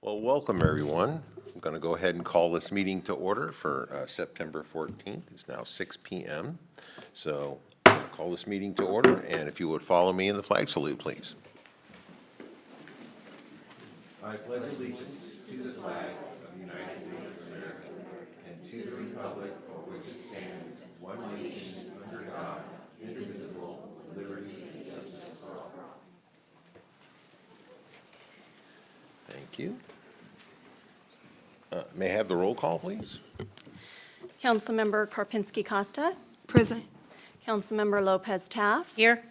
Well, welcome, everyone. I'm going to go ahead and call this meeting to order for September 14th. It's now 6 p.m. So I'll call this meeting to order, and if you would follow me in the flag salute, please. I pledge allegiance to the flag of the United States of America and to the republic for which it stands, one nation, under God, indivisible, with liberty and justice for all. Thank you. May I have the roll call, please? Councilmember Karpinski-Costa. Present. Councilmember Lopez Taft. Here.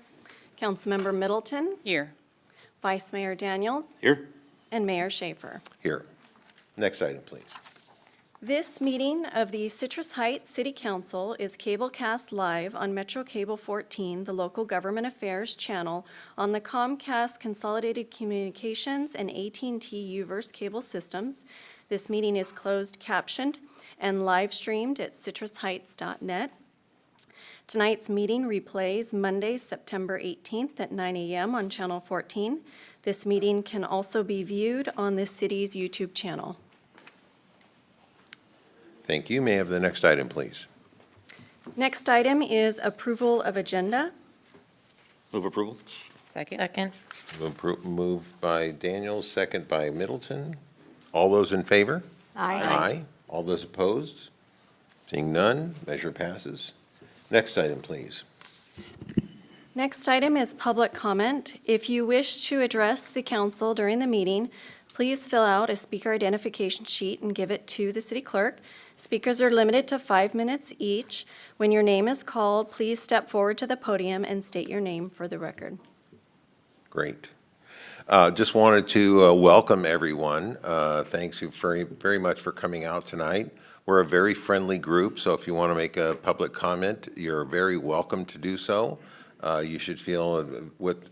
Councilmember Middleton. Here. Vice Mayor Daniels. Here. And Mayor Schaefer. Here. Next item, please. This meeting of the Citrus Heights City Council is cablecast live on Metro Cable 14, the local government affairs channel, on the Comcast Consolidated Communications and AT&T Uverse cable systems. This meeting is closed captioned and live streamed at citrusheights.net. Tonight's meeting replays Monday, September 18th at 9 a.m. on Channel 14. This meeting can also be viewed on the city's YouTube channel. Thank you. May I have the next item, please? Next item is approval of agenda. Move approval. Second. Moved by Daniels, second by Middleton. All those in favor? Aye. All those opposed? Seeing none, measure passes. Next item, please. Next item is public comment. If you wish to address the council during the meeting, please fill out a speaker identification sheet and give it to the city clerk. Speakers are limited to 5 minutes each. When your name is called, please step forward to the podium and state your name for the record. Great. Just wanted to welcome everyone. Thanks you very much for coming out tonight. We're a very friendly group, so if you want to make a public comment, you're very welcome to do so. You should feel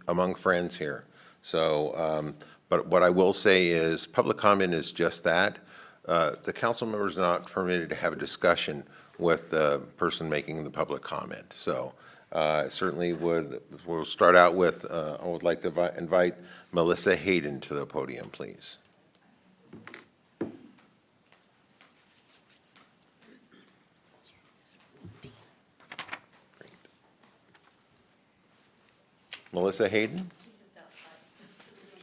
among friends here. So, but what I will say is public comment is just that. The council member is not permitted to have a discussion with the person making the public comment. So certainly we'll start out with, I would like to invite Melissa Hayden to the podium, please. Melissa Hayden?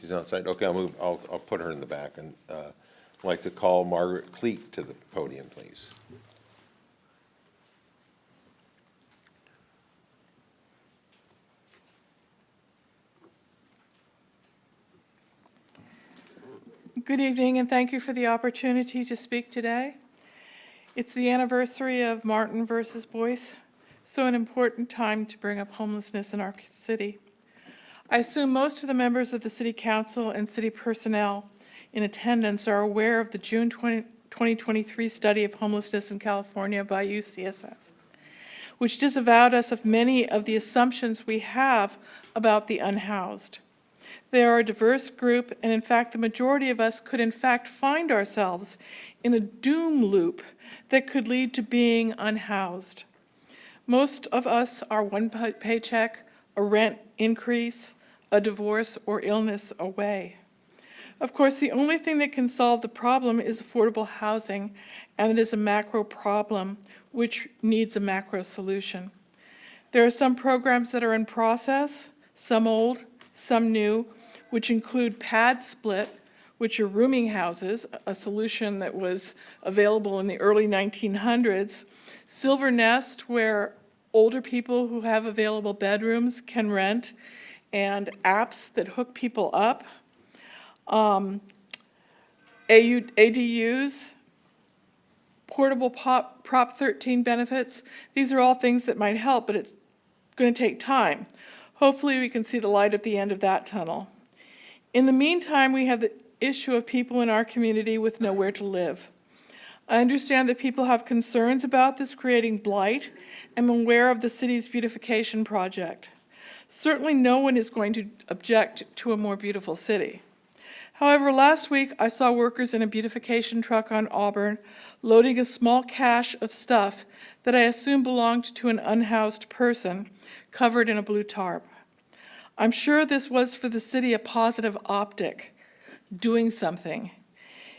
She's outside. Okay, I'll put her in the back, and I'd like to call Margaret Cleek to the podium, please. Good evening, and thank you for the opportunity to speak today. It's the anniversary of Martin versus Boyce, so an important time to bring up homelessness in our city. I assume most of the members of the City Council and city personnel in attendance are aware of the June 2023 study of homelessness in California by UCSF, which disavowed us of many of the assumptions we have about the unhoused. They are a diverse group, and in fact, the majority of us could in fact find ourselves in a doom loop that could lead to being unhoused. Most of us are one paycheck, a rent increase, a divorce, or illness away. Of course, the only thing that can solve the problem is affordable housing, and it is a macro problem which needs a macro solution. There are some programs that are in process, some old, some new, which include pad split, which are rooming houses, a solution that was available in the early 1900s, Silver Nest, where older people who have available bedrooms can rent, and apps that hook people up, ADUs, portable Prop 13 benefits. These are all things that might help, but it's going to take time. Hopefully we can see the light at the end of that tunnel. In the meantime, we have the issue of people in our community with nowhere to live. I understand that people have concerns about this creating blight, and I'm aware of the city's beautification project. Certainly no one is going to object to a more beautiful city. However, last week I saw workers in a beautification truck on Auburn loading a small cache of stuff that I assume belonged to an unhoused person covered in a blue tarp. I'm sure this was for the city a positive optic, doing something.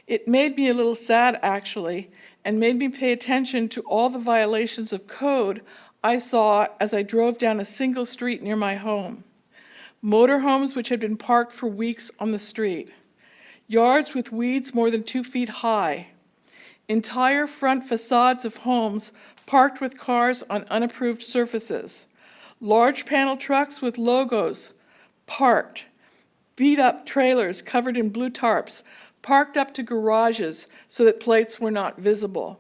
It made me a little sad, actually, and made me pay attention to all the violations of code I saw as I drove down a single street near my home. Motorhomes which had been parked for weeks on the street. Yards with weeds more than 2 feet high. Entire front facades of homes parked with cars on unapproved surfaces. Large panel trucks with logos parked. Beat-up trailers covered in blue tarps parked up to garages so that plates were not visible.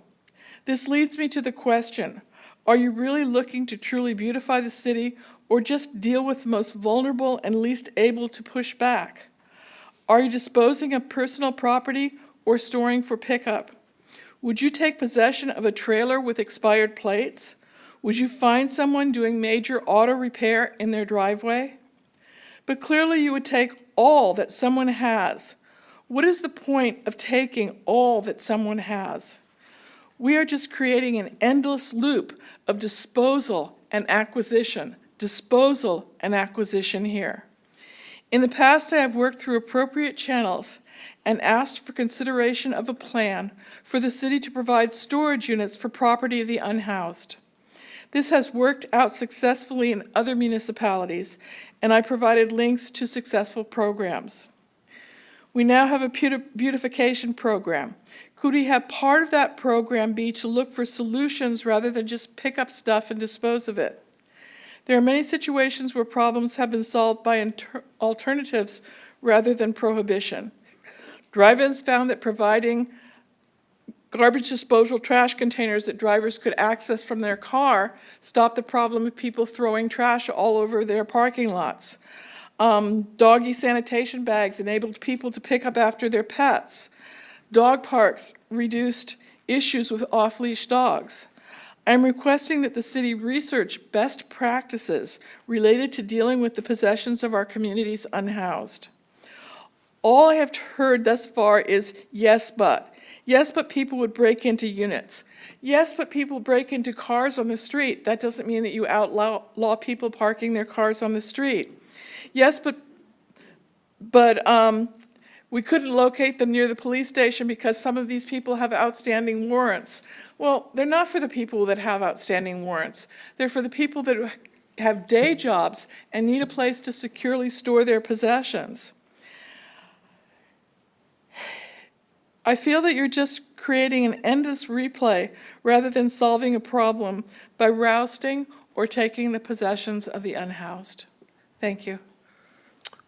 This leads me to the question, are you really looking to truly beautify the city or just deal with the most vulnerable and least able to push back? Are you disposing of personal property or storing for pickup? Would you take possession of a trailer with expired plates? Would you find someone doing major auto repair in their driveway? But clearly you would take all that someone has. What is the point of taking all that someone has? We are just creating an endless loop of disposal and acquisition here. In the past, I have worked through appropriate channels and asked for consideration of a plan for the city to provide storage units for property of the unhoused. This has worked out successfully in other municipalities, and I provided links to successful programs. We now have a beautification program. Could we have part of that program be to look for solutions rather than just pick up stuff and dispose of it? There are many situations where problems have been solved by alternatives rather than prohibition. Drive-ins found that providing garbage disposal trash containers that drivers could access from their car stopped the problem of people throwing trash all over their parking lots. Doggy sanitation bags enabled people to pick up after their pets. Dog parks reduced issues with off-leash dogs. I'm requesting that the city research best practices related to dealing with the possessions of our community's unhoused. All I have heard thus far is yes, but. Yes, but people would break into units. Yes, but people break into cars on the street. That doesn't mean that you outlaw people parking their cars on the street. Yes, but we couldn't locate them near the police station because some of these people have outstanding warrants. Well, they're not for the people that have outstanding warrants. They're for the people that have day jobs and need a place to securely store their possessions. I feel that you're just creating an endless replay rather than solving a problem by rousting or taking the possessions of the unhoused. Thank you.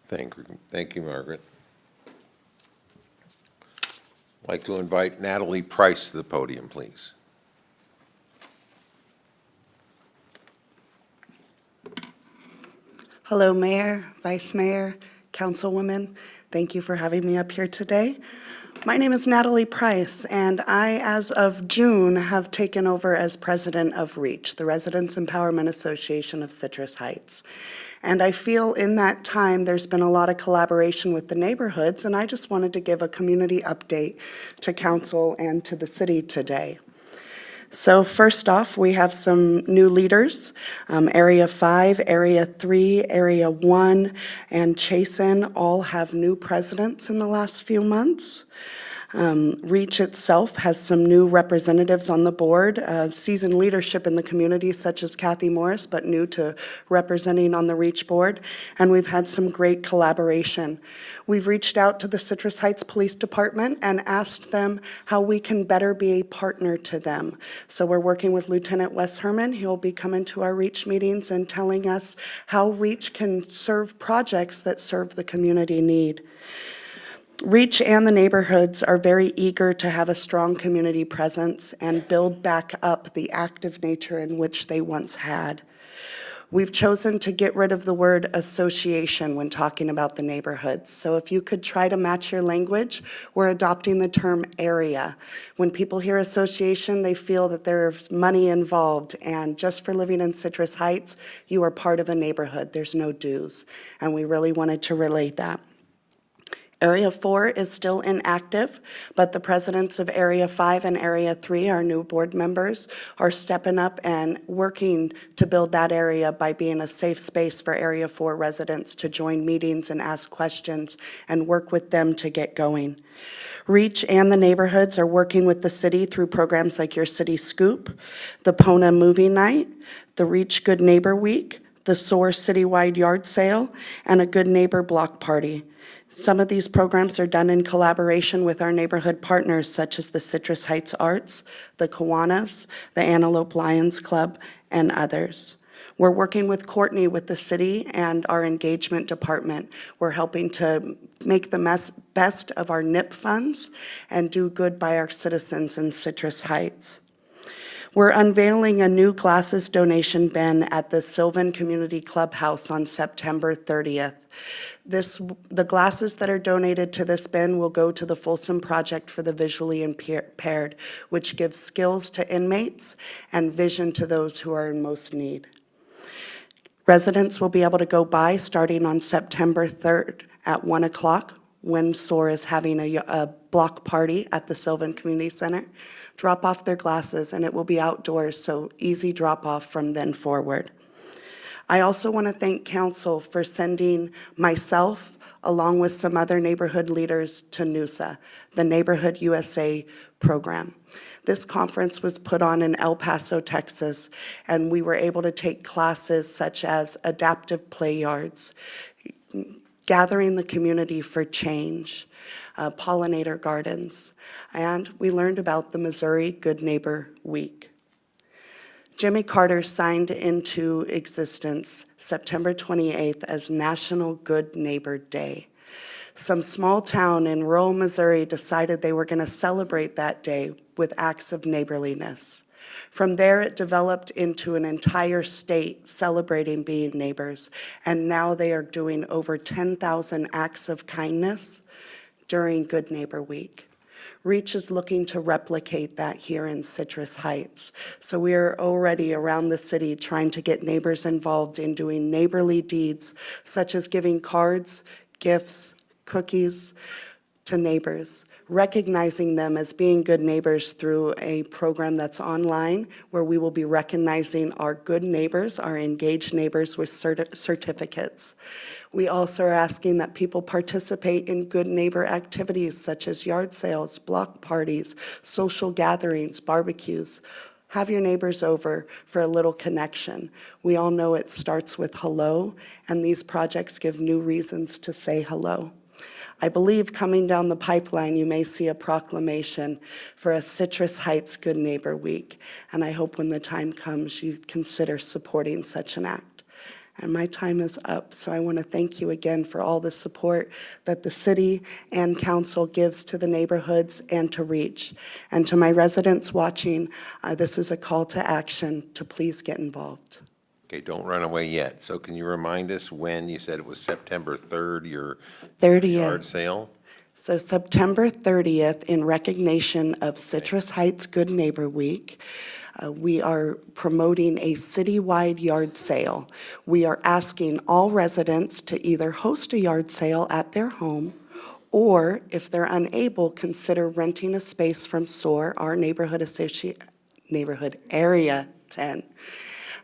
Thank you, Margaret. I'd like to invite Natalie Price to the podium, please. Hello, Mayor, Vice Mayor, Councilwoman. Thank you for having me up here today. My name is Natalie Price, and I, as of June, have taken over as president of REACH, the Residents Empowerment Association of Citrus Heights. And I feel in that time there's been a lot of collaboration with the neighborhoods, and I just wanted to give a community update to council and to the city today. So first off, we have some new leaders. Area 5, Area 3, Area 1, and Chasen all have new presidents in the last few months. REACH itself has some new representatives on the board, seasoned leadership in the community such as Kathy Morris, but new to representing on the REACH board, and we've had some great collaboration. We've reached out to the Citrus Heights Police Department and asked them how we can better be a partner to them. So we're working with Lieutenant Wes Herman. He'll be coming to our REACH meetings and telling us how REACH can serve projects that serve the community need. REACH and the neighborhoods are very eager to have a strong community presence and build back up the active nature in which they once had. We've chosen to get rid of the word association when talking about the neighborhoods. So if you could try to match your language, we're adopting the term area. When people hear association, they feel that there's money involved, and just for living in Citrus Heights, you are part of a neighborhood. There's no dues, and we really wanted to relate that. Area 4 is still inactive, but the presidents of Area 5 and Area 3, our new board members, are stepping up and working to build that area by being a safe space for Area 4 residents to join meetings and ask questions and work with them to get going. Reach and the neighborhoods are working with the city through programs like Your City Scoop, the Pona Movie Night, the Reach Good Neighbor Week, the SOAR Citywide Yard Sale, and a Good Neighbor Block Party. Some of these programs are done in collaboration with our neighborhood partners such as the Citrus Heights Arts, the Kiwanis, the Antelope Lions Club, and others. We're working with Courtney with the city and our engagement department. We're helping to make the best of our NIP funds and do good by our citizens in Citrus Heights. We're unveiling a new glasses donation bin at the Sylvan Community Clubhouse on September 30th. The glasses that are donated to this bin will go to the Folsom Project for the Visually Impaired, which gives skills to inmates and vision to those who are in most need. Residents will be able to go by starting on September 3rd at 1 o'clock when SOAR is having a block party at the Sylvan Community Center. Drop off their glasses, and it will be outdoors, so easy drop off from then forward. I also want to thank council for sending myself, along with some other neighborhood leaders, to NUSA, the Neighborhood USA program. This conference was put on in El Paso, Texas, and we were able to take classes such as adaptive play yards, gathering the community for change, pollinator gardens, and we learned about the Missouri Good Neighbor Week. Jimmy Carter signed into existence September 28th as National Good Neighbor Day. Some small town in rural Missouri decided they were going to celebrate that day with acts of neighborliness. From there, it developed into an entire state celebrating being neighbors, and now they are doing over 10,000 acts of kindness during Good Neighbor Week. Reach is looking to replicate that here in Citrus Heights. So we are already around the city trying to get neighbors involved in doing neighborly deeds, such as giving cards, gifts, cookies to neighbors, recognizing them as being good neighbors through a program that's online where we will be recognizing our good neighbors, our engaged neighbors with certificates. We also are asking that people participate in good neighbor activities such as yard sales, block parties, social gatherings, barbecues. Have your neighbors over for a little connection. We all know it starts with hello, and these projects give new reasons to say hello. I believe coming down the pipeline, you may see a proclamation for a Citrus Heights Good Neighbor Week, and I hope when the time comes, you consider supporting such an act. And my time is up, so I want to thank you again for all the support that the city and council gives to the neighborhoods and to Reach. And to my residents watching, this is a call to action to please get involved. Okay, don't run away yet. So can you remind us when you said it was September 3rd, your 30th. yard sale? So September 30th, in recognition of Citrus Heights Good Neighbor Week, we are promoting a citywide yard sale. We are asking all residents to either host a yard sale at their home, or if they're unable, consider renting a space from SOAR, our neighborhood area 10.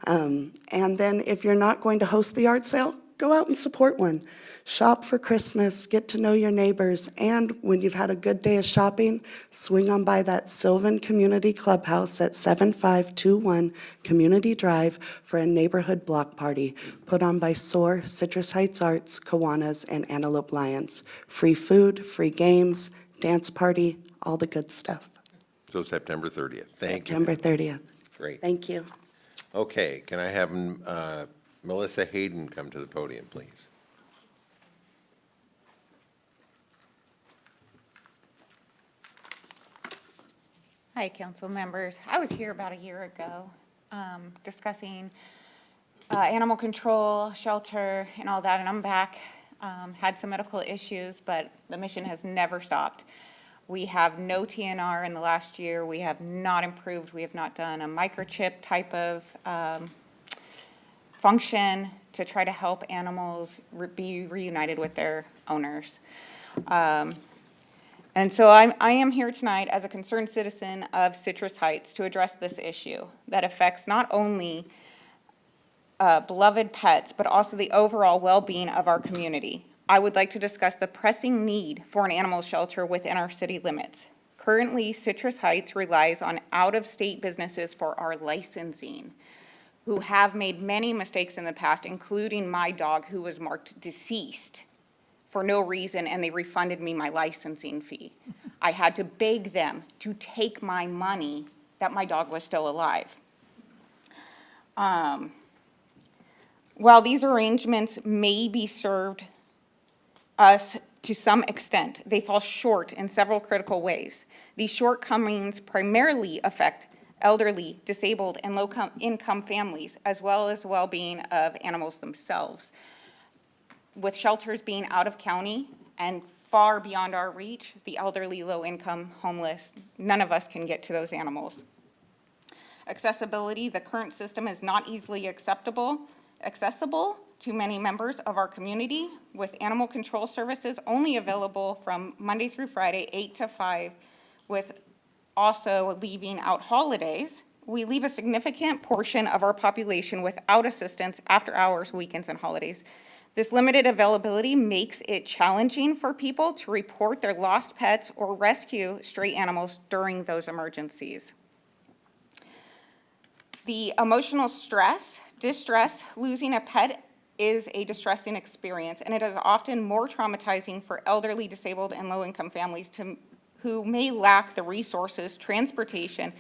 And then if you're not going to host the yard sale, go out and support one. Shop for Christmas, get to know your neighbors, and when you've had a good day of shopping, swing on by that Sylvan Community Clubhouse at 7521 Community Drive for a neighborhood block party put on by SOAR, Citrus Heights Arts, Kiwanis, and Antelope Lions. Free food, free games, dance party, all the good stuff. So September 30th. Thank you. September 30th. Great. Thank you. Okay, can I have Melissa Hayden come to the podium, please? Hi, council members. I was here about a year ago discussing animal control, shelter, and all that, and I'm back. Had some medical issues, but the mission has never stopped. We have no TNR in the last year. We have not improved. We have not done a microchip type of function to try to help animals be reunited with their owners. And so I am here tonight as a concerned citizen of Citrus Heights to address this issue that affects not only beloved pets, but also the overall well-being of our community. I would like to discuss the pressing need for an animal shelter within our city limits. Currently, Citrus Heights relies on out-of-state businesses for our licensing, who have made many mistakes in the past, including my dog, who was marked deceased for no reason, and they refunded me my licensing fee. I had to beg them to take my money that my dog was still alive. While these arrangements may be served us to some extent, they fall short in several critical ways. These shortcomings primarily affect elderly, disabled, and low-income families, as well as the well-being of animals themselves. With shelters being out of county and far beyond our reach, the elderly, low-income, homeless, none of us can get to those animals. Accessibility, the current system is not easily accessible to many members of our community, with animal control services only available from Monday through Friday, 8 to 5, with also leaving out holidays. We leave a significant portion of our population without assistance after hours, weekends, and holidays. This limited availability makes it challenging for people to report their lost pets or rescue stray animals during those emergencies. The emotional distress, losing a pet is a distressing experience, and it is often more traumatizing for elderly, disabled, and low-income families who may lack the resources, transportation,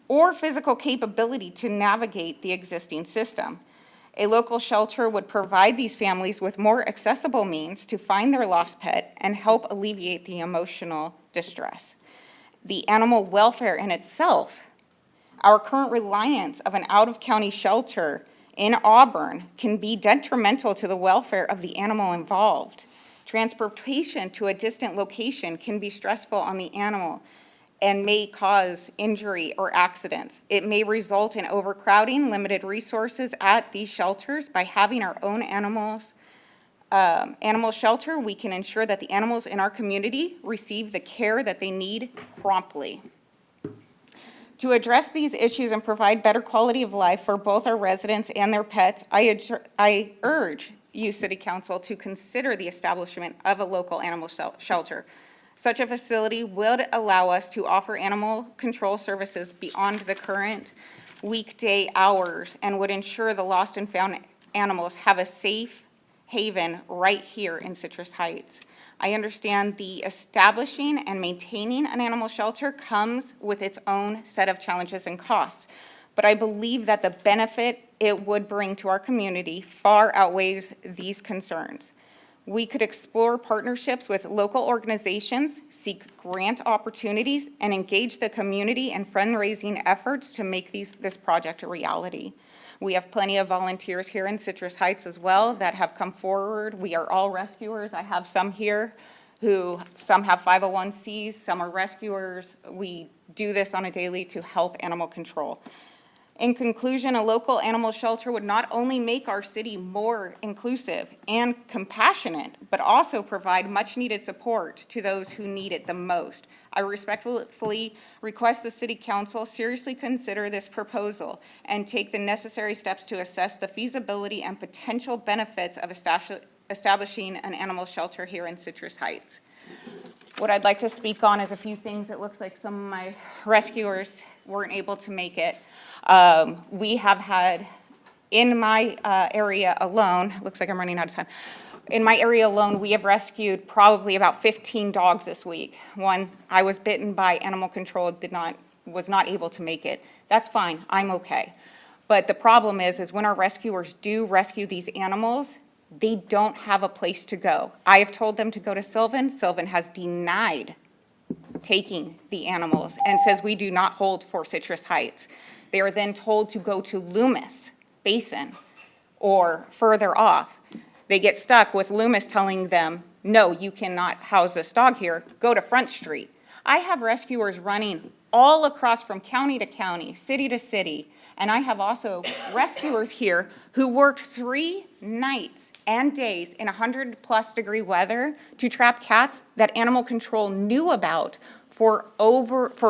or physical capability to navigate the existing system. A local shelter would provide these families with more accessible means to find their lost pet and help alleviate the emotional distress. The animal welfare in itself, our current reliance of an out-of-county shelter in Auburn can be detrimental to the welfare of the animal involved. Transportation to a distant location can be stressful on the animal and may cause injury or accidents. It may result in overcrowding, limited resources at these shelters. By having our own animal shelter, we can ensure that the animals in our community receive the care that they need promptly. To address these issues and provide better quality of life for both our residents and their pets, I urge you, City Council, to consider the establishment of a local animal shelter. Such a facility would allow us to offer animal control services beyond the current weekday hours and would ensure the lost and found animals have a safe haven right here in Citrus Heights. I understand the establishing and maintaining an animal shelter comes with its own set of challenges and costs, but I believe that the benefit it would bring to our community far outweighs these concerns. We could explore partnerships with local organizations, seek grant opportunities, and engage the community in fundraising efforts to make this project a reality. We have plenty of volunteers here in Citrus Heights as well that have come forward. We are all rescuers. I have some here some have 501Cs, some are rescuers. We do this on a daily to help animal control. In conclusion, a local animal shelter would not only make our city more inclusive and compassionate, but also provide much-needed support to those who need it the most. I respectfully request the City Council seriously consider this proposal and take the necessary steps to assess the feasibility and potential benefits of establishing an animal shelter here in Citrus Heights. What I'd like to speak on is a few things. It looks like some of my rescuers weren't able to make it. We have had, in my area alone, looks like I'm running out of time. In my area alone, we have rescued probably about 15 dogs this week. One, I was bitten by animal control, was not able to make it. That's fine, I'm okay. But the problem is when our rescuers do rescue these animals, they don't have a place to go. I have told them to go to Sylvan. Sylvan has denied taking the animals and says we do not hold for Citrus Heights. They are then told to go to Loomis Basin or further off. They get stuck with Loomis telling them, no, you cannot house this dog here, go to Front Street. I have rescuers running all across from county to county, city to city, and I have also rescuers here who worked 3 nights and days in 100+ degree weather to trap cats that animal control knew about for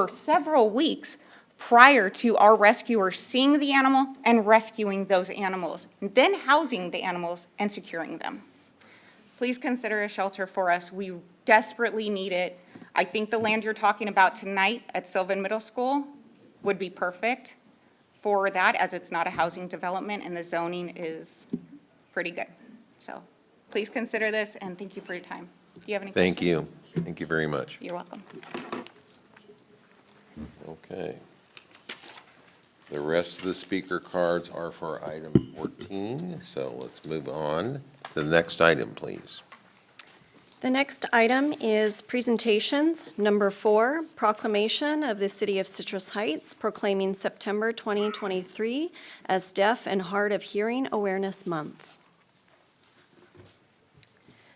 several weeks prior to our rescuers seeing the animal and rescuing those animals, and then housing the animals and securing them. please consider a shelter for us. We desperately need it. I think the land you're talking about tonight at Sylvan Middle School would be perfect for that, as it's not a housing development and the zoning is pretty good. So please consider this, and thank you for your time. Do you have any questions? Thank you. Thank you very much. You're welcome. Okay. The rest of the speaker cards are for item 14, so let's move on. The next item, please. The next item is presentations. Number 4, proclamation of the City of Citrus Heights proclaiming September 2023 as Deaf and Hard of Hearing Awareness Month.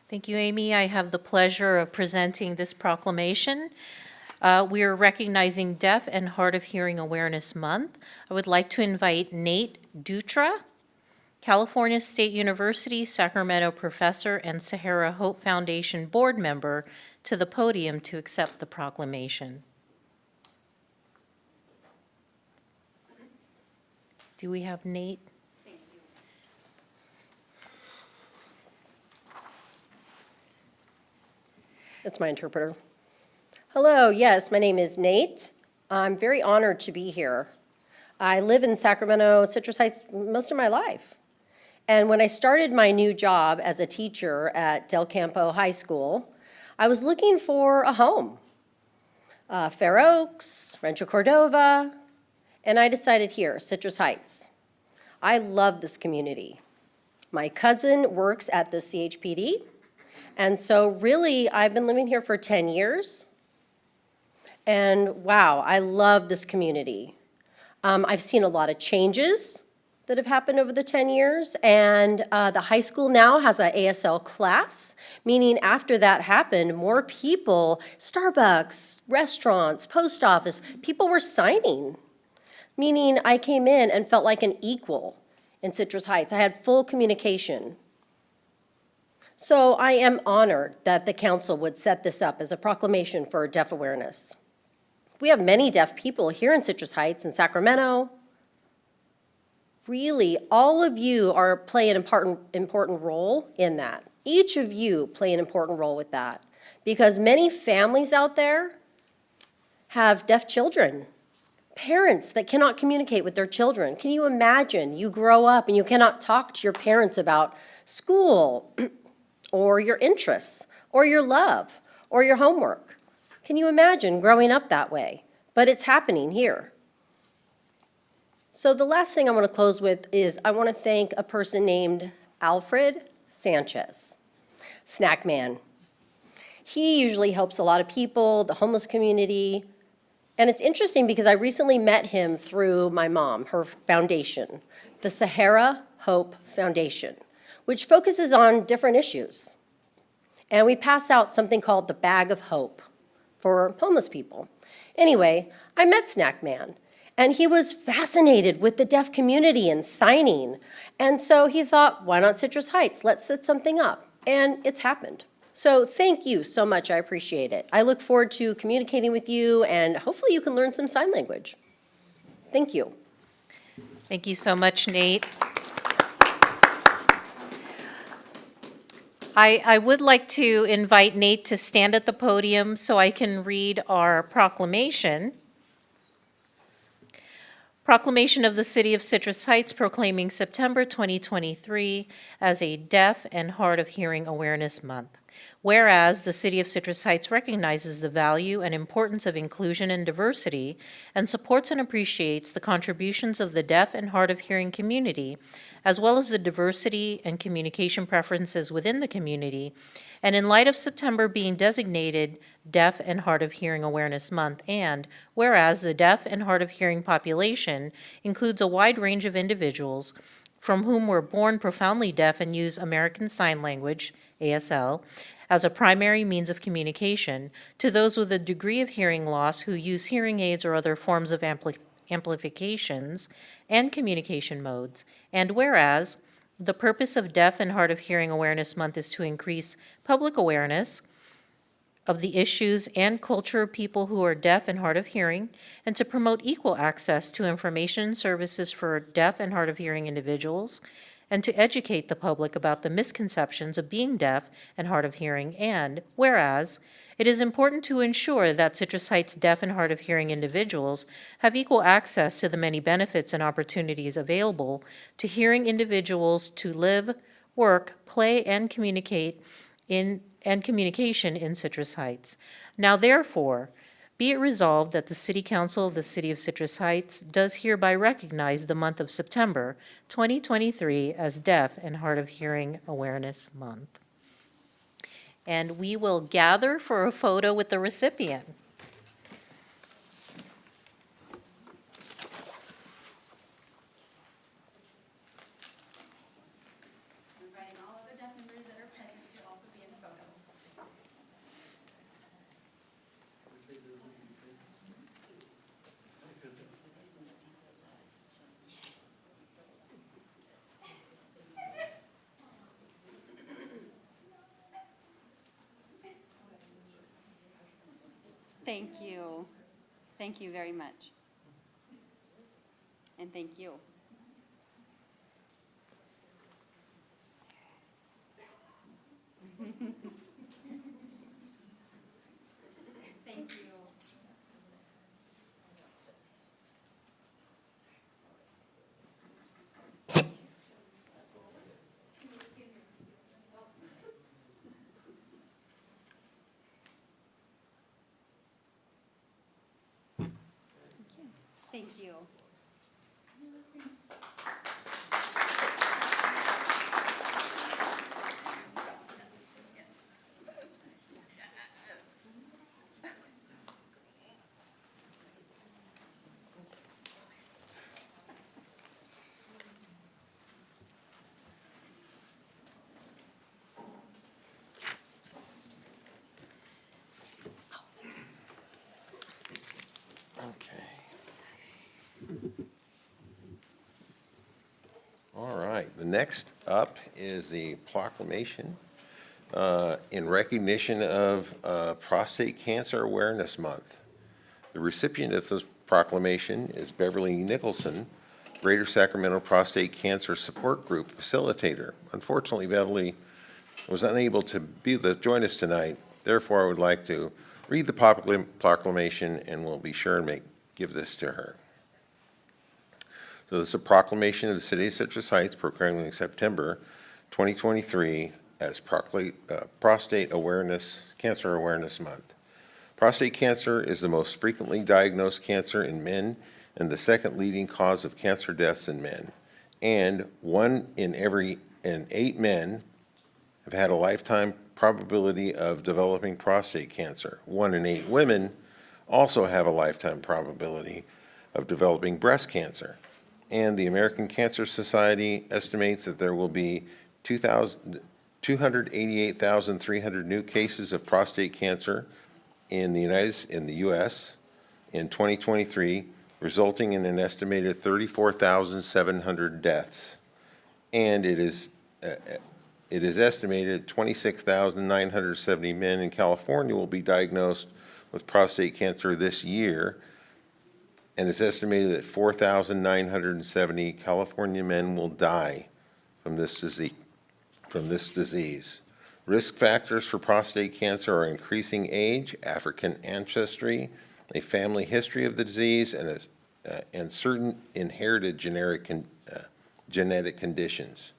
Thank you, Amy. I have the pleasure of presenting this proclamation. We are recognizing Deaf and Hard of Hearing Awareness Month. I would like to invite Nate Dutra, California State University, Sacramento professor and Sahara Hope Foundation board member, to the podium to accept the proclamation. Do we have Nate? That's my interpreter. Hello, yes, my name is Nate. I'm very honored to be here. I live in Sacramento, Citrus Heights, most of my life. And when I started my new job as a teacher at Del Campo High School, I was looking for a home. Fair Oaks, Rancho Cordova, and I decided here, Citrus Heights. I love this community. My cousin works at the CHPD, and so really I've been living here for 10 years. And wow, I love this community. I've seen a lot of changes that have happened over the 10 years, and the high school now has an ASL class, meaning after that happened, more people, Starbucks, restaurants, post office, people were signing, meaning I came in and felt like an equal in Citrus Heights. I had full communication. So I am honored that the council would set this up as a proclamation for deaf awareness. We have many deaf people here in Citrus Heights and Sacramento. Really, all of you play an important role in that. Each of you play an important role with that, because many families out there have deaf children, parents that cannot communicate with their children. Can you imagine you grow up and you cannot talk to your parents about school or your interests or your love or your homework? Can you imagine growing up that way? But it's happening here. So the last thing I want to close with is I want to thank a person named Alfred Sanchez, Snack Man. He usually helps a lot of people, the homeless community. And it's interesting because I recently met him through my mom, her foundation, the Sahara Hope Foundation, which focuses on different issues. And we pass out something called the Bag of Hope for homeless people. Anyway, I met Snack Man. And he was fascinated with the deaf community and signing. And so he thought, why not Citrus Heights? Let's set something up. And it's happened. So thank you so much. I appreciate it. I look forward to communicating with you, and hopefully you can learn some sign language. Thank you. Thank you so much, Nate. I would like to invite Nate to stand at the podium so I can read our proclamation. Proclamation of the City of Citrus Heights proclaiming September 2023 as a Deaf and Hard of Hearing Awareness Month. Whereas the City of Citrus Heights recognizes the value and importance of inclusion and diversity and supports and appreciates the contributions of the deaf and hard of hearing community, as well as the diversity and communication preferences within the community. And in light of September being designated Deaf and Hard of Hearing Awareness Month, and whereas the deaf and hard of hearing population includes a wide range of individuals from whom were born profoundly deaf and use American Sign Language, ASL, as a primary means of communication, to those with a degree of hearing loss who use hearing aids or other forms of amplifications and communication modes. And whereas the purpose of Deaf and Hard of Hearing Awareness Month is to increase public awareness of the issues and culture of people who are deaf and hard of hearing, and to promote equal access to information and services for deaf and hard of hearing individuals. and to educate the public about the misconceptions of being deaf and hard of hearing, and whereas it is important to ensure that Citrus Heights deaf and hard of hearing individuals have equal access to the many benefits and opportunities available to hearing individuals to live, work, play, and communication in Citrus Heights. Now therefore, be it resolved that the City Council of the City of Citrus Heights does hereby recognize the month of September 2023 as Deaf and Hard of Hearing Awareness Month. And we will gather for a photo with the recipient. Inviting all other deaf members that are present to also be in the photo. Thank you. Thank you very much. And thank you. Thank you. Thank you. Okay. All right, the next up is the proclamation in recognition of Prostate Cancer Awareness Month. The recipient of this proclamation is Beverly Nicholson, Greater Sacramento Prostate Cancer Support Group Facilitator. Unfortunately, Beverly was unable to join us tonight. Therefore, I would like to read the proclamation, and we'll be sure and give this to her. So this is a proclamation of the City of Citrus Heights proclaiming September 2023 as Prostate Cancer Awareness Month. Prostate cancer is the most frequently diagnosed cancer in men and the second leading cause of cancer deaths in men. And 1 in 8 men have had a lifetime probability of developing prostate cancer. 1 in 8 women also have a lifetime probability of developing breast cancer. And the American Cancer Society estimates that there will be 288,300 new cases of prostate cancer in the U.S. in 2023, resulting in an estimated 34,700 deaths. And it is estimated 26,970 men in California will be diagnosed with prostate cancer this year, and it's estimated that 4,970 California men will die from this disease. Risk factors for prostate cancer are increasing age, African ancestry, a family history of the disease, and certain inherited genetic conditions.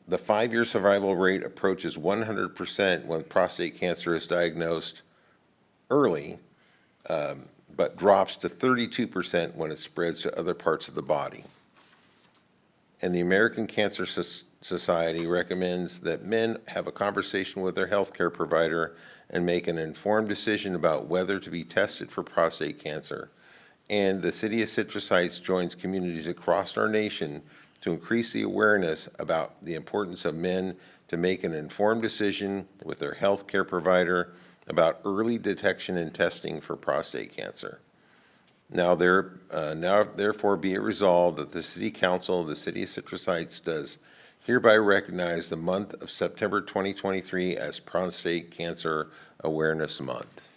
The 5-year survival rate approaches 100% when prostate cancer is diagnosed early, but drops to 32% when it spreads to other parts of the body. And the American Cancer Society recommends that men have a conversation with their healthcare provider and make an informed decision about whether to be tested for prostate cancer. And the City of Citrus Heights joins communities across our nation to increase the awareness about the importance of men to make an informed decision with their healthcare provider about early detection and testing for prostate cancer. Now therefore be it resolved that the City Council of the City of Citrus Heights does hereby recognize the month of September 2023 as Prostate Cancer Awareness Month.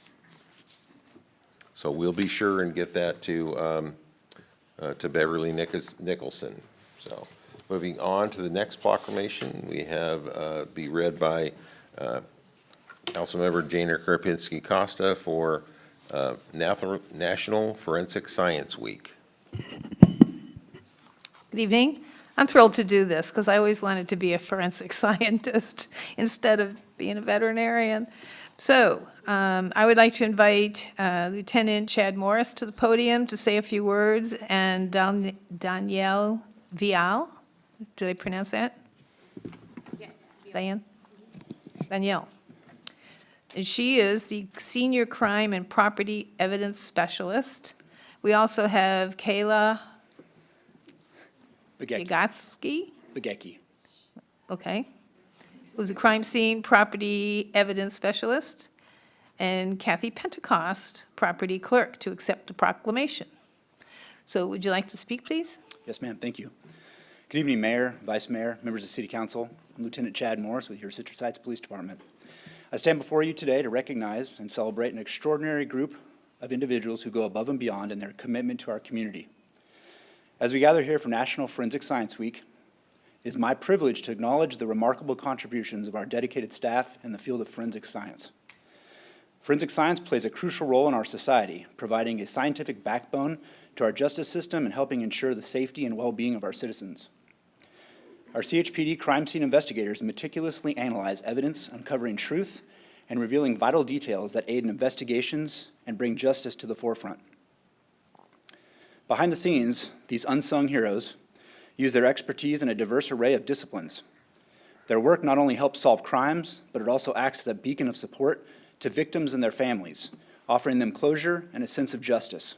So we'll be sure and get that to Beverly Nicholson. So Moving on to the next proclamation, we have be read by Councilmember Jana Karpinski Costa for National Forensic Science Week. Good evening. I'm thrilled to do this because I always wanted to be a forensic scientist instead of being a veterinarian. So I would like to invite Lieutenant Chad Morris to the podium to say a few words, and Danielle Vial. Did I pronounce that? Yes. Danielle. And she is the Senior Crime and Property Evidence Specialist. We also have Kayla Begecki. Okay, who's a crime scene property evidence specialist, and Kathy Pentecost, property clerk, to accept the proclamation. So would you like to speak, please? Yes, ma'am, thank you. Good evening, Mayor, Vice Mayor, members of City Council. I'm Lieutenant Chad Morris with your Citrus Heights Police Department. I stand before you today to recognize and celebrate an extraordinary group of individuals who go above and beyond in their commitment to our community. As we gather here for National Forensic Science Week, it is my privilege to acknowledge the remarkable contributions of our dedicated staff in the field of forensic science. Forensic science plays a crucial role in our society, providing a scientific backbone to our justice system and helping ensure the safety and well-being of our citizens. Our CHPD crime scene investigators meticulously analyze evidence, uncovering truth and revealing vital details that aid in investigations and bring justice to the forefront. Behind the scenes, these unsung heroes use their expertise in a diverse array of disciplines. Their work not only helps solve crimes, but it also acts as a beacon of support to victims and their families, offering them closure and a sense of justice.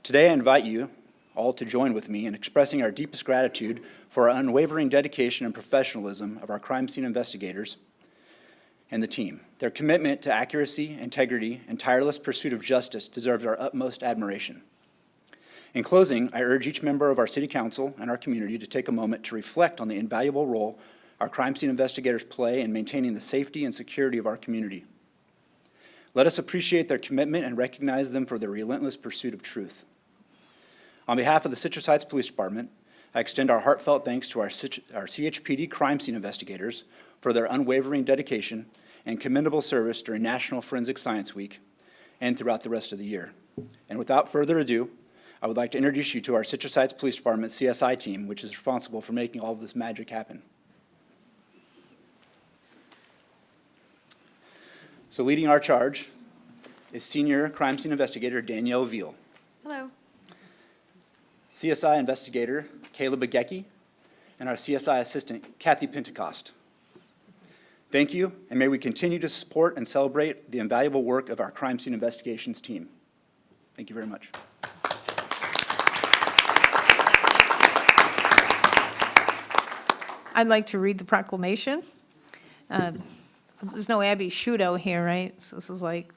Today, I invite you all to join with me in expressing our deepest gratitude for our unwavering dedication and professionalism of our crime scene investigators and the team. Their commitment to accuracy, integrity, and tireless pursuit of justice deserves our utmost admiration. In closing, I urge each member of our City Council and our community to take a moment to reflect on the invaluable role our crime scene investigators play in maintaining the safety and security of our community. Let us appreciate their commitment and recognize them for their relentless pursuit of truth. On behalf of the Citrus Heights Police Department, I extend our heartfelt thanks to our CHPD crime scene investigators for their unwavering dedication and commendable service during National Forensic Science Week and throughout the rest of the year. And without further ado, I would like to introduce you to our Citrus Heights Police Department CSI team, which is responsible for making all of this magic happen. So leading our charge is Senior Crime Scene Investigator Danielle Vial. Hello. CSI Investigator Kayla Begecki, and our CSI Assistant Kathy Pentecost. Thank you, and may we continue to support and celebrate the invaluable work of our Crime Scene Investigations team. Thank you very much. I'd like to read the proclamation. There's no Abby Shudo here, right? So this is like,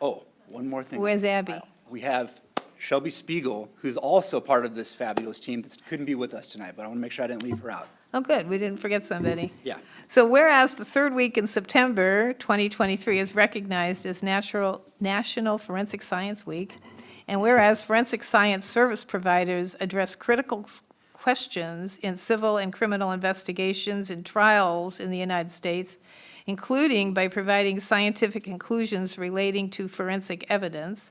Oh, one more thing. where's Abby? We have Shelby Spiegel, who's also part of this fabulous team that couldn't be with us tonight, but I want to make sure I didn't leave her out. Oh, good, we didn't forget somebody. Yeah. So whereas the third week in September 2023 is recognized as National Forensic Science Week, and whereas forensic science service providers address critical questions in civil and criminal investigations and trials in the United States, including by providing scientific conclusions relating to forensic evidence.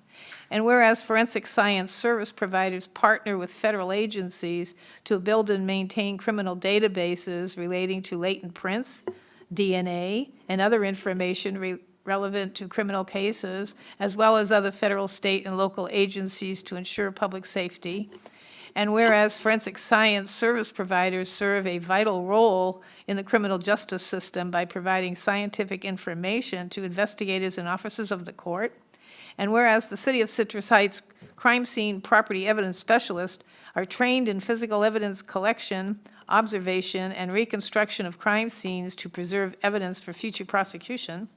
And whereas forensic science service providers partner with federal agencies to build and maintain criminal databases relating to latent prints, DNA, and other information relevant to criminal cases, as well as other federal, state, and local agencies to ensure public safety. And whereas forensic science service providers serve a vital role in the criminal justice system by providing scientific information to investigators and officers of the court, and whereas the City of Citrus Heights crime scene property evidence specialists are trained in physical evidence collection, observation, and reconstruction of crime scenes to preserve evidence for future prosecution,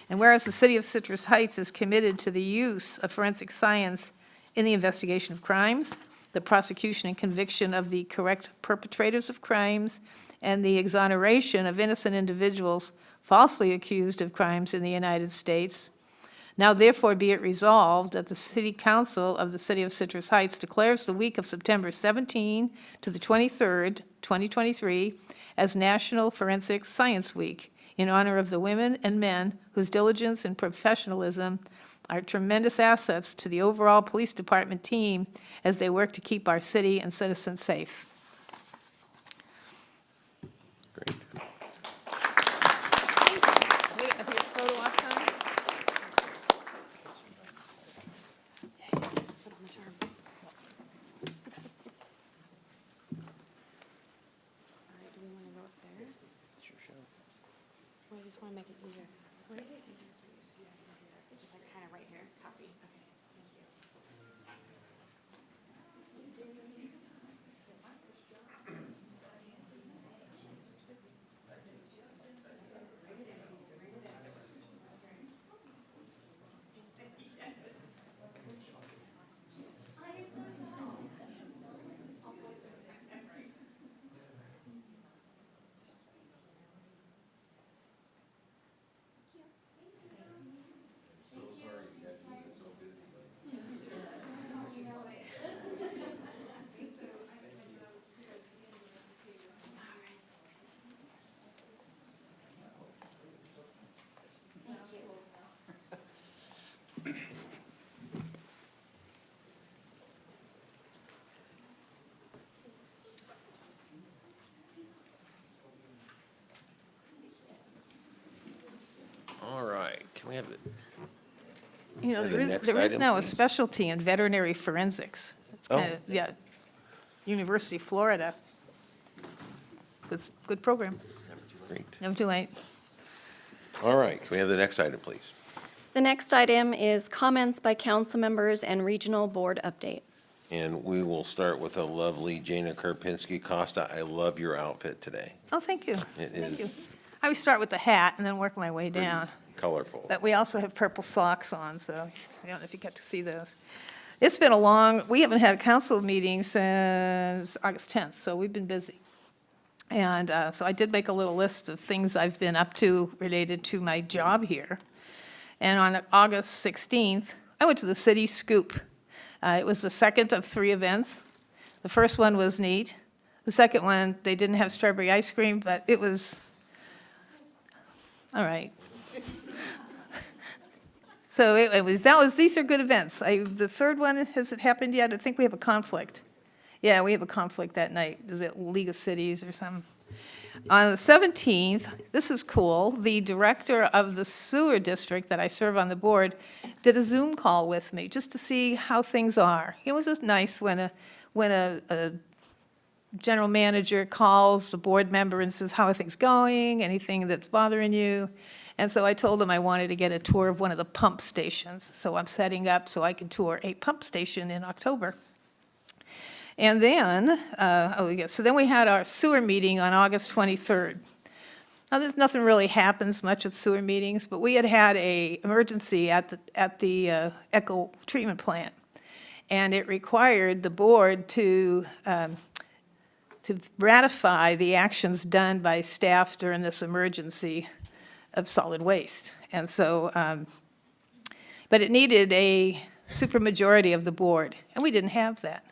and whereas the City of Citrus Heights is committed to the use of forensic science in the investigation of crimes, the prosecution and conviction of the correct perpetrators of crimes, and the exoneration of innocent individuals falsely accused of crimes in the United States. Now therefore be it resolved that the City Council of the City of Citrus Heights declares the week of September 17 to the 23rd, 2023, as National Forensic Science Week in honor of the women and men whose diligence and professionalism are tremendous assets to the overall police department team as they work to keep our city and citizens safe. Great. I just want to make it easier. Where is it easier for you? It's just like kind of right here, copy. Okay, thank you. All right, can we have it? You know, And the there next is item, now a please. specialty in veterinary forensics. It's Oh. kind of, yeah, University of Florida. Good program. Great. Never too late. All right, can we have the next item, please? The next item is comments by council members and regional board updates. And we will start with the lovely Jana Karpinski Costa. I love your outfit today. Oh, thank you. It Thank you. is I always start with the hat and then work my way down. colorful. But we also have purple socks on, so I don't know if you get to see those. It's been a long, we haven't had a council meeting since August 10th, so we've been busy. And so I did make a little list of things I've been up to related to my job here. And on August 16th, I went to the City Scoop. It was the second of 3 events. The first one was neat. The second one, they didn't have strawberry ice cream, but it was, all right. So these are good events. The third one, has it happened yet? I think we have a conflict. Yeah, we have a conflict that night. Is it League of Cities or something? On the 17th, this is cool, the director of the sewer district that I serve on the board did a Zoom call with me just to see how things are. It was just nice when a general manager calls the board member and says, how are things going? Anything that's bothering you? And so I told him I wanted to get a tour of one of the pump stations. So I'm setting up so I can tour a pump station in October. And then, so then we had our sewer meeting on August 23rd. Now, there's nothing really happens much at sewer meetings, but we had a emergency at the Echo treatment plant. And it required the board to ratify the actions done by staff during this emergency of solid waste. And so, but it needed a supermajority of the board, and we didn't have that.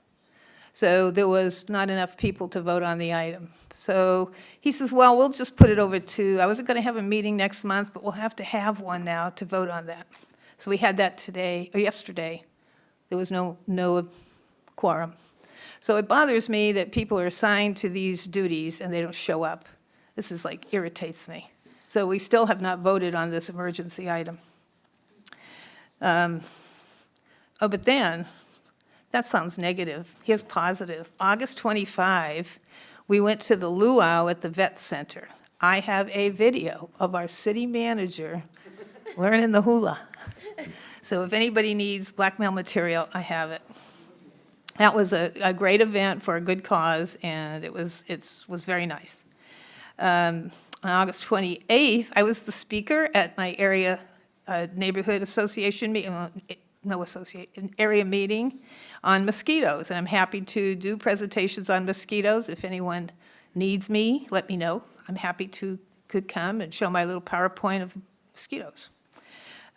So there was not enough people to vote on the item. So he says, well, we'll just put it over to, I wasn't going to have a meeting next month, but we'll have to have one now to vote on that. So we had that today, or yesterday. There was no quorum. So it bothers me that people are assigned to these duties and they don't show up. This is like irritates me. So we still have not voted on this emergency item. But then, that sounds negative. Here's positive. August 25, we went to the luau at the vet center. I have a video of our city manager learning the hula. So if anybody needs blackmail material, I have it. That was a great event for a good cause, and it was very nice. On August 28th, I was the speaker at my area neighborhood association meeting, an area meeting on mosquitoes, and I'm happy to do presentations on mosquitoes. If anyone needs me, let me know. I'm happy to could come and show my little PowerPoint of mosquitoes.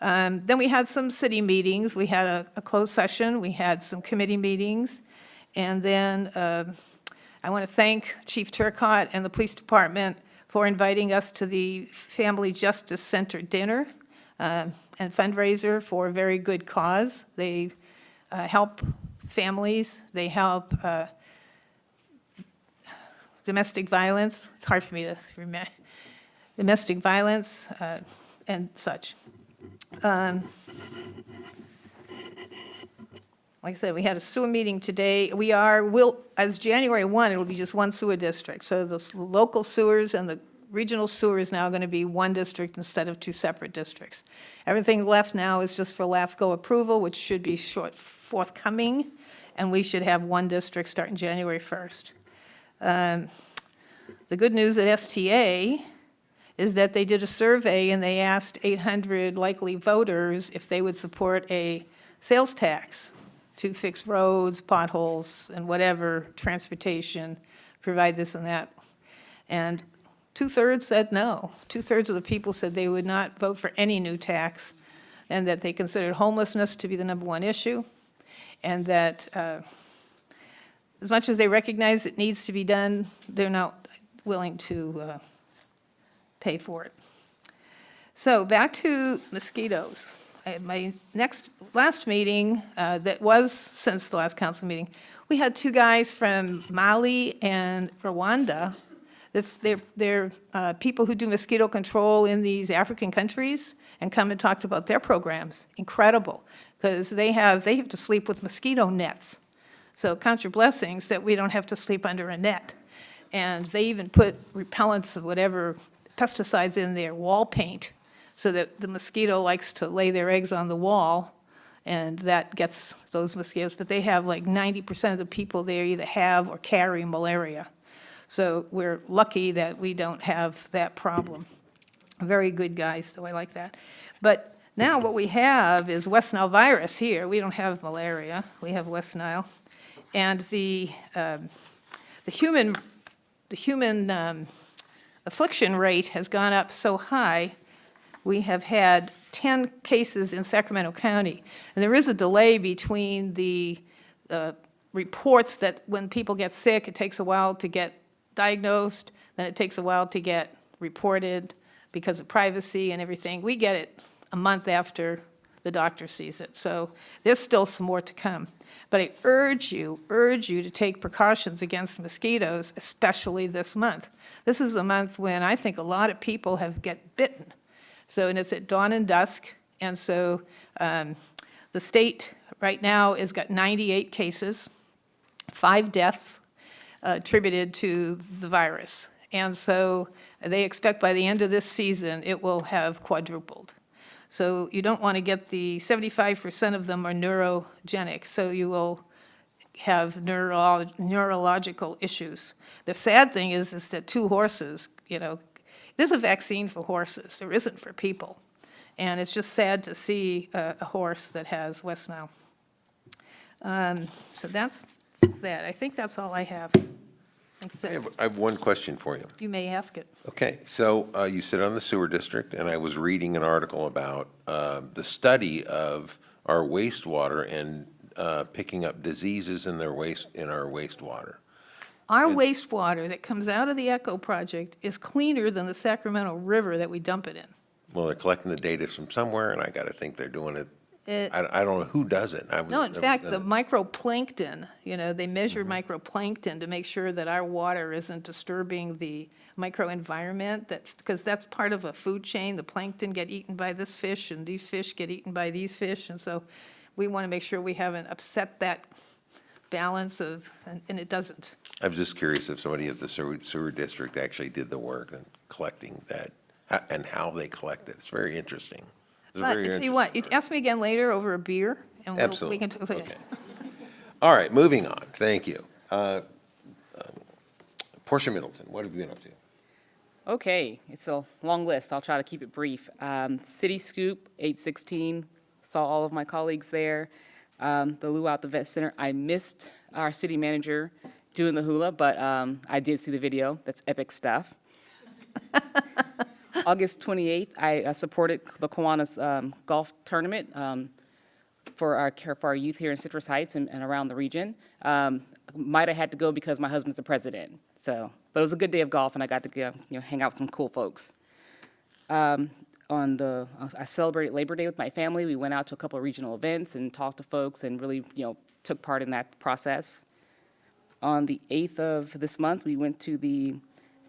Then we had some city meetings. We had a closed session. We had some committee meetings. And then I want to thank Chief Turcotte and the police department for inviting us to the Family Justice Center dinner and fundraiser for a very good cause. They help families. They help domestic violence. It's hard for me to remember. Domestic violence and such. Like I said, we had a sewer meeting today. As January 1, it will be just one sewer district. So the local sewers and the regional sewer is now going to be one district instead of two separate districts. Everything left now is just for LAFCO approval, which should be forthcoming, and we should have one district starting January 1st. The good news at STA is that they did a survey and they asked 800 likely voters if they would support a sales tax to fix roads, potholes, and whatever, transportation, provide this and that. And 2/3 said no. 2/3 of the people said they would not vote for any new tax, and that they considered homelessness to be the #1 issue, and that as much as they recognize it needs to be done, they're not willing to pay for it. So back to mosquitoes. My last meeting, that was since the last council meeting, we had 2 guys from Mali and Rwanda. They're people who do mosquito control in these African countries and come and talked about their programs. Incredible, because they have to sleep with mosquito nets. So count your blessings that we don't have to sleep under a net. And they even put repellents of whatever pesticides in their wall paint so that the mosquito likes to lay their eggs on the wall, and that gets those mosquitoes. But they have like 90% of the people there either have or carry malaria. So we're lucky that we don't have that problem. Very good guys, so I like that. But now what we have is West Nile virus here. We don't have malaria, we have West Nile. And the human affliction rate has gone up so high. We have had 10 cases in Sacramento County. And there is a delay between the reports that when people get sick, it takes a while to get diagnosed, then it takes a while to get reported because of privacy and everything. We get it a month after the doctor sees it. So there's still some more to come. But I urge you to take precautions against mosquitoes, especially this month. This is a month when I think a lot of people get bitten. So, and it's at dawn and dusk, and so the state right now has got 98 cases, 5 deaths attributed to the virus. And so they expect by the end of this season, it will have quadrupled. So you don't want to get 75% of them are neurogenic, so you will have neurological issues. The sad thing is that 2 horses, there's a vaccine for horses, there isn't for people. And it's just sad to see a horse that has West Nile. So that's that. I think that's all I have. I have one question for you. You may ask it. Okay, so you sit on the sewer district, and I was reading an article about the study of our wastewater and picking up diseases in our wastewater. Our wastewater that comes out of the ECHO project is cleaner than the Sacramento River that we dump it in. Well, they're collecting the data from somewhere, and I got to think they're doing it. I don't know who does it. No, in fact, the microplankton, they measure microplankton to make sure that our water isn't disturbing the microenvironment, because that's part of a food chain. The plankton get eaten by this fish, and these fish get eaten by these fish, and so we want to make sure we haven't upset that balance and it doesn't. I was just curious if somebody at the sewer district actually did the work in collecting that, and how they collect it. It's very interesting. But if you want, ask me again later over a beer, and we Absolutely. can talk. Okay. All right, moving on. Thank you. Portia Middleton, what have you been up to? Okay, it's a long list. I'll try to keep it brief. City Scoop, 816, saw all of my colleagues there. The Luau at the Vet Center. I missed our city manager doing the hula, but I did see the video. That's epic stuff. August 28th, I supported the Kiwanis Golf Tournament for our youth here in Citrus Heights and around the region. Might have had to go because my husband's the president, so, but it was a good day of golf, and I got to go, hang out with some cool folks. I celebrated Labor Day with my family. We went out to a couple of regional events and talked to folks and really, took part in that process. On the 8th of this month, we went to the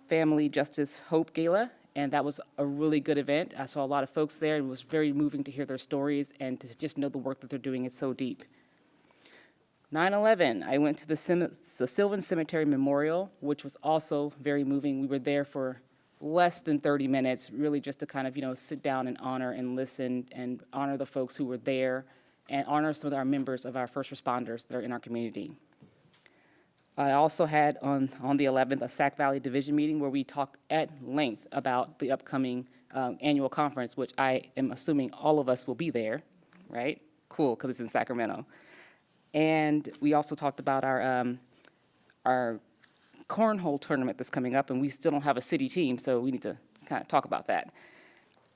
Family Justice Hope Gala, and that was a really good event. I saw a lot of folks there. It was very moving to hear their stories and to just know the work that they're doing is so deep. 9/11, I went to the Sylvan Cemetery Memorial, which was also very moving. We were there for less than 30 minutes, really just to kind of, sit down and honor and listen and honor the folks who were there and honor some of our members of our first responders that are in our community. I also had on the 11th a Sac Valley Division meeting where we talked at length about the upcoming annual conference, which I am assuming all of us will be there, right? Cool, because it's in Sacramento. And we also talked about our cornhole tournament that's coming up, and we still don't have a city team, so we need to kind of talk about that.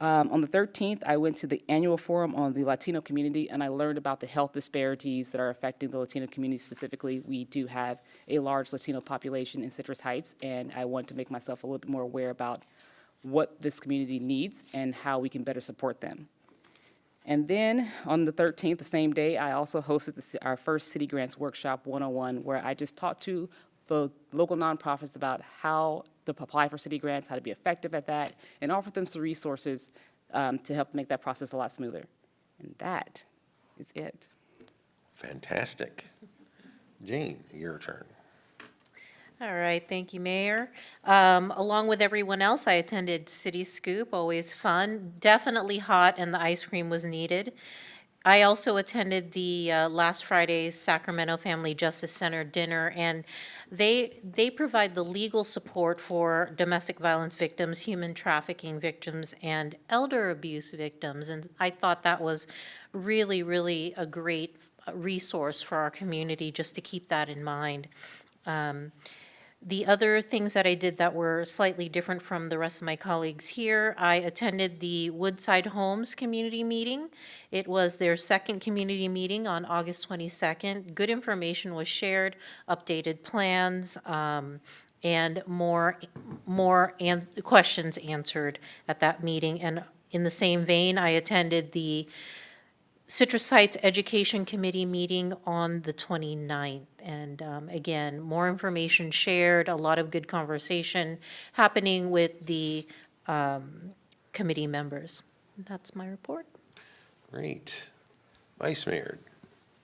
On the 13th, I went to the annual forum on the Latino community, and I learned about the health disparities that are affecting the Latino community specifically. We do have a large Latino population in Citrus Heights, and I want to make myself a little bit more aware about what this community needs and how we can better support them. And then on the 13th, the same day, I also hosted our first City Grants Workshop 101, where I just talked to the local nonprofits about how to apply for city grants, how to be effective at that, and offer them some resources to help make that process a lot smoother. And that is it. Fantastic. Jane, your turn. All right, thank you, Mayor. Along with everyone else, I attended City Scoop, always fun, definitely hot, and the ice cream was needed. I also attended the last Friday's Sacramento Family Justice Center dinner, and they provide the legal support for domestic violence victims, human trafficking victims, and elder abuse victims. And I thought that was really, really a great resource for our community, just to keep that in mind. The other things that I did that were slightly different from the rest of my colleagues here, I attended the Woodside Homes community meeting. It was their second community meeting on August 22nd. Good information was shared, updated plans, and more questions answered at that meeting. And in the same vein, I attended the Citrus Heights Education Committee meeting on the 29th. And again, more information shared, a lot of good conversation happening with the committee members. That's my report. Great. Vice Mayor,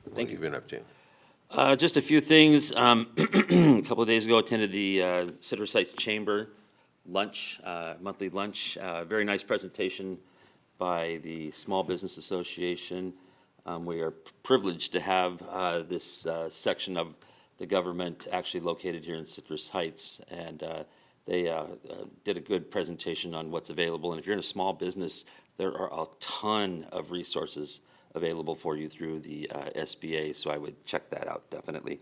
what have you been up to? Just a few things. A couple of days ago, attended the Citrus Heights Chamber lunch, monthly lunch. Very nice presentation by the Small Business Association. We are privileged to have this section of the government actually located here in Citrus Heights, and they did a good presentation on what's available. And if you're in a small business, there are a ton of resources available for you through the SBA, so I would check that out, definitely.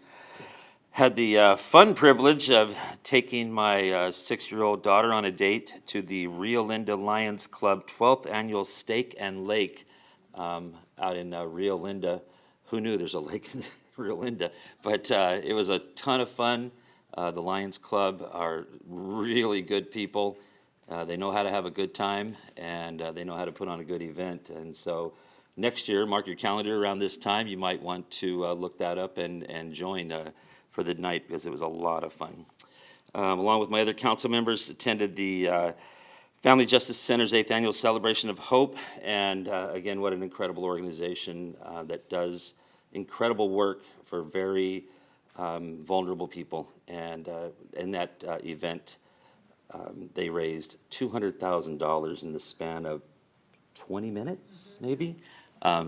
Had the fun privilege of taking my 6-year-old daughter on a date to the Rio Linda Lions Club 12th Annual Steak and Lake out in Rio Linda. Who knew there's a lake in Rio Linda? But it was a ton of fun. The Lions Club are really good people. They know how to have a good time, and they know how to put on a good event. And so next year, mark your calendar around this time, you might want to look that up and join for the night, because it was a lot of fun. Along with my other council members, attended the Family Justice Center's 8th Annual Celebration of Hope, and again, what an incredible organization that does incredible work for very vulnerable people. And in that event, they raised $200,000 in the span of 20 minutes, maybe,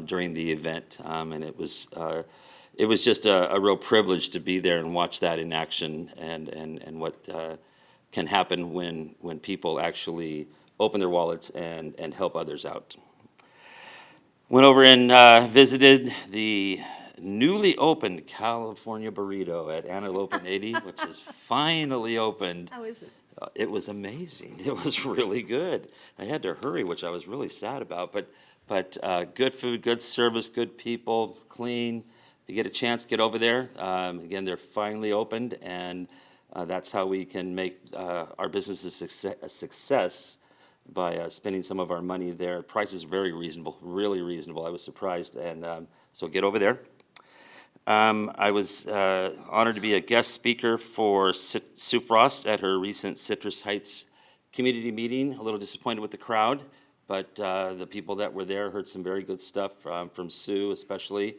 during the event, and it was just a real privilege to be there and watch that in action, and what can happen when people actually open their wallets and help others out. Went over and visited the newly opened California Burrito at Antelope and 80, which is finally opened. How is it? It was amazing. It was really good. I had to hurry, which I was really sad about, but good food, good service, good people, clean. If you get a chance, get over there. Again, they're finally opened, and that's how we can make our business a success by spending some of our money there. Price is very reasonable, really reasonable. I was surprised, and so get over there. I was honored to be a guest speaker for Sue Frost at her recent Citrus Heights community meeting. A little disappointed with the crowd, but the people that were there heard some very good stuff from Sue especially.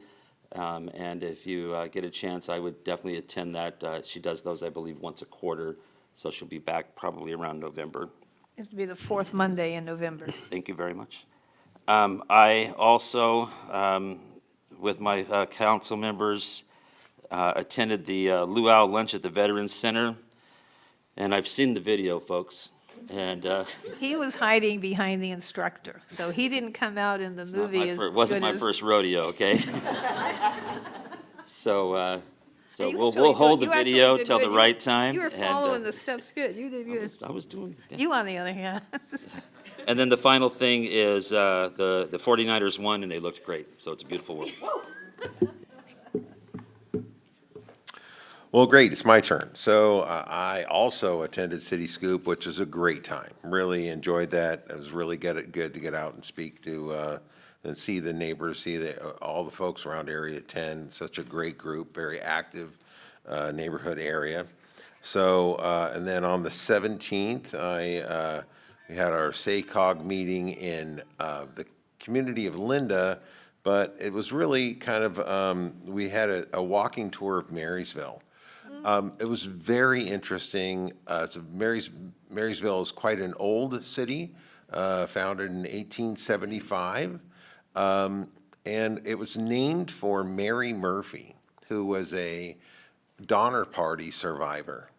And if you get a chance, I would definitely attend that. She does those, I believe, once a quarter, so she'll be back probably around November. It'll be the fourth Monday in November. Thank you very much. I also, with my council members, attended the luau lunch at the Veterans Center, and I've seen the video, folks, and He was hiding behind the instructor, so he didn't come out in the movie as it wasn't good my as- first rodeo, okay? So You we'll actually hold did- the you actually video did till the good. right time. You were and, following the steps good. You did good. I was doing. You, on the other hand. And then the final thing is the 49ers won, and they looked great, so it's a beautiful world. Well, great, it's my turn. So I also attended City Scoop, which is a great time. Really enjoyed that. It was really good to get out and speak to, and see the neighbors, see all the folks around Area 10. Such a great group, very active neighborhood area. So, and then on the 17th, we had our SACOG meeting in the community of Linda, but it was really kind of, we had a walking tour of Marysville. It was very interesting. So Marysville is quite an old city, founded in 1875. And it was named for Mary Murphy, who was a Donner Party survivor.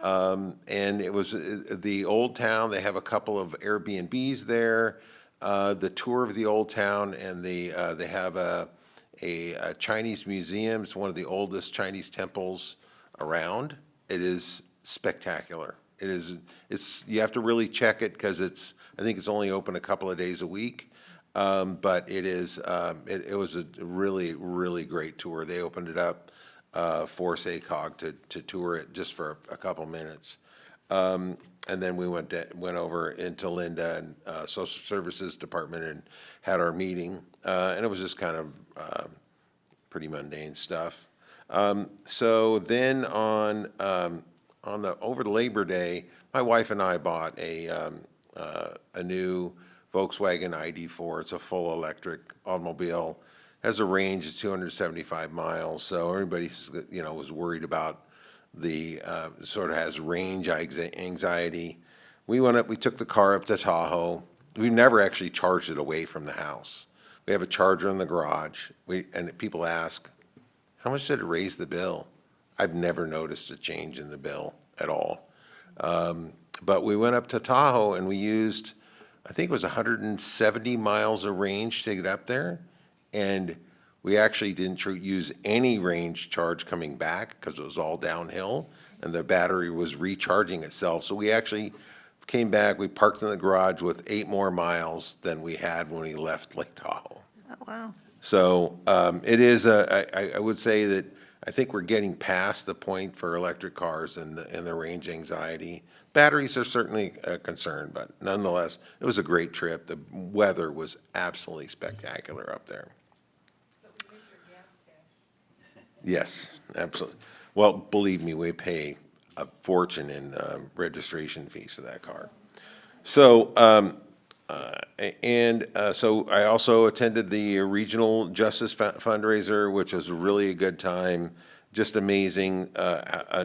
And it was the old town. They have a couple of Airbnbs there. The tour of the old town, and they have a Chinese museum. It's one of the oldest Chinese temples around. It is spectacular. It's you have to really check it because I think it's only open a couple of days a week. But it was a really, really great tour. They opened it up for SACOG to tour it just for a couple minutes. And then we went over into Linda and Social Services Department and had our meeting. And it was just kind of pretty mundane stuff. So then over the Labor Day, my wife and I bought a new Volkswagen ID4. It's a full electric automobile. Has a range of 275 miles. So everybody, was worried about the sort of has range anxiety. We took the car up to Tahoe. We never actually charged it away from the house. We have a charger in the garage. And people ask, how much did it raise the bill? I've never noticed a change in the bill at all. But we went up to Tahoe and we used, I think it was 170 miles of range to get up there. And we actually didn't use any range charge coming back because it was all downhill and the battery was recharging itself. So we actually came back, we parked in the garage with 8 more miles than we had when we left Lake Tahoe. Oh, wow. So it is, I would say that I think we're getting past the point for electric cars and the range anxiety. Batteries are certainly a concern, but nonetheless, it was a great trip. The weather was absolutely spectacular up there. Yes, absolutely. Well, believe me, we pay a fortune in registration fees for that car. So, so I also attended the Regional Justice Fundraiser, which was really a good time. Just amazing,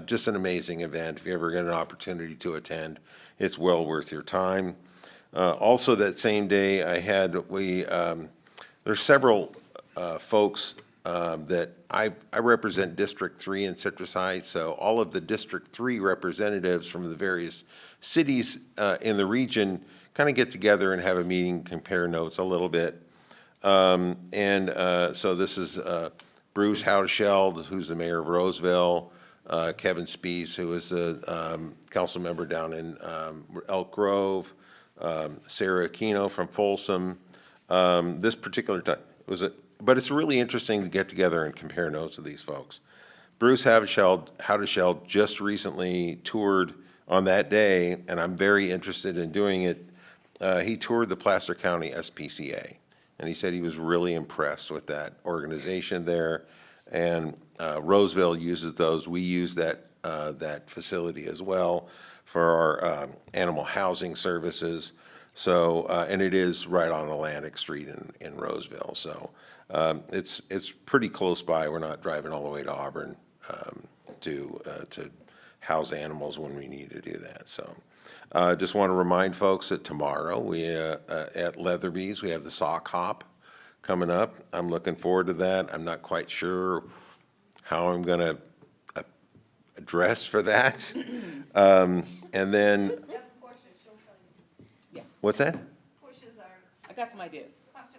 just an amazing event. If you ever get an opportunity to attend, it's well worth your time. Also, that same day, there's several folks that I represent District 3 in Citrus Heights, so all of the District 3 representatives from the various cities in the region kind of get together and have a meeting, compare notes a little bit. So this is Bruce Haudesheld, who's the mayor of Roseville, Kevin Spees, who is a council member down in Elk Grove, Sarah Aquino from Folsom. This particular time but it's really interesting to get together and compare notes with these folks. Bruce Howdeshell just recently toured on that day, and I'm very interested in doing it. He toured the Placer County SPCA, and he said he was really impressed with that organization there. And Roseville uses those. We use that facility as well for our animal housing services. So, and it is right on Atlantic Street in Roseville. So it's pretty close by. We're not driving all the way to Auburn to house animals when we need to do that. So just want to remind folks that tomorrow we at Leatherby's, we have the sock hop coming up. I'm looking forward to that. I'm not quite sure how I'm going to dress for that. And then, what's that? I got some ideas.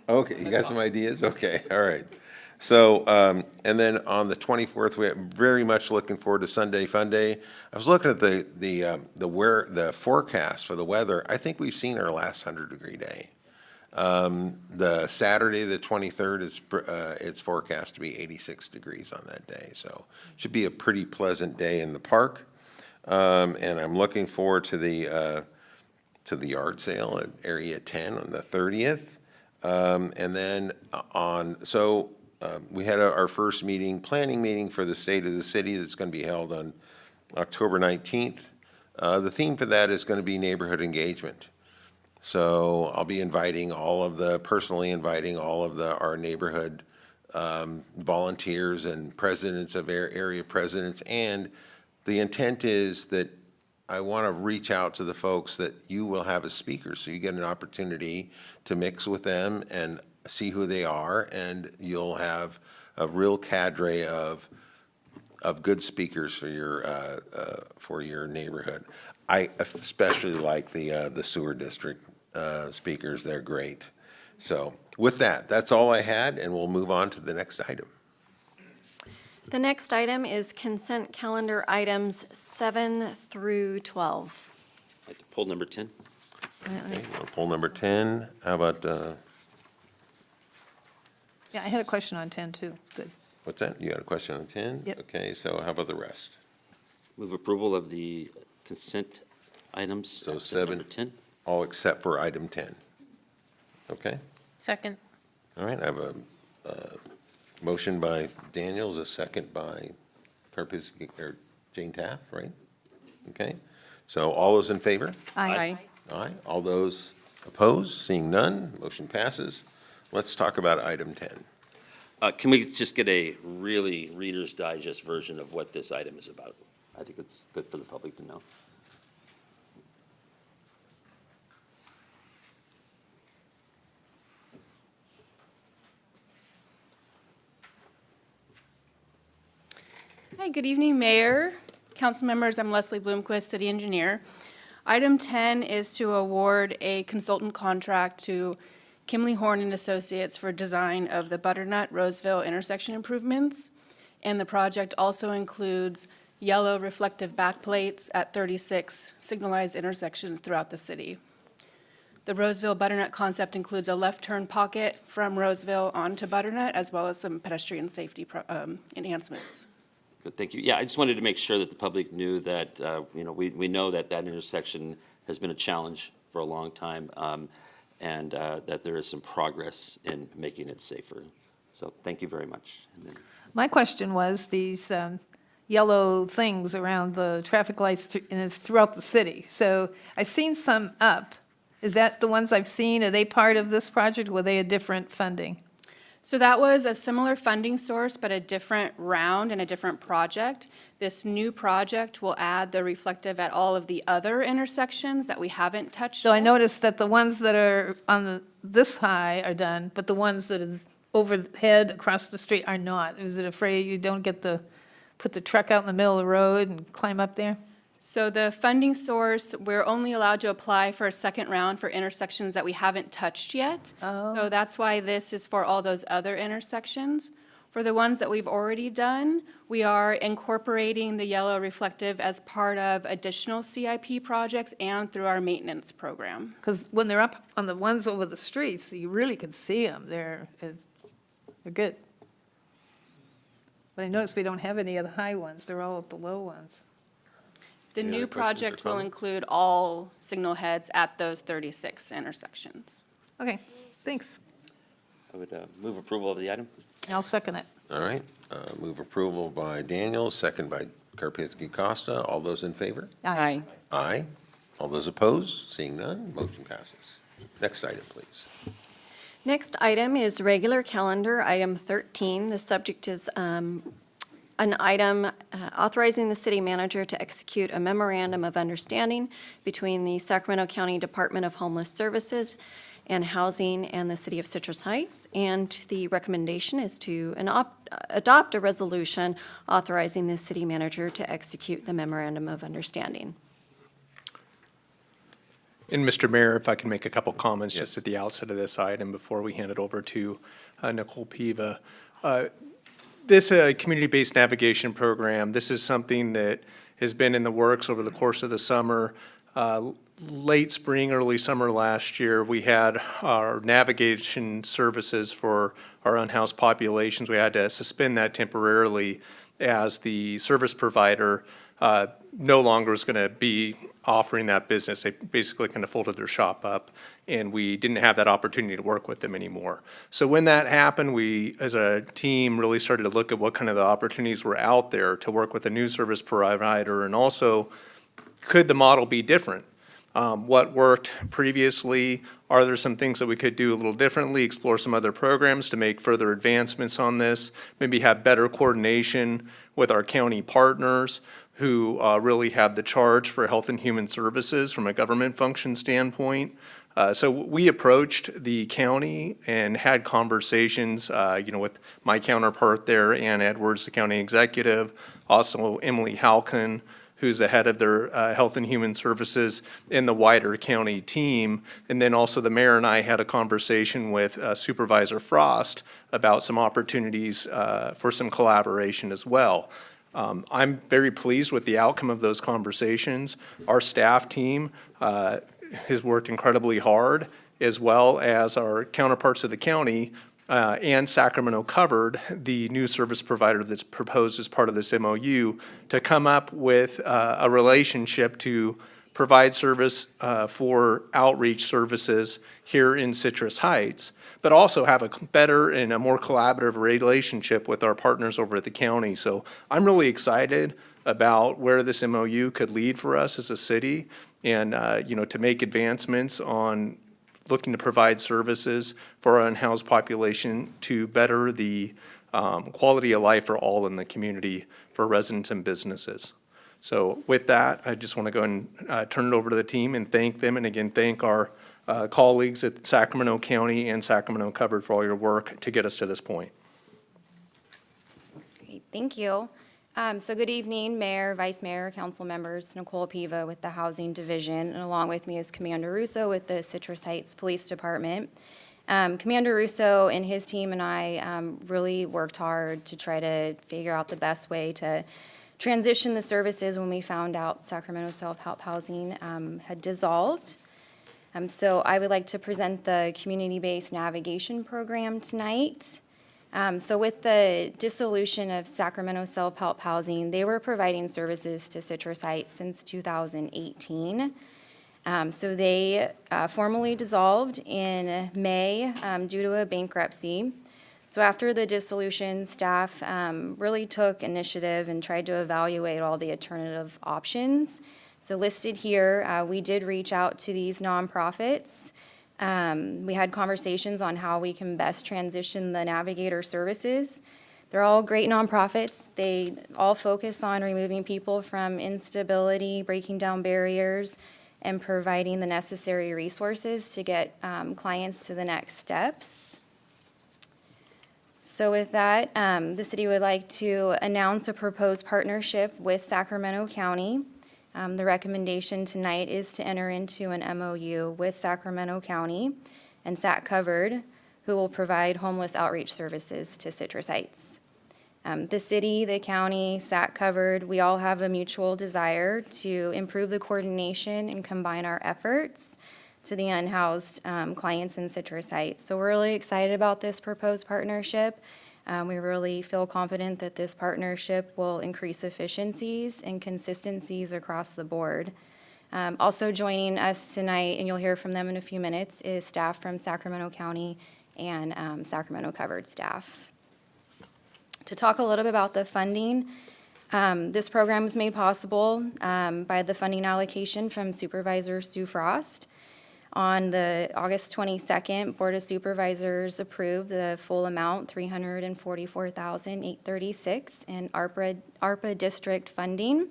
Okay, you got some ideas? Okay, all right. So, and then on the 24th, we're very much looking forward to Sunday Fun Day. I was looking at the forecast for the weather. I think we've seen our last 100-degree day. The Saturday, the 23rd, it's forecast to be 86 degrees on that day. So should be a pretty pleasant day in the park. And I'm looking forward to the yard sale at Area 10 on the 30th. And then we had our first planning meeting for the State of the City that's going to be held on October 19th. The theme for that is going to be neighborhood engagement. So I'll be personally inviting all of our neighborhood volunteers and presidents of area presidents. And the intent is that I want to reach out to the folks that you will have as speakers. So you get an opportunity to mix with them and see who they are, and you'll have a real cadre of good speakers for your neighborhood. I especially like the sewer district speakers. They're great. So with that, that's all I had, and we'll move on to the next item. The next item is consent calendar items 7 through 12. I'd like to pull number 10. Okay, we'll pull number 10. How about, Yeah, I had a question on 10, too. Good. what's that? You got a question on 10? Yep. Okay, so how about the rest? Move approval of the consent items. So except 7. Number 10. All except for item 10. Okay? Second. All right, I have a motion by Daniels, a second by Jane Taft, right? Okay, so all those in favor? Aye. Aye. All those opposed? Seeing none, motion passes. Let's talk about item 10. Can we just get a really Reader's Digest version of what this item is about? I think it's good for the public to know. Hi, good evening, Mayor, council members. I'm Leslie Bloomquist, City Engineer. Item 10 is to award a consultant contract to Kimley Horn and Associates for design of the Butternut Roseville intersection improvements. And the project also includes yellow reflective backplates at 36 signalized intersections throughout the city. The Roseville Butternut concept includes a left turn pocket from Roseville onto Butternut, as well as some pedestrian safety enhancements. Good, thank you. Yeah, I just wanted to make sure that the public knew that, we know that that intersection has been a challenge for a long time, and that there is some progress in making it safer. So thank you very much. And then, My question was these yellow things around the traffic lights, and it's throughout the city. So I've seen some up. Is that the ones I've seen? Are they part of this project? Were they a different funding? So that was a similar funding source, but a different round and a different project. This new project will add the reflective at all of the other intersections that we haven't touched. So I yet. noticed that the ones that are on this high are done, but the ones that are overhead across the street are not. Is it afraid you don't put the truck out in the middle of the road and climb up there? So the funding source, we're only allowed to apply for a second round for intersections that we haven't touched yet. Oh. So that's why this is for all those other intersections. For the ones that we've already done, we are incorporating the yellow reflective as part of additional CIP projects and through our maintenance program. Because when they're up on the ones over the streets, you really can see them. They're good. But I noticed we don't have any of the high ones. They're all at the low ones. The Any new other questions or project will comments? include all signal heads at those 36 intersections. Okay, thanks. I would move approval of the item. I'll second it. All right, move approval by Daniel, second by Karpinski Costa. All those in favor? Aye. Aye. All those opposed? Seeing none, motion passes. Next item, please. Next item is regular calendar, item 13. The subject is an item authorizing the city manager to execute a memorandum of understanding between the Sacramento County Department of Homeless Services and Housing and the City of Citrus Heights. And the recommendation is to adopt a resolution authorizing the city manager to execute the memorandum of understanding. And Mr. Mayor, if I can make a couple comments Yes. just at the outset of this item before we hand it over to Nicole Piva. This community-based navigation program, this is something that has been in the works over the course of the summer. Late spring, early summer last year, we had our navigation services for our unhoused populations. We had to suspend that temporarily as the service provider no longer was going to be offering that business. They basically kind of folded their shop up, and we didn't have that opportunity to work with them anymore. So when that happened, we, as a team, really started to look at what kind of the opportunities were out there to work with a new service provider, and also, could the model be different? What worked previously? Are there some things that we could do a little differently, explore some other programs to make further advancements on this, maybe have better coordination with our county partners who really have the charge for health and human services from a government function standpoint? So we approached the county and had conversations, with my counterpart there, Ann Edwards, the county executive, also Emily Halkin, who's the head of their Health and Human Services in the wider county team. And then also the mayor and I had a conversation with Supervisor Frost about some opportunities for some collaboration as well. I'm very pleased with the outcome of those conversations. Our staff team has worked incredibly hard, as well as our counterparts of the county and Sacramento Covered, the new service provider that's proposed as part of this MOU, to come up with a relationship to provide service for outreach services here in Citrus Heights, but also have a better and a more collaborative relationship with our partners over at the county. So I'm really excited about where this MOU could lead for us as a city, and to make advancements on looking to provide services for our unhoused population to better the quality of life for all in the community, for residents and businesses. So with that, I just want to go and turn it over to the team and thank them, and again, thank our colleagues at Sacramento County and Sacramento Covered for all your work to get us to this point. Great, thank you. So good evening, Mayor, Vice Mayor, council members. Nicole Piva with the Housing Division, and along with me is Commander Russo with the Citrus Heights Police Department. Commander Russo and his team and I really worked hard to try to figure out the best way to transition the services when we found out Sacramento Self-Help Housing had dissolved. So I would like to present the community-based navigation program tonight. So with the dissolution of Sacramento Self-Help Housing, they were providing services to Citrus Heights since 2018. So they formally dissolved in May due to a bankruptcy. So after the dissolution, staff really took initiative and tried to evaluate all the alternative options. So listed here, we did reach out to these nonprofits. We had conversations on how we can best transition the Navigator services. They're all great nonprofits. They all focus on removing people from instability, breaking down barriers, and providing the necessary resources to get clients to the next steps. So with that, the city would like to announce a proposed partnership with Sacramento County. The recommendation tonight is to enter into an MOU with Sacramento County and Sac Covered, who will provide homeless outreach services to Citrus Heights. The city, the county, SAC covered, we all have a mutual desire to improve the coordination and combine our efforts to the unhoused clients in Citrus Heights. So we're really excited about this proposed partnership. We really feel confident that this partnership will increase efficiencies and consistencies across the board. Also joining us tonight, and you'll hear from them in a few minutes, is staff from Sacramento County and Sacramento covered staff. To talk a little bit about the funding, this program was made possible by the funding allocation from Supervisor Sue Frost. On the August 22nd, Board of Supervisors approved the full amount, $344,836 in ARPA district funding.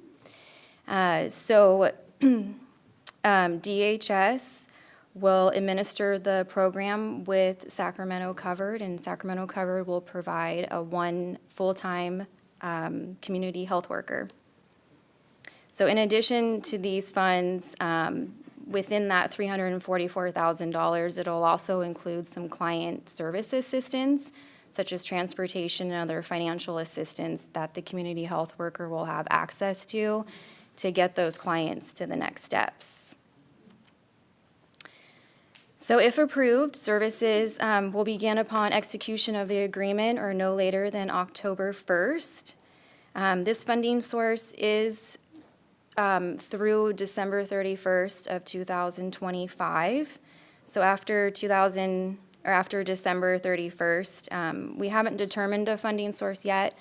DHS will administer the program with Sacramento Covered, and Sacramento Covered will provide one full-time community health worker. So in addition to these funds, within that $344,000, it'll also include some client service assistance, such as transportation and other financial assistance that the community health worker will have access to get those clients to the next steps. So if approved, services will begin upon execution of the agreement or no later than October 1st. This funding source is through December 31st of 2025. So after December 31st, we haven't determined a funding source yet,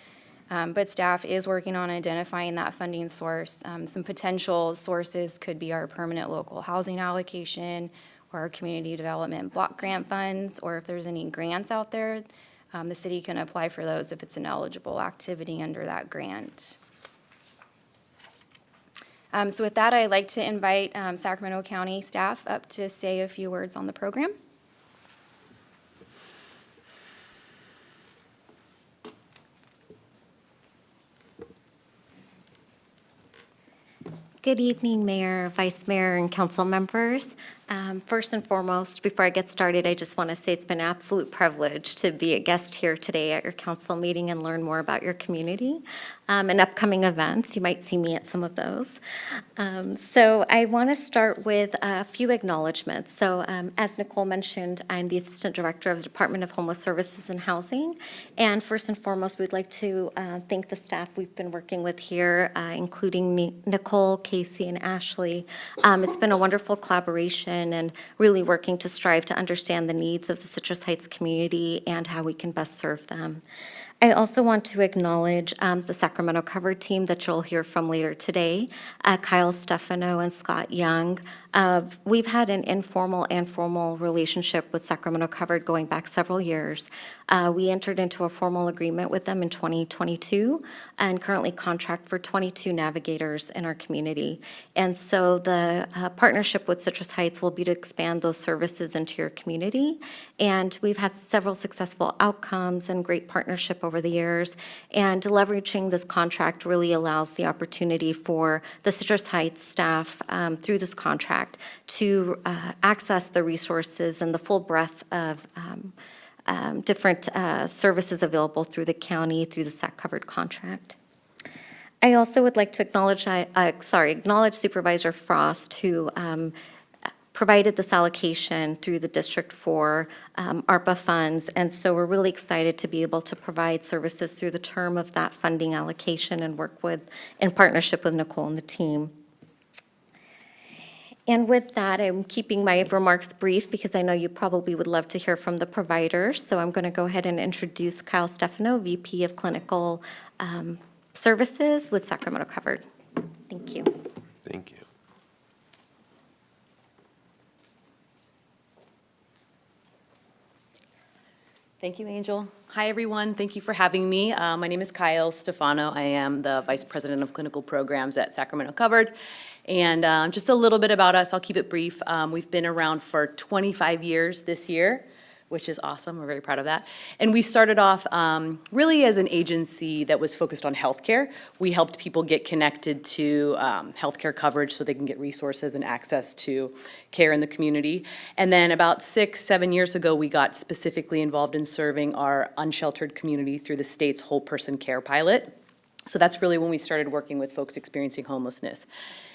but staff is working on identifying that funding source. Some potential sources could be our permanent local housing allocation or our community development block grant funds, or if there's any grants out there, the city can apply for those if it's an eligible activity under that grant. So with that, I'd like to invite Sacramento County staff up to say a few words on the program. Good evening, Mayor, Vice Mayor, and council members. First and foremost, before I get started, I just want to say it's been an absolute privilege to be a guest here today at your council meeting and learn more about your community and upcoming events. You might see me at some of those. So I want to start with a few acknowledgements. So as Nicole mentioned, I'm the Assistant Director of the Department of Homeless Services and Housing. And first and foremost, we'd like to thank the staff we've been working with here, including Nicole, Casey, and Ashley. It's been a wonderful collaboration and really working to strive to understand the needs of the Citrus Heights community and how we can best serve them. I also want to acknowledge the Sacramento Covered team that you'll hear from later today, Kyle Stefano and Scott Young. We've had an informal and formal relationship with Sacramento Covered going back several years. We entered into a formal agreement with them in 2022 and currently contract for 22 navigators in our community. And so the partnership with Citrus Heights will be to expand those services into your community. And we've had several successful outcomes and great partnership over the years. And leveraging this contract really allows the opportunity for the Citrus Heights staff through this contract to access the resources and the full breadth of different services available through the county, through the SAC covered contract. I also would like to acknowledge Supervisor Frost, who provided this allocation through the district for ARPA funds. And so we're really excited to be able to provide services through the term of that funding allocation and work in partnership with Nicole and the team. And with that, I'm keeping my remarks brief because I know you probably would love to hear from the providers. So I'm going to go ahead and introduce Kyle Stefano, VP of Clinical Services with Sacramento Covered. Thank you. Thank you. Thank you, Angel. Hi, everyone. Thank you for having me. My name is Kyle Stefano. I am the Vice President of Clinical Programs at Sacramento Covered. And just a little bit about us, I'll keep it brief. We've been around for 25 years this year, which is awesome. We're very proud of that. And we started off really as an agency that was focused on healthcare. We helped people get connected to healthcare coverage so they can get resources and access to care in the community. And then about 6-7 years ago, we got specifically involved in serving our unsheltered community through the state's whole person care pilot. So that's really when we started working with folks experiencing homelessness.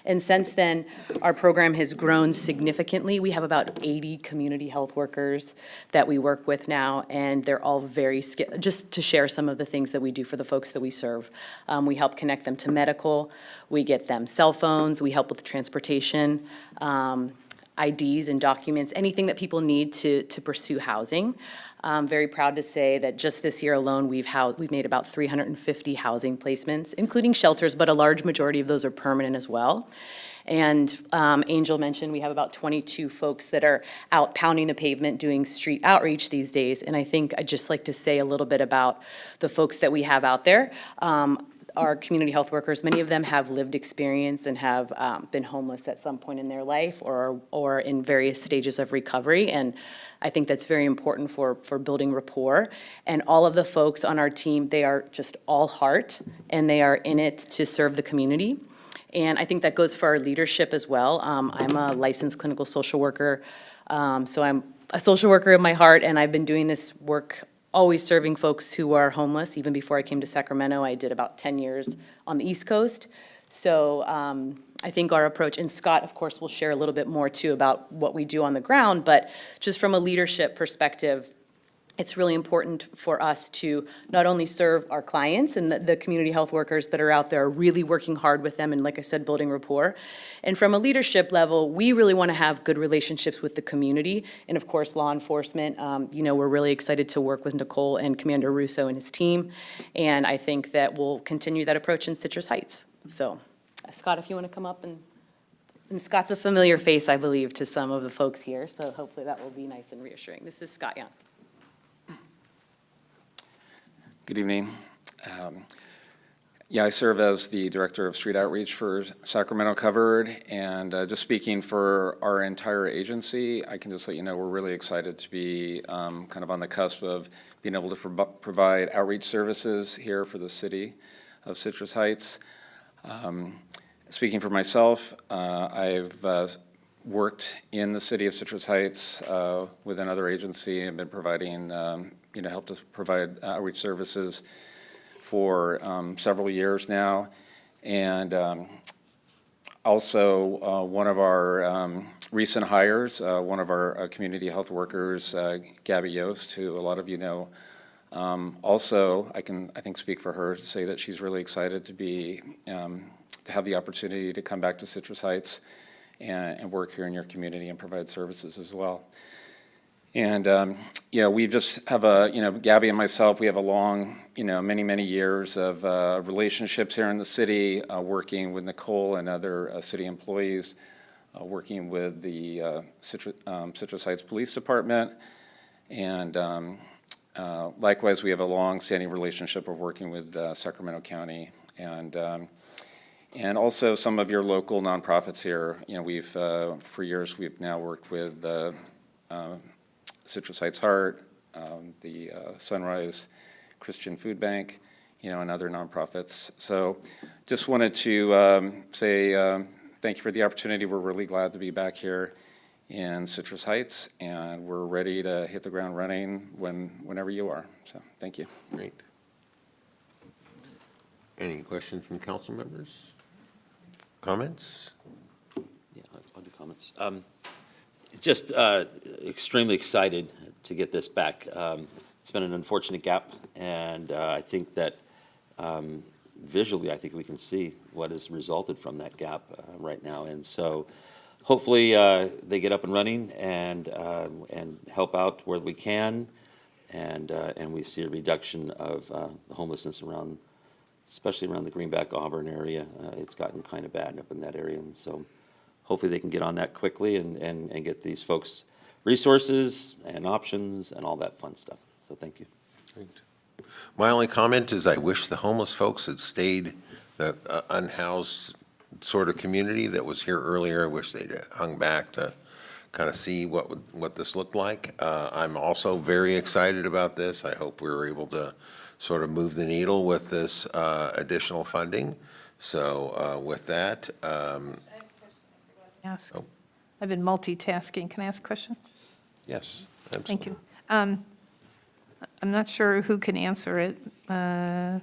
And since then, our program has grown significantly. We have about 80 community health workers that we work with now, and they're all very skilled. Just to share some of the things that we do for the folks that we serve. We help connect them to medical, we get them cell phones, we help with transportation, IDs and documents, anything that people need to pursue housing. I'm very proud to say that just this year alone, we've made about 350 housing placements, including shelters, but a large majority of those are permanent as well. And Angel mentioned we have about 22 folks that are out pounding the pavement doing street outreach these days. And I think I'd just like to say a little bit about the folks that we have out there. Our community health workers, many of them have lived experience and have been homeless at some point in their life or in various stages of recovery. And I think that's very important for building rapport. And all of the folks on our team, they are just all heart, and they are in it to serve the community. And I think that goes for our leadership as well. I'm a licensed clinical social worker, so I'm a social worker in my heart, and I've been doing this work always serving folks who are homeless. Even before I came to Sacramento, I did about 10 years on the East Coast. So I think our approach, and Scott, of course, will share a little bit more too about what we do on the ground, but just from a leadership perspective, it's really important for us to not only serve our clients and the community health workers that are out there really working hard with them and, like I said, building rapport. And from a leadership level, we really want to have good relationships with the community and, of course, law enforcement. We're really excited to work with Nicole and Commander Russo and his team. And I think that we'll continue that approach in Citrus Heights. So, Scott, if you want to come up and Scott's a familiar face, I believe, to some of the folks here. So hopefully that will be nice and reassuring. This is Scott Young. Good evening. I serve as the Director of Street Outreach for Sacramento Covered, and just speaking for our entire agency, I can just let you know we're really excited to be kind of on the cusp of being able to provide outreach services here for the city of Citrus Heights. Speaking for myself, I've worked in the city of Citrus Heights with another agency and been providing helped us provide outreach services for several years now. And also one of our recent hires, one of our community health workers, Gabby Yost, who a lot of you know. Also, I think speak for her to say that she's really excited to have the opportunity to come back to Citrus Heights and work here in your community and provide services as well. And, we just have Gabby and myself, we have a long, many years of relationships here in the city, working with Nicole and other city employees, working with the Citrus Heights Police Department. And likewise, we have a long-standing relationship of working with Sacramento County and also some of your local nonprofits here. We've, for years, we've now worked with Citrus Heights Heart, the Sunrise Christian Food Bank, and other nonprofits. So just wanted to say thank you for the opportunity. We're really glad to be back here in Citrus Heights, and we're ready to hit the ground running whenever you are. So thank you. Great. Any questions from council members? Comments? Yeah, I'll do comments. Just extremely excited to get this back. It's been an unfortunate gap, and I think that visually, I think we can see what has resulted from that gap right now. And so hopefully they get up and running and help out where we can, and we see a reduction of the homelessness around, especially around the Greenback, Auburn area. It's gotten kind of bad up in that area, and so hopefully they can get on that quickly and get these folks resources and options and all that fun stuff. So thank you. Great. My only comment is I wish the homeless folks had stayed the unhoused sort of community that was here earlier. I wish they'd hung back to kind of see what this looked like. I'm also very excited about this. I hope we were able to sort of move the needle with this additional funding. So with that, Ask. Oh. I've been multitasking. Can I ask a question? yes, Thank absolutely. you. I'm not sure who can answer it. I'm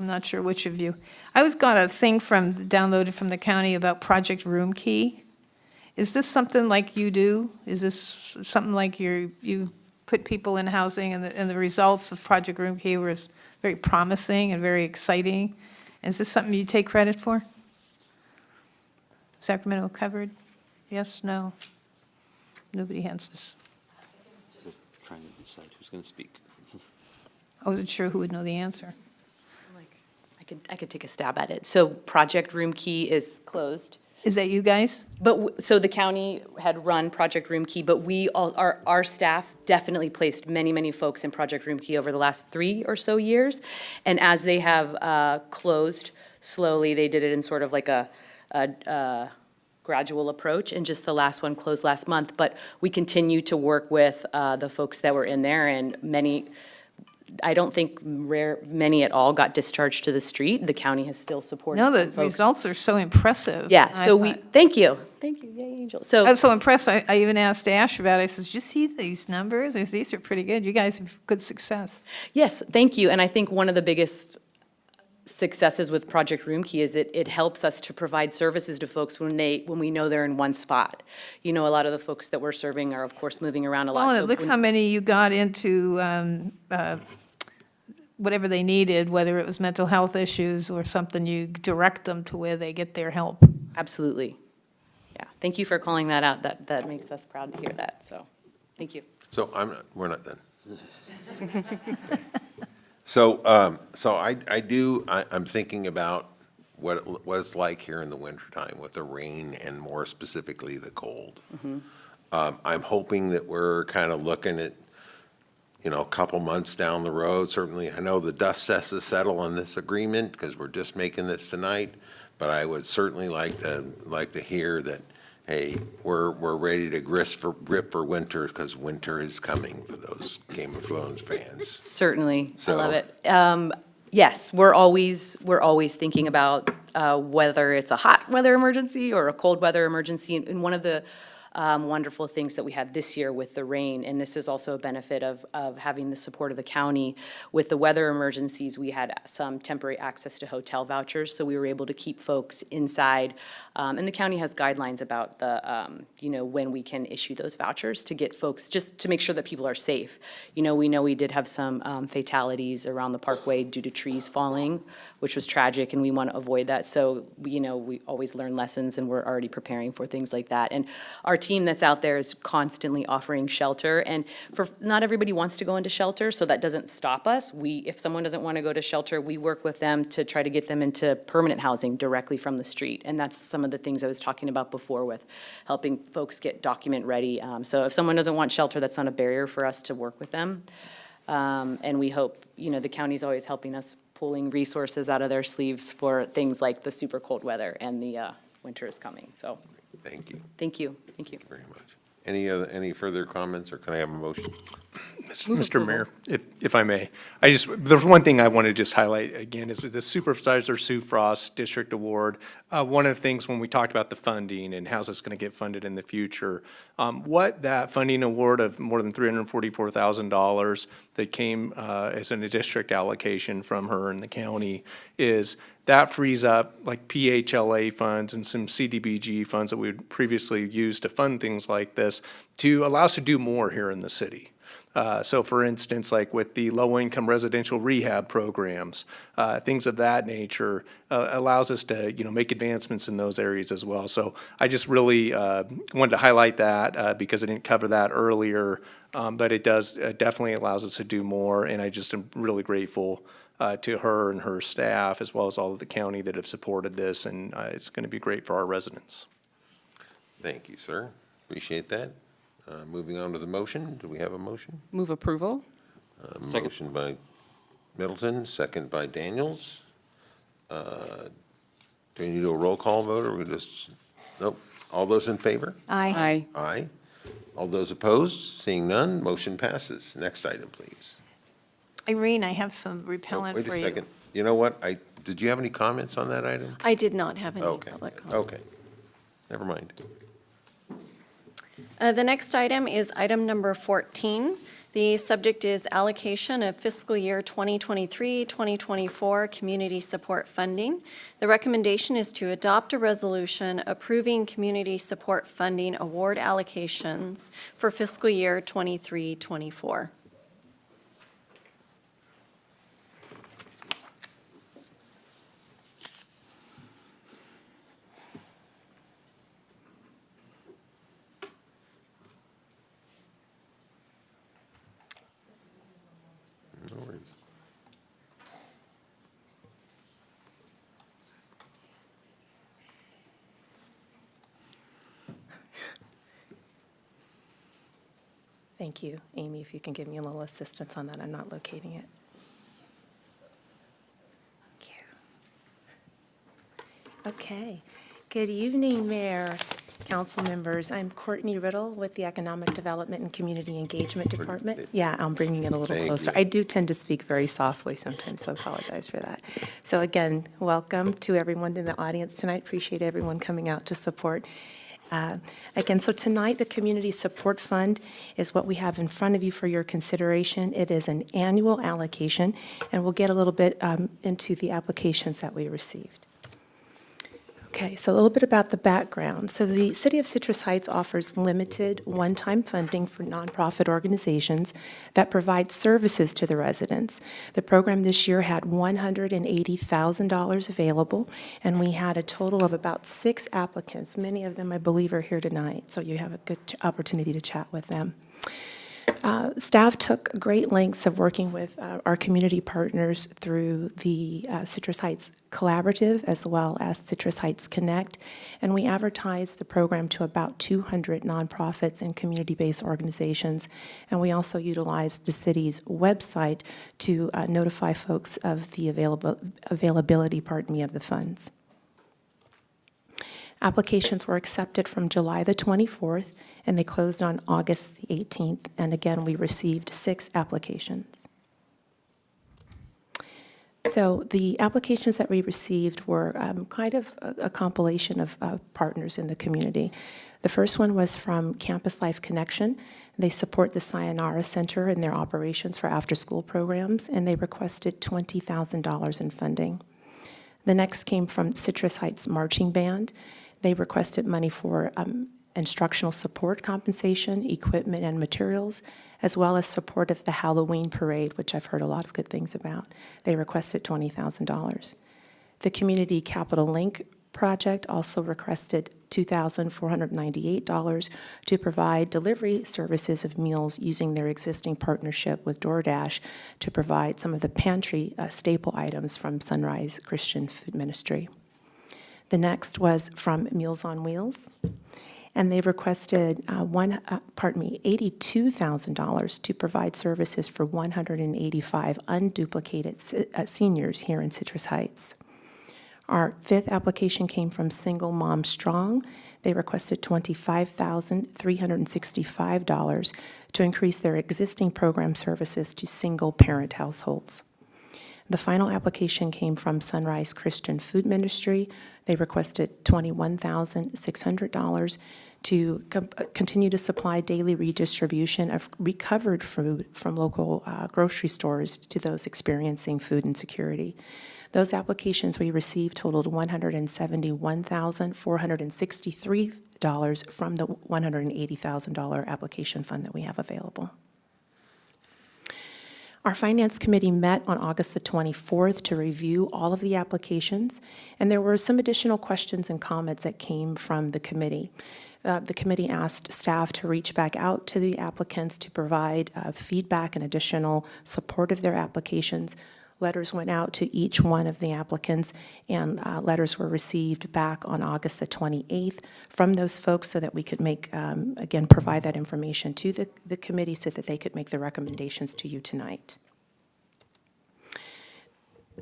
not sure which of you. got a thing downloaded from the county about Project Room Key. Is this something like you do? Is this something like you put people in housing and the results of Project Room Key were very promising and very exciting? Is this something you take credit for? Sacramento covered? Yes, no? Nobody has this. Trying to decide who's going to speak. I wasn't sure who would know the answer. I could take a stab at it. So Project Room Key is closed. Is that you guys? But, so the county had run Project Room Key, but our staff definitely placed many, many folks in Project Room Key over the last 3 or so years. And as they have closed slowly, they did it in sort of like a gradual approach, and just the last one closed last month. But we continue to work with the folks that were in there, and many, I don't think many at all got discharged to the street. The county has still supported No, the some folks. results are so impressive. Yeah, I so thought- thank you, yay, Angel. I So, was so impressed, I even asked Ash about it. I said, did you see these numbers? I said, these are pretty good. You guys have good success. yes, thank you, and I think one of the biggest successes with Project Room Key is it helps us to provide services to folks when we know they're in one spot. You know, a lot of the folks that we're serving are, of course, moving around a lot. Well, and so it looks when- how many you got into whatever they needed, whether it was mental health issues or something, you direct them to where they get their help. Absolutely. Yeah, thank you for calling that out. That makes us proud to hear that, so, thank you. So we're not done. So, I'm thinking about what it was like here in the wintertime with the rain and more specifically the cold. I'm hoping that we're kind of looking at, a couple months down the road. Certainly, I know the dust has to settle on this agreement because we're just making this tonight, but I would certainly like to hear that, hey, we're ready to grip for winter because winter is coming for those Game of Thrones fans. Certainly, I So- love it. Yes, we're always thinking about whether it's a hot weather emergency or a cold weather emergency. And one of the wonderful things that we had this year with the rain, and this is also a benefit of having the support of the county. With the weather emergencies, we had some temporary access to hotel vouchers, so we were able to keep folks inside. And the county has guidelines about when we can issue those vouchers to get folks, just to make sure that people are safe. We know we did have some fatalities around the parkway due to trees falling, which was tragic, and we want to avoid that. So, we always learn lessons, and we're already preparing for things like that. And our team that's out there is constantly offering shelter, and not everybody wants to go into shelter, so that doesn't stop us. If someone doesn't want to go to shelter, we work with them to try to get them into permanent housing directly from the street. And that's some of the things I was talking about before with helping folks get document ready. So if someone doesn't want shelter, that's not a barrier for us to work with them. And we hope, the county's always helping us, pulling resources out of their sleeves for things like the super cold weather and the winter is coming. So, Thank you thank you, thank you. very much. Any further comments, or can I have a motion? Mr. Mayor, if I may, there's one thing I want to just highlight again, is the Supervisor Sue Frost District Award. One of the things when we talked about the funding and how's this going to get funded in the future, what that funding award of more than $344,000 that came as a district allocation from her and the county is, that frees up like PHLA funds and some CDBG funds that we would previously use to fund things like this to allow us to do more here in the city. So for instance, like with the low-income residential rehab programs, things of that nature, allows us to, make advancements in those areas as well. So I just really wanted to highlight that because I didn't cover that earlier, but it does, definitely allows us to do more, and I just am really grateful to her and her staff, as well as all of the county that have supported this, and it's going to be great for our residents. Thank you, sir. Appreciate that. Moving on to the motion. Do we have a motion? Move approval? Second. Motion by Middleton, second by Daniels. Do we need to do a roll call vote, or we just, nope, All those in favor? Aye. Aye. Aye. All those opposed? Seeing none, motion passes. Next item, please. Irene, I have some Oh, repellent wait for a you. second. You know what? Did you have any comments on that item? I did not have any Okay, public comment. okay. Never mind. The next item is item number 14. The subject is allocation of fiscal year 2023-2024 community support funding. The recommendation is to adopt a resolution approving community support funding award allocations for fiscal year 23-24. No worries. Thank you, Amy, if you can give me a little assistance on that. I'm not locating it. Thank you. Okay. Good evening, Mayor, council members. I'm Courtney Riddle with the Economic Development and Community Engagement Department. Yeah, I'm bringing it a little Thank closer. you. I do tend to speak very softly sometimes, so I apologize for that. So again, welcome to everyone in the audience tonight. Appreciate everyone coming out to support. Again, so tonight, the Community Support Fund is what we have in front of you for your consideration. It is an annual allocation, and we'll get a little bit into the applications that we received. Okay, so a little bit about the background. So the City of Citrus Heights offers limited one-time funding for nonprofit organizations that provide services to the residents. The program this year had $180,000 available, and we had a total of about 6 applicants. Many of them, I believe, are here tonight, so you have a good opportunity to chat with them. Staff took great lengths of working with our community partners through the Citrus Heights Collaborative as well as Citrus Heights Connect, and we advertised the program to about 200 nonprofits and community-based organizations, and we also utilized the city's website to notify folks of the availability of the funds. Applications were accepted from July the 24th, and they closed on August the 18th. And again, we received 6 applications. So the applications that we received were kind of a compilation of partners in the community. The first one was from Campus Life Connection. They support the Sayonara Center in their operations for after-school programs, and they requested $20,000 in funding. The next came from Citrus Heights Marching Band. They requested money for instructional support compensation, equipment and materials, as well as support of the Halloween parade, which I've heard a lot of good things about. They requested $20,000. The Community Capital Link project also requested $2,498 to provide delivery services of meals using their existing partnership with DoorDash to provide some of the pantry staple items from Sunrise Christian Food Ministry. The next was from Meals on Wheels, and they requested $82,000 to provide services for 185 unduplicated seniors here in Citrus Heights. Our 5th application came from Single Mom Strong. They requested $25,365 to increase their existing program services to single-parent households. The final application came from Sunrise Christian Food Ministry. They requested $21,600 to continue to supply daily redistribution of recovered food from local grocery stores to those experiencing food insecurity. Those applications we received totaled $171,463 from the $180,000 application fund that we have available. Our Finance Committee met on August the 24th to review all of the applications, and there were some additional questions and comments that came from the committee. The committee asked staff to reach back out to the applicants to provide feedback and additional support of their applications. Letters went out to each one of the applicants, and letters were received back on August the 28th from those folks so that we could make, again, provide that information to the committee so that they could make the recommendations to you tonight.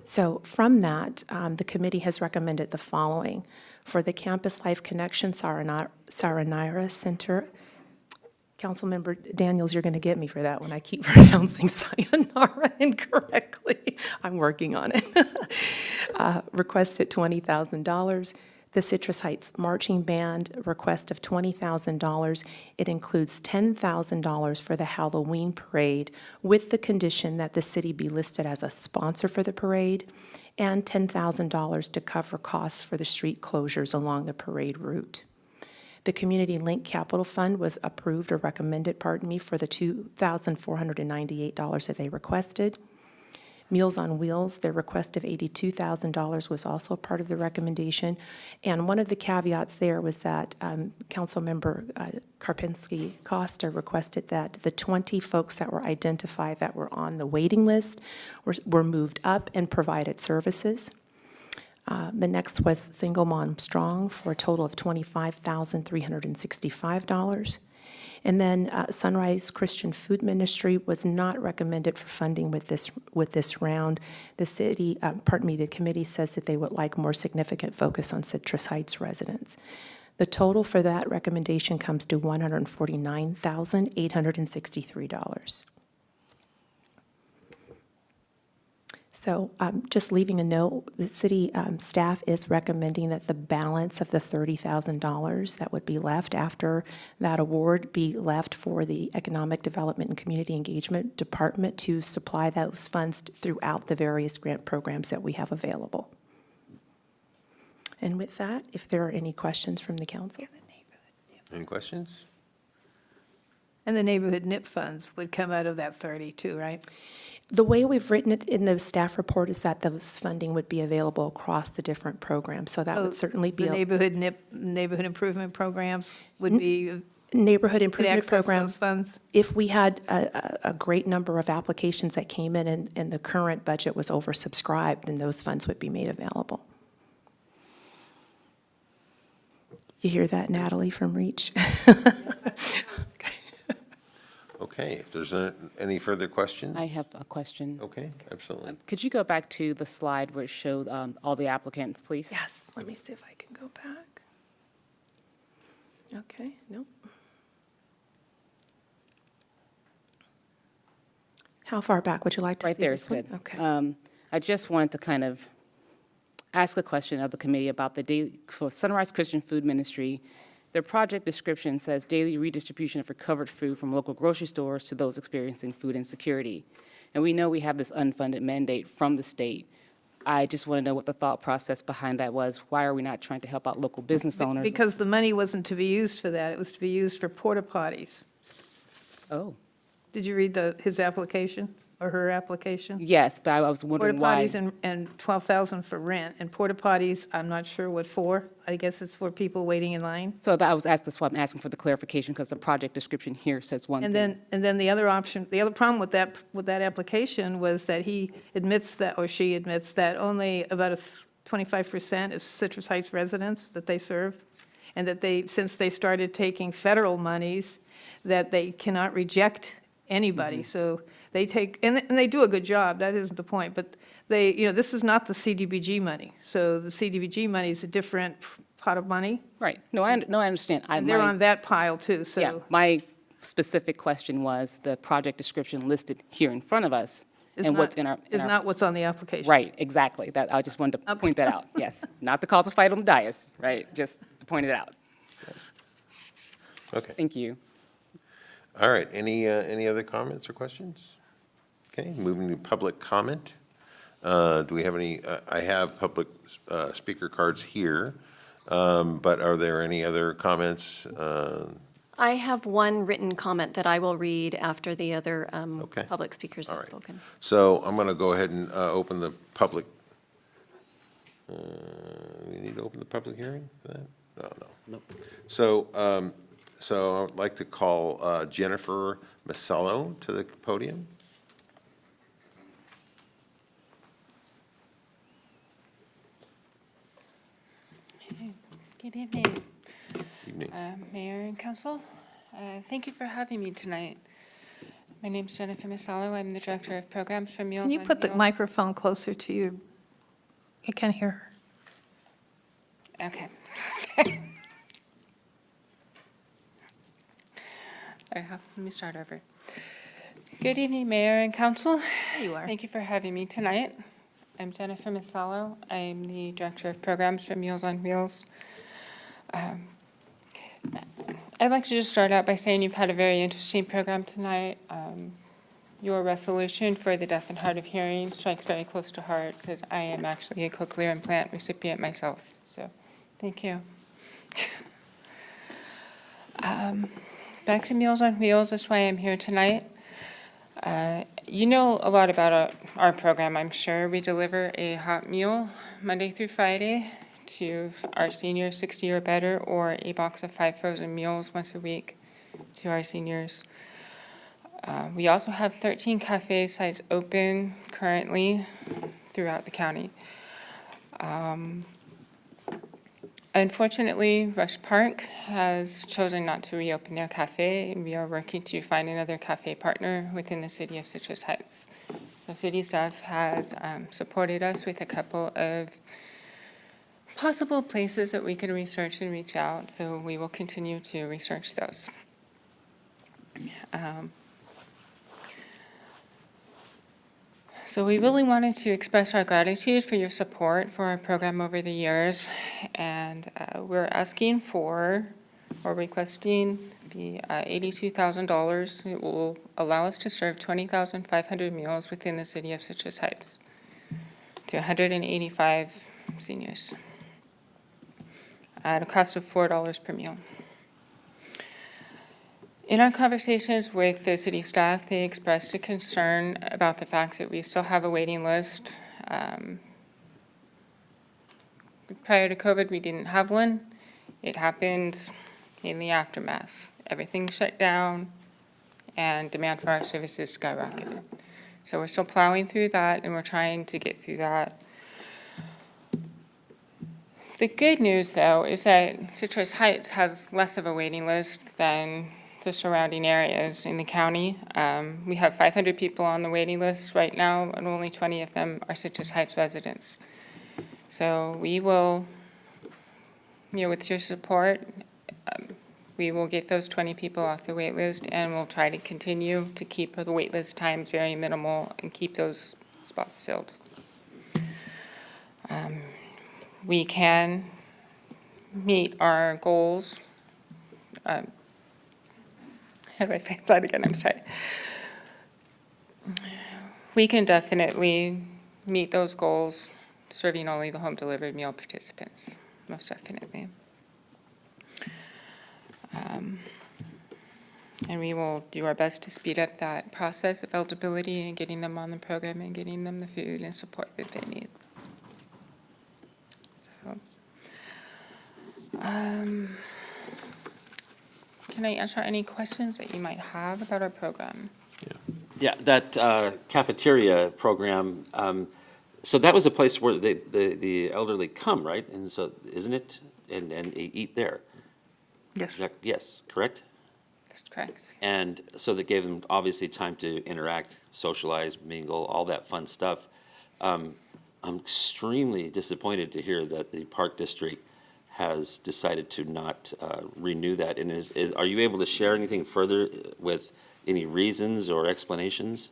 So from that, the committee has recommended the following. For the Campus Life Connection Saranira Center, Councilmember Daniels, you're going to get me for that one. I keep pronouncing sayonara incorrectly. I'm working on it. Requested $20,000. The Citrus Heights Marching Band request of $20,000. It includes $10,000 for the Halloween parade with the condition that the city be listed as a sponsor for the parade, and $10,000 to cover costs for the street closures along the parade route. The Community Link Capital Fund was approved or recommended, for the $2,498 that they requested. Meals on Wheels, their request of $82,000 was also part of the recommendation. And one of the caveats there was that Councilmember Karpinski Costa requested that the 20 folks that were identified that were on the waiting list were moved up and provided services. The next was Single Mom Strong for a total of $25,365. And then Sunrise Christian Food Ministry was not recommended for funding with this round. The committee says that they would like more significant focus on Citrus Heights residents. The total for that recommendation comes to $149,863. So just leaving a note, the city staff is recommending that the balance of the $30,000 that would be left after that award be left for the Economic Development and Community Engagement Department to supply those funds throughout the various grant programs that we have available. And with that, if there are any questions from the council. Any questions? And the neighborhood NIP funds would come out of that 32, right? The way we've written it in the staff report is that those funding would be available across the different programs, so that would certainly be. The neighborhood NIP, neighborhood improvement programs would be. Neighborhood in improvement access programs. those funds? If we had a great number of applications that came in and the current budget was oversubscribed, then those funds would be made available. You hear that, Natalie from REACH? Okay, if there's any further questions? I have a question. Okay, absolutely. Could you go back to the slide where it showed all the applicants, please? Yes, let me see if I can go back. Okay, nope. How far back would you like to see Right there this is one? good. Okay. I just wanted to kind of ask a question of the committee about for Sunrise Christian Food Ministry. Their project description says daily redistribution of recovered food from local grocery stores to those experiencing food insecurity. And we know we have this unfunded mandate from the state. I just want to know what the thought process behind that was. Why are we not trying to help out local business owners? Because the money wasn't to be used for that. It was to be used for porta potties. Oh. Did you read his application or her application? Yes, but I was wondering why. Porta potties and $12,000 for rent. And porta potties, I'm not sure what for. I guess it's for people waiting in line. So that I was asked, that's why I'm asking for the clarification, because the project description here says one And thing. then the other option, the other problem with that application was that he admits that, or she admits that only about 25% is Citrus Heights residents that they serve, and that since they started taking federal monies, that they cannot reject anybody. So they take, and they do a good job, that isn't the point, but this is not the CDBG money. So the CDBG money is a different pot of money. Right. No, I understand. And they're on that pile too, so. Yeah, my specific question was the project description listed here in front of us and what's in our. Is not what's on the application. Right, exactly. That, I just wanted to point that out, yes. Not to cause a fight on the dais, right? Just to point it out. Okay. Thank you. All right, any other comments or questions? Okay, moving to public comment. Do we have any, I have public speaker cards here, but are there any other comments? I have one written comment that I will read after the other Okay. public speakers All have right. spoken. So I'm going to go ahead and open the public. We need to open the public hearing for that? No. So, so I'd like to call Jennifer Masello to the podium. Good evening, Evening. Mayor and Council. Thank you for having me tonight. My name's Jennifer Masello. I'm the Director of Programs for Meals on Can you Wheels. put the microphone closer to you? I can't hear her. Okay. Let me start over. Good evening, Mayor and Council. There you are. Thank you for having me tonight. I'm Jennifer Masalo. I'm the Director of Programs for Meals on Wheels. I'd like to just start out by saying you've had a very interesting program tonight. Your resolution for the deaf and hard of hearing strikes very close to heart because I am actually a cochlear implant recipient myself. So thank you. Back to Meals on Wheels, that's why I'm here tonight. You know a lot about our program, I'm sure. We deliver a hot meal Monday through Friday to our seniors 60 or better, or a box of 5 frozen meals once a week to our seniors. We also have 13 cafe sites open currently throughout the county. Unfortunately, Rush Park has chosen not to reopen their cafe, and we are working to find another cafe partner within the city of Citrus Heights. So city staff has supported us with a couple of possible places that we can research and reach out, so we will continue to research those. So we really wanted to express our gratitude for your support for our program over the years, and we're asking for, or requesting, the $82,000. It will allow us to serve 20,500 meals within the city of Citrus Heights to 185 seniors at a cost of $4 per meal. In our conversations with the city staff, they expressed a concern about the fact that we still have a waiting list. Prior to COVID, we didn't have one. It happened in the aftermath. Everything shut down and demand for our services skyrocketed. So we're still plowing through that, and we're trying to get through that. The good news, though, is that Citrus Heights has less of a waiting list than the surrounding areas in the county. We have 500 people on the waiting list right now, and only 20 of them are Citrus Heights residents. So we will, with your support, we will get those 20 people off the wait list, and we'll try to continue to keep the wait list times very minimal and keep those spots filled. We can meet our goals. How do I phrase that again? I'm sorry. We can definitely meet those goals, serving only the home delivered meal participants, most definitely. And we will do our best to speed up that process of eligibility and getting them on the program and getting them the food and support that they need. So, can I answer any questions that you might have about our program? Yeah, that cafeteria program, so that was a place where the elderly come, right? And so, isn't it? And eat there? Yes. Yes, correct? That's correct. And so that gave them obviously time to interact, socialize, mingle, all that fun stuff. I'm extremely disappointed to hear that the Park District has decided to not renew that. And are you able to share anything further with any reasons or explanations?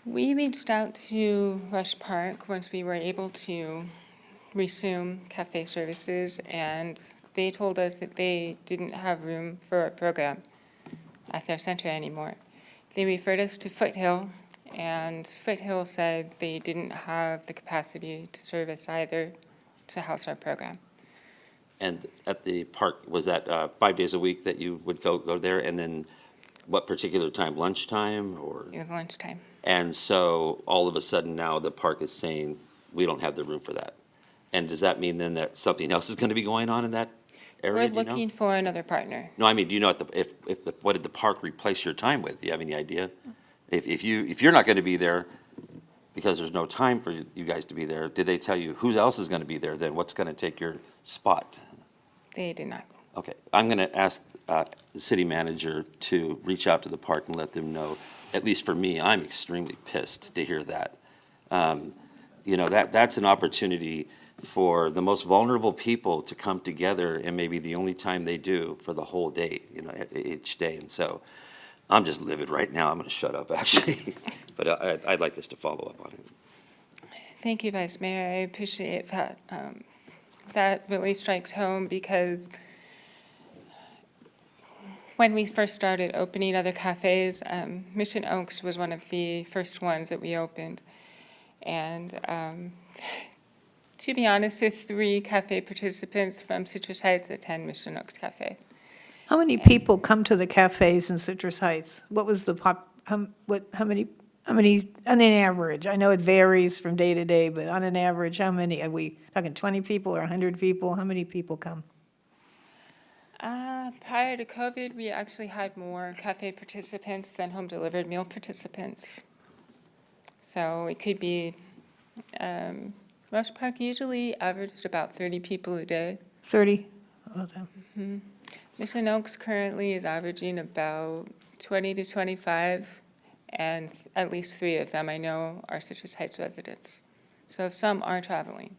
We reached out to Rush Park once we were able to resume cafe services, and they told us that they didn't have room for a program at their center anymore. They referred us to Foothill, and Foothill said they didn't have the capacity to service either to house our program. And at the park, was that 5 days a week that you would go there? And then what particular time, lunchtime or? It was lunchtime. And so all of a sudden now the park is saying, we don't have the room for that. And does that mean then that something else is going to be going on in that area? We're do you know? looking for another partner. No, I mean, do you know what did the park replace your time with? Do you have any idea? If you're not going to be there because there's no time for you guys to be there, did they tell you who else is going to be there? Then what's going to take your spot? They did not. Okay, I'm going to ask the city manager to reach out to the park and let them know. At least for me, I'm extremely pissed to hear that. That's an opportunity for the most vulnerable people to come together, and maybe the only time they do for the whole day, you know, each day. And so I'm just livid right now. I'm going to shut up, actually. But I'd like us to follow up on it. Thank you, Vice Mayor. I appreciate that. That really strikes home because when we first started opening other cafes, Mission Oaks was one of the first ones that we opened. And to be honest, the 3 cafe participants from Citrus Heights attend Mission Oaks Cafe. How many people come to the cafes in Citrus Heights? What was the how many, on an average? I know it varies from day to day, but on an average, how many? Are we talking 20 people or 100 people? How many people come? Prior to COVID, we actually had more cafe participants than home-delivered meal participants. So it could be, Rush Park usually averaged about 30 people a day. 30? Mission Oaks currently is averaging about 20 to 25, and at least 3 of them I know are Citrus Heights residents. So some are traveling.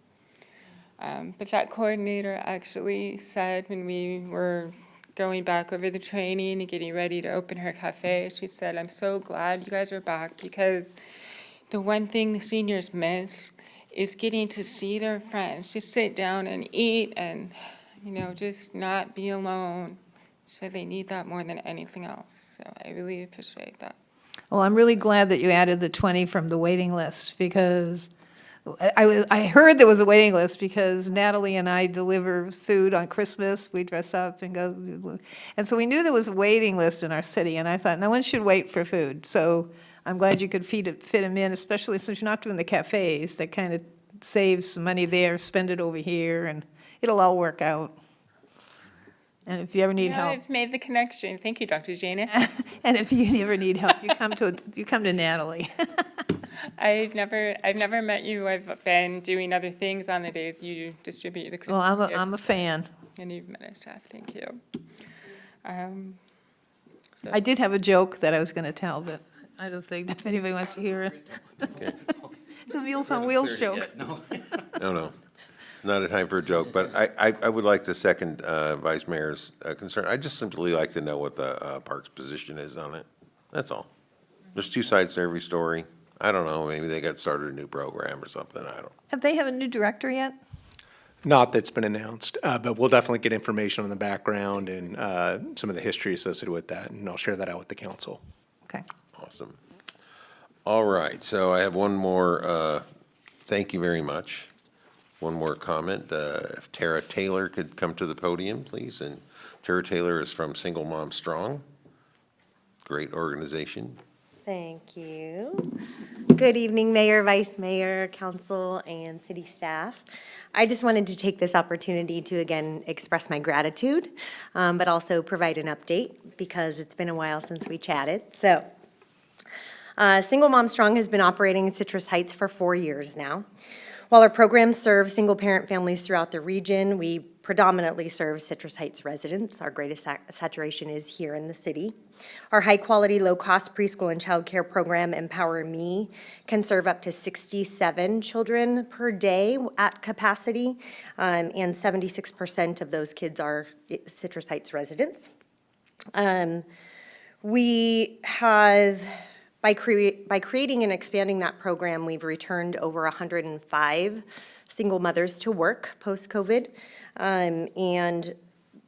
But that coordinator actually said when we were going back over the training and getting ready to open her cafe, she said, "I'm so glad you guys are back, because the one thing the seniors miss is getting to see their friends, just sit down and eat and, you know, just not be alone." So they need that more than anything else. So I really appreciate that. Well, I'm really glad that you added the 20 from the waiting list, because I heard there was a waiting list because Natalie and I deliver food on Christmas. We dress up and go. And so we knew there was a waiting list in our city, and I thought, no one should wait for food. So I'm glad you could fit them in, especially since you're not doing the cafes. That kind of saves some money there, spend it over here, and it'll all work out. And if you ever need help. I've made the connection. Thank you, Dr. Jana. And if you ever need help, you come to Natalie. I've never met you. I've been doing other things on the days you distribute the Christmas Well, gifts. I'm a fan. And you've met our staff. Thank you. So I did have a joke that I was going to tell, but I don't think if anybody wants to hear it. It's a Meals on Wheels joke. No. Not a time for a joke, but I would like to second Vice Mayor's concern. I'd just simply like to know what the park's position is on it. That's all. There's 2 sides to every story. I don't know, maybe they got started a new program or something, I don't. Have they have a new director yet? Not that's been announced, but we'll definitely get information on the background and some of the history associated with that, and I'll share that out with the council. Okay. Awesome. All right, so I have one more, thank you very much. One more comment. If Tara Taylor could come to the podium, please. And Tara Taylor is from Single Mom Strong. Great organization. Thank you. Good evening, Mayor, Vice Mayor, Council, and City staff. I just wanted to take this opportunity to again express my gratitude, but also provide an update because it's been a while since we chatted. So, Single Mom Strong has been operating in Citrus Heights for 4 years now. While our programs serve single-parent families throughout the region, we predominantly serve Citrus Heights residents. Our greatest saturation is here in the city. Our high-quality, low-cost preschool and childcare program, Empower Me, can serve up to 67 children per day at capacity, and 76% of those kids are Citrus Heights residents. We have... By creating and expanding that program, we've returned over 105 single mothers to work post-COVID, and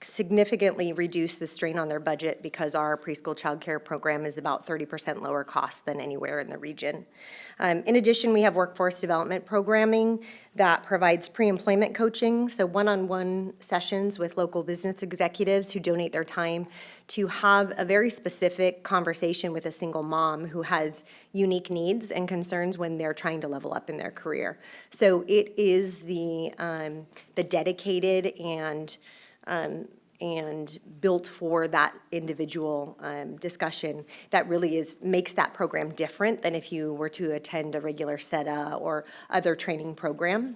significantly reduced the strain on their budget because our preschool childcare program is about 30% lower cost than anywhere in the region. In addition, we have workforce development programming that provides pre-employment coaching, so one-on-one sessions with local business executives who donate their time to have a very specific conversation with a single mom who has unique needs and concerns when they're trying to level up in their career. So it is the dedicated and built for that individual discussion that really makes that program different than if you were to attend a regular SETA or other training program.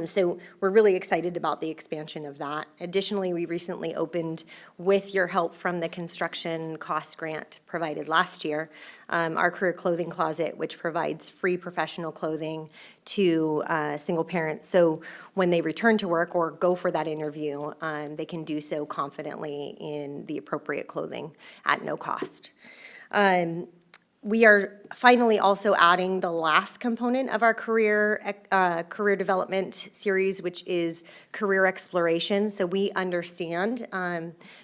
So we're really excited about the expansion of that. Additionally, we recently opened, with your help from the construction cost grant provided last year, our career clothing closet, which provides free professional clothing to single parents. So when they return to work or go for that interview, they can do so confidently in the appropriate clothing at no cost. We are finally also adding the last component of our career development series, which is career exploration. So we understand,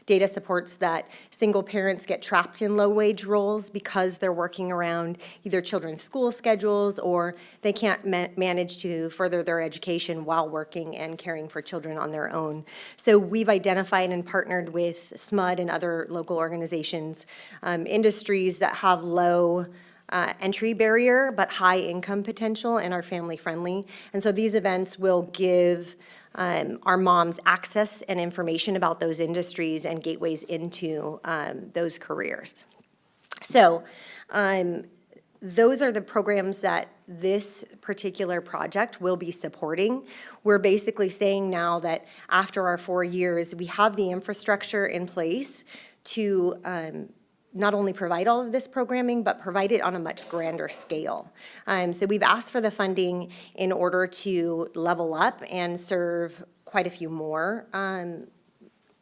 data supports that single parents get trapped in low-wage roles because they're working around either children's school schedules or they can't manage to further their education while working and caring for children on their own. So we've identified and partnered with SMUD and other local organizations, industries that have low entry barrier, but high income potential and are family friendly. And so these events will give our moms access and information about those industries and gateways into those careers. So those are the programs that this particular project will be supporting. We're basically saying now that after our 4 years, we have the infrastructure in place to not only provide all of this programming, but provide it on a much grander scale. So we've asked for the funding in order to level up and serve quite a few more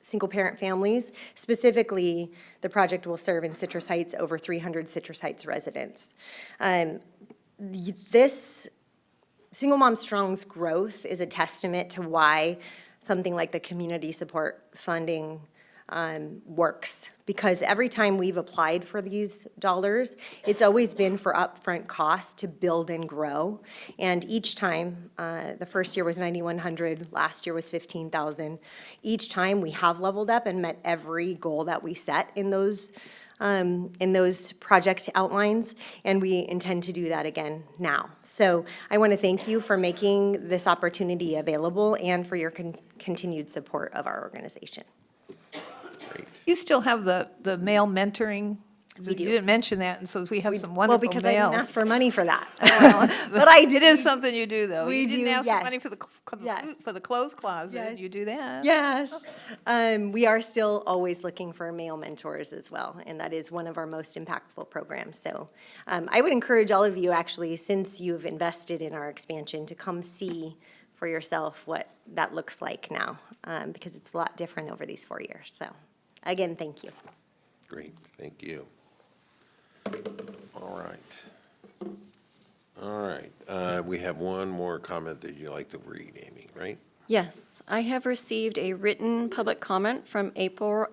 single-parent families. Specifically, the project will serve in Citrus Heights over 300 Citrus Heights residents. This Single Mom Strong's growth is a testament to why something like the community support funding works, because every time we've applied for these dollars, it's always been for upfront costs to build and grow. And each time, the first year was $9,100, last year was $15,000. Each time we have leveled up and met every goal that we set in those project outlines, and we intend to do that again now. So I want to thank you for making this opportunity available and for your continued support of our organization. You still have the male mentoring? We do. You didn't mention that, and so we have some Well, wonderful because I males. didn't ask for money for that. But it is something you do, though. We You didn't do, ask for yes. money for the clothes closet, Yes. you do that. Yes. We are still always looking for male mentors as well, and that is one of our most impactful programs. So I would encourage all of you, actually, since you've invested in our expansion, to come see for yourself what that looks like now, because it's a lot different over these 4 years. So again, thank you. Great, thank you. All right. All right, we have one more comment that you'd like to read, Amy, right? Yes, I have received a written public comment from April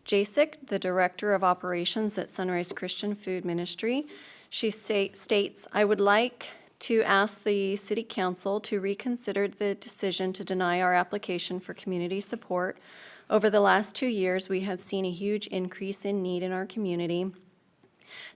Jasek, the Director of Operations at Sunrise Christian Food Ministry. She states, "I would like to ask the City Council to reconsider the decision to deny our application for community support. Over the last 2 years, we have seen a huge increase in need in our community.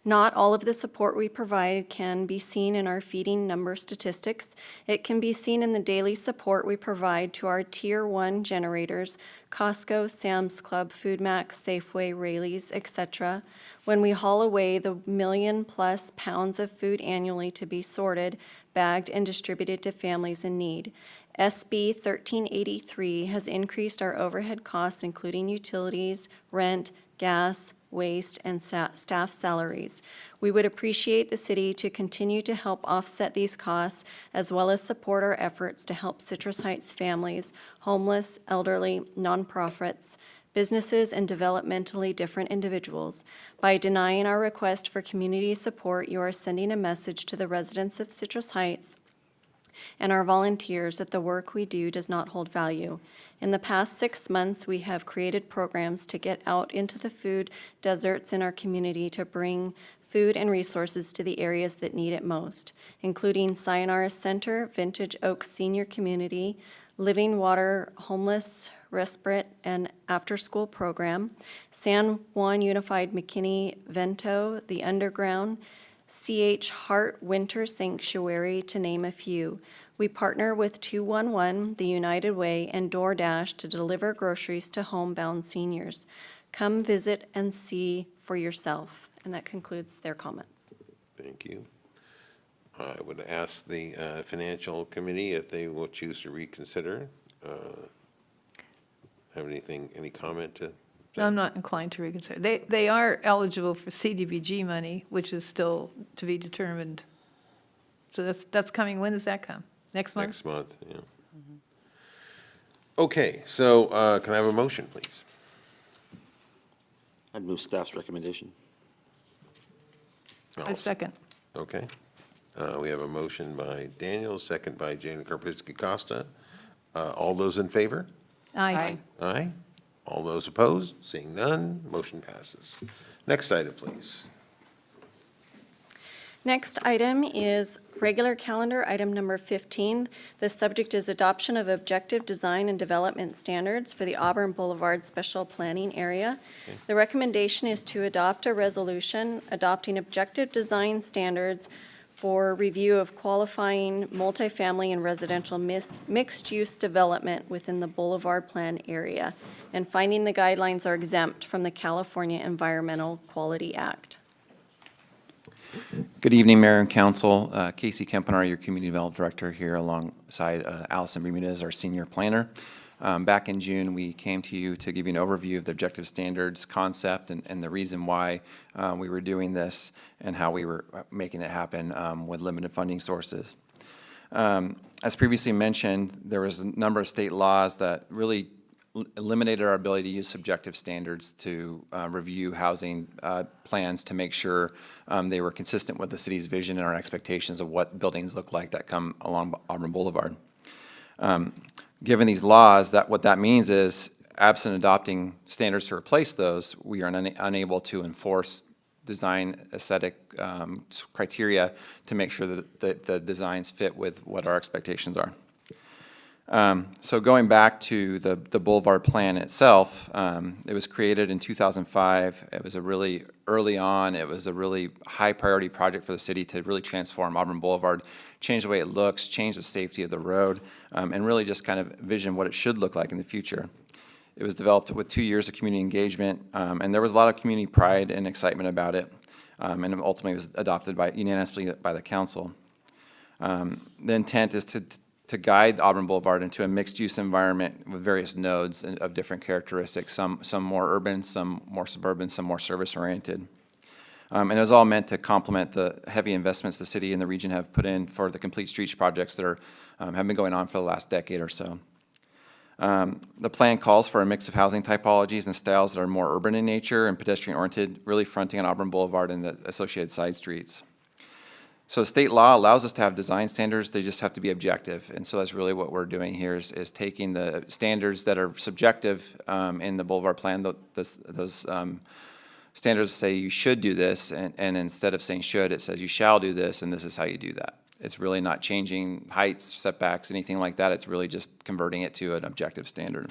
Not all of the support we provide can be seen in our feeding number statistics. It can be seen in the daily support we provide to our Tier 1 generators, Costco, Sam's Club, FoodMax, Safeway, Raley's, etc. When we haul away the 1 million-plus pounds of food annually to be sorted, bagged, and distributed to families in need. SB 1383 has increased our overhead costs, including utilities, rent, gas, waste, and staff salaries. We would appreciate the city to continue to help offset these costs, as well as support our efforts to help Citrus Heights families, homeless, elderly, nonprofits, businesses, and developmentally different individuals. By denying our request for community support, you are sending a message to the residents of Citrus Heights and our volunteers that the work we do does not hold value. In the past 6 months, we have created programs to get out into the food deserts in our community to bring food and resources to the areas that need it most, including Sayonara Center, Vintage Oaks Senior Community, Living Water Homeless Respite and After-School Program, San Juan Unified McKinney Vento, The Underground, C.H. Hart Winter Sanctuary, to name a few. We partner with 211, the United Way, and DoorDash to deliver groceries to homebound seniors. Come visit and see for yourself. And that concludes their comments. Thank you. I would ask the Financial Committee if they will choose to reconsider. Have any comment to? I'm not inclined to reconsider. They are eligible for CDBG money, which is still to be determined. So that's coming, when does that come? Next month? Next month, yeah. Okay, so can I have a motion, please? I'd move staff's recommendation. I second. Okay. We have a motion by Daniel, second by Jana Karpinski-Costa. All those in favor? Aye. Aye. All those opposed? Seeing none, motion passes. Next item, please. Next item is regular calendar, item number 15. The subject is adoption of objective design and development standards for the Auburn Boulevard Special Planning Area. The recommendation is to adopt a resolution adopting objective design standards for review of qualifying multifamily and residential mixed-use development within the Boulevard Plan area, and finding the guidelines are exempt from the California Environmental Quality Act. Good evening, Mayor and Council. Casey Kempenaar, your Community Development Director, here alongside Allison Bermudez, our Senior Planner. Back in June, we came to you to give you an overview of the objective standards concept and the reason why we were doing this and how we were making it happen with limited funding sources. As previously mentioned, there was a number of state laws that really eliminated our ability to use subjective standards to review housing plans to make sure they were consistent with the city's vision and our expectations of what buildings look like that come along Auburn Boulevard. Given these laws, what that means is, absent adopting standards to replace those, we are unable to enforce design aesthetic criteria to make sure that the designs fit with what our expectations are. So going back to the Boulevard Plan itself, it was created in 2005. It was a really early on, it was a really high priority project for the city to really transform Auburn Boulevard, change the way it looks, change the safety of the road, and really just kind of vision what it should look like in the future. It was developed with 2 years of community engagement, and there was a lot of community pride and excitement about it, and ultimately was adopted unanimously by the council. The intent is to guide Auburn Boulevard into a mixed-use environment with various nodes of different characteristics, some more urban, some more suburban, some more service-oriented. And it was all meant to complement the heavy investments the city and the region have put in for the complete streets projects that have been going on for the last decade or so. The plan calls for a mix of housing typologies and styles that are more urban in nature and pedestrian-oriented, really fronting on Auburn Boulevard and the associated side streets. So the state law allows us to have design standards, they just have to be objective. And so that's really what we're doing here is taking the standards that are subjective in the Boulevard Plan, those standards say you should do this, and instead of saying should, it says you shall do this, and this is how you do that. It's really not changing heights, setbacks, anything like that. It's really just converting it to an objective standard.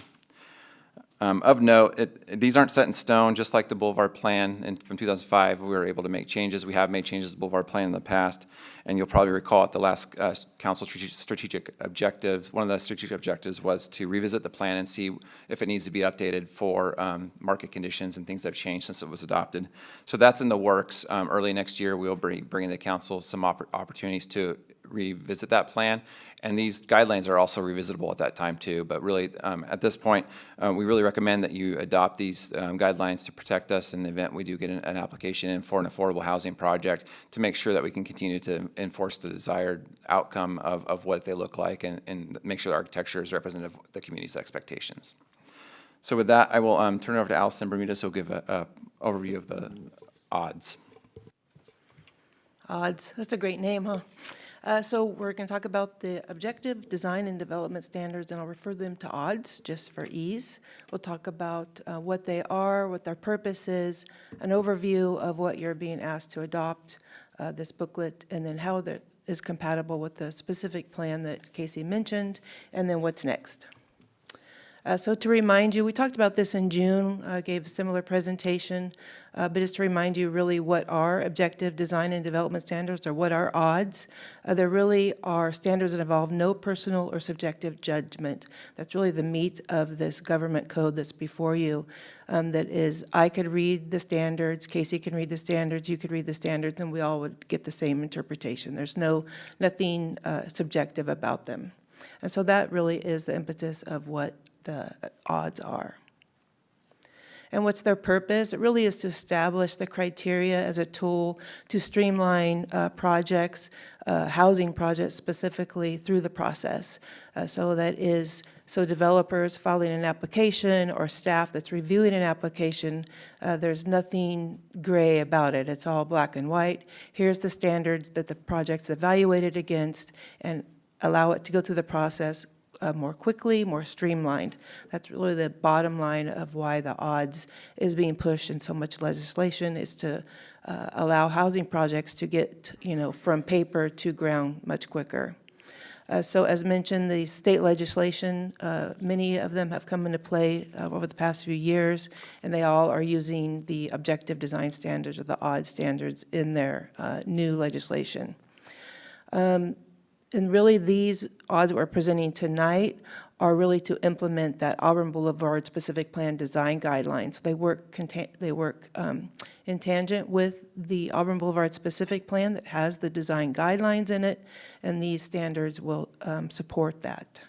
Of note, these aren't set in stone, just like the Boulevard Plan from 2005. We were able to make changes. We have made changes to the Boulevard Plan in the past, and you'll probably recall at the last council strategic objective, one of the strategic objectives was to revisit the plan and see if it needs to be updated for market conditions and things that have changed since it was adopted. So that's in the works. Early next year, we'll bring the council some opportunities to revisit that plan, and these guidelines are also revisitable at that time too. But really, at this point, we really recommend that you adopt these guidelines to protect us in the event we do get an application in for an affordable housing project, to make sure that we can continue to enforce the desired outcome of what they look like and make sure the architecture is representative of the community's expectations. So with that, I will turn it over to Allison Bermudez, who will give an overview of the odds. Odds, that's a great name, huh? So we're going to talk about the objective design and development standards, and I'll refer them to odds just for ease. We'll talk about what they are, what their purpose is, an overview of what you're being asked to adopt, this booklet, and then how that is compatible with the specific plan that Casey mentioned, and then what's next. So to remind you, we talked about this in June, gave a similar presentation, but just to remind you really what are objective design and development standards, or what are odds. There really are standards that involve no personal or subjective judgment. That's really the meat of this government code that's before you. That is, I could read the standards, Casey can read the standards, you could read the standards, and we all would get the same interpretation. There's nothing subjective about them. And so that really is the impetus of what the odds are. And what's their purpose? It really is to establish the criteria as a tool to streamline projects, housing projects specifically, through the process. So developers filing an application or staff that's reviewing an application, there's nothing gray about it. It's all black and white. Here's the standards that the project's evaluated against, and allow it to go through the process more quickly, more streamlined. That's really the bottom line of why the odds is being pushed in so much legislation, is to allow housing projects to get, from paper to ground much quicker. So as mentioned, the state legislation, many of them have come into play over the past few years, and they all are using the objective design standards, or the ODD standards, in their new legislation. And really, these odds that we're presenting tonight are really to implement that Auburn Boulevard Specific Plan Design Guidelines. They work in tangent with the Auburn Boulevard Specific Plan that has the design guidelines in it, and these standards will support that.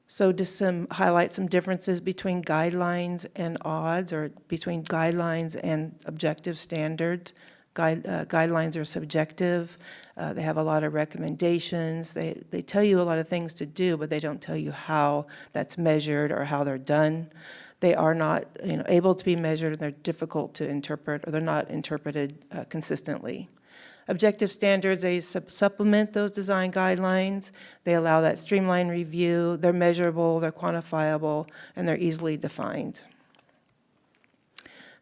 So just highlight some differences between guidelines and odds, or between guidelines and objective standards. Guidelines are subjective. They have a lot of recommendations. They tell you a lot of things to do, but they don't tell you how that's measured or how they're done. They are not able to be measured, and they're difficult to interpret, or they're not interpreted consistently. Objective standards, they supplement those design guidelines. They allow that streamlined review. They're measurable, they're quantifiable, and they're easily defined.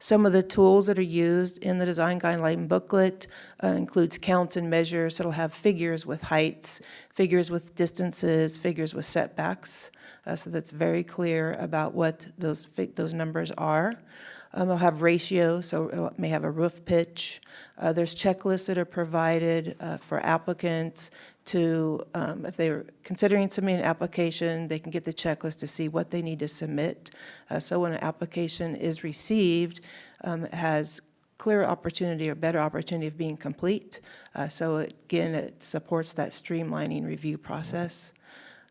Some of the tools that are used in the design guideline booklet includes counts and measures. It'll have figures with heights, figures with distances, figures with setbacks. So that's very clear about what those numbers are. It'll have ratios, so it may have a roof pitch. There's checklists that are provided for applicants to, if they're considering submitting an application, they can get the checklist to see what they need to submit. So when an application is received, it has clear opportunity, or better opportunity, of being complete. So again, it supports that streamlining review process.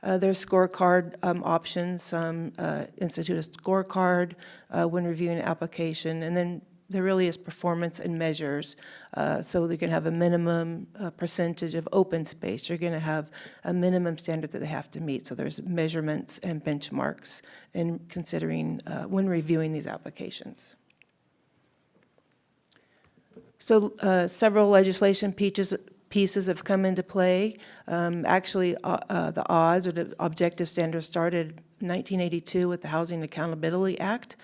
There's scorecard options. Some institute a scorecard when reviewing an application, and then there really is performance and measures. So you can have a minimum percentage of open space. You're going to have a minimum standard that they have to meet. So there's measurements and benchmarks in considering when reviewing these applications. So several legislation pieces have come into play. Actually, the odds, or the objective standards, started in 1982 with the Housing Accountability Act.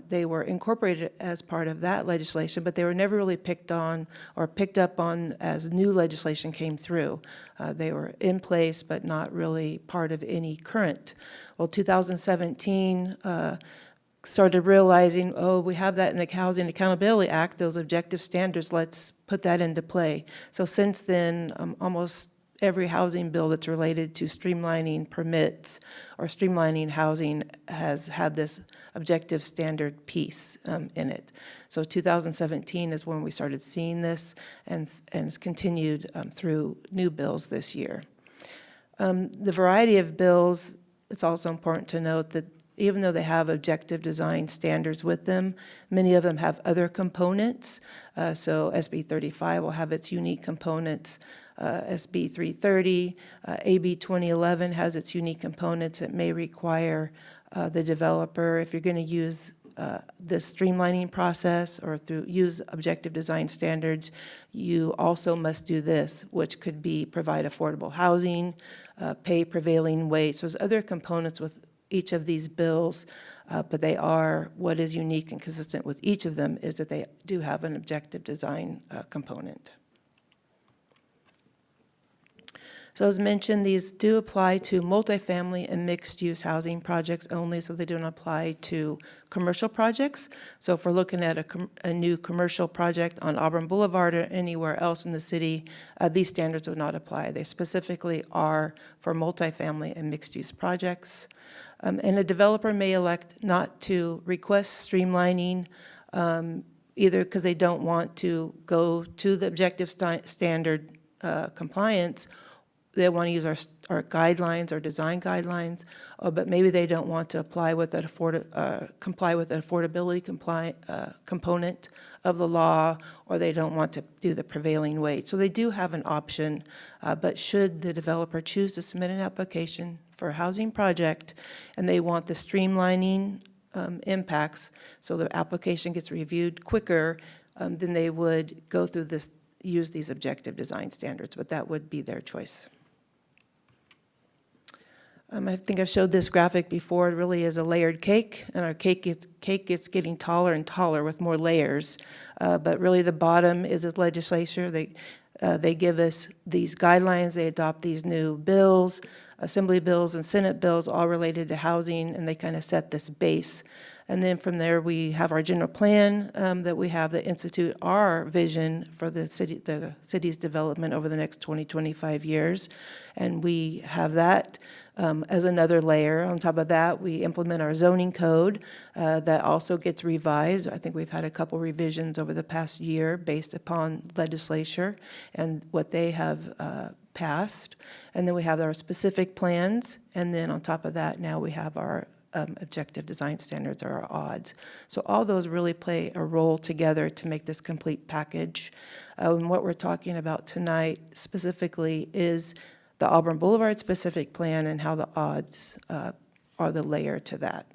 They were incorporated as part of that legislation, but they were never really picked on or picked up on as new legislation came through. They were in place, but not really part of any current. Well, 2017 started realizing, oh, we have that in the Housing Accountability Act, those objective standards, let's put that into play. So since then, almost every housing bill that's related to streamlining permits or streamlining housing has had this objective standard piece in it. So 2017 is when we started seeing this, and it's continued through new bills this year. The variety of bills, it's also important to note that even though they have objective design standards with them, many of them have other components. So SB 35 will have its unique components. SB 330, AB 2011 has its unique components. It may require the developer, if you're going to use this streamlining process or use objective design standards, you also must do this, which could be provide affordable housing, pay prevailing wage. So there's other components with each of these bills, but they are, what is unique and consistent with each of them is that they do have an objective design component. So as mentioned, these do apply to multifamily and mixed-use housing projects only, so they don't apply to commercial projects. So if we're looking at a new commercial project on Auburn Boulevard or anywhere else in the city, these standards would not apply. They specifically are for multifamily and mixed-use projects. And a developer may elect not to request streamlining, either because they don't want to go to the objective standard compliance. They want to use our guidelines, our design guidelines, but maybe they don't want to apply with that comply with the affordability component of the law, or they don't want to do the prevailing wage. So they do have an option, but should the developer choose to submit an application for a housing project and they want the streamlining impacts, so the application gets reviewed quicker, then they would go through this, use these objective design standards, but that would be their choice. I think I've showed this graphic before. It really is a layered cake, and our cake gets getting taller and taller with more layers. But really, the bottom is its legislature. They give us these guidelines. They adopt these new bills, Assembly bills and Senate bills, all related to housing, and they kind of set this base. And then from there, we have our general plan that we have that institute our vision for the city's development over the next 20, 25 years. And we have that as another layer. On top of that, we implement our zoning code that also gets revised. I think we've had a couple revisions over the past year based upon legislature and what they have passed. And then we have our specific plans. And then on top of that, now we have our objective design standards, or our odds. So all those really play a role together to make this complete package. And what we're talking about tonight specifically is the Auburn Boulevard specific plan and how the odds are the layer to that.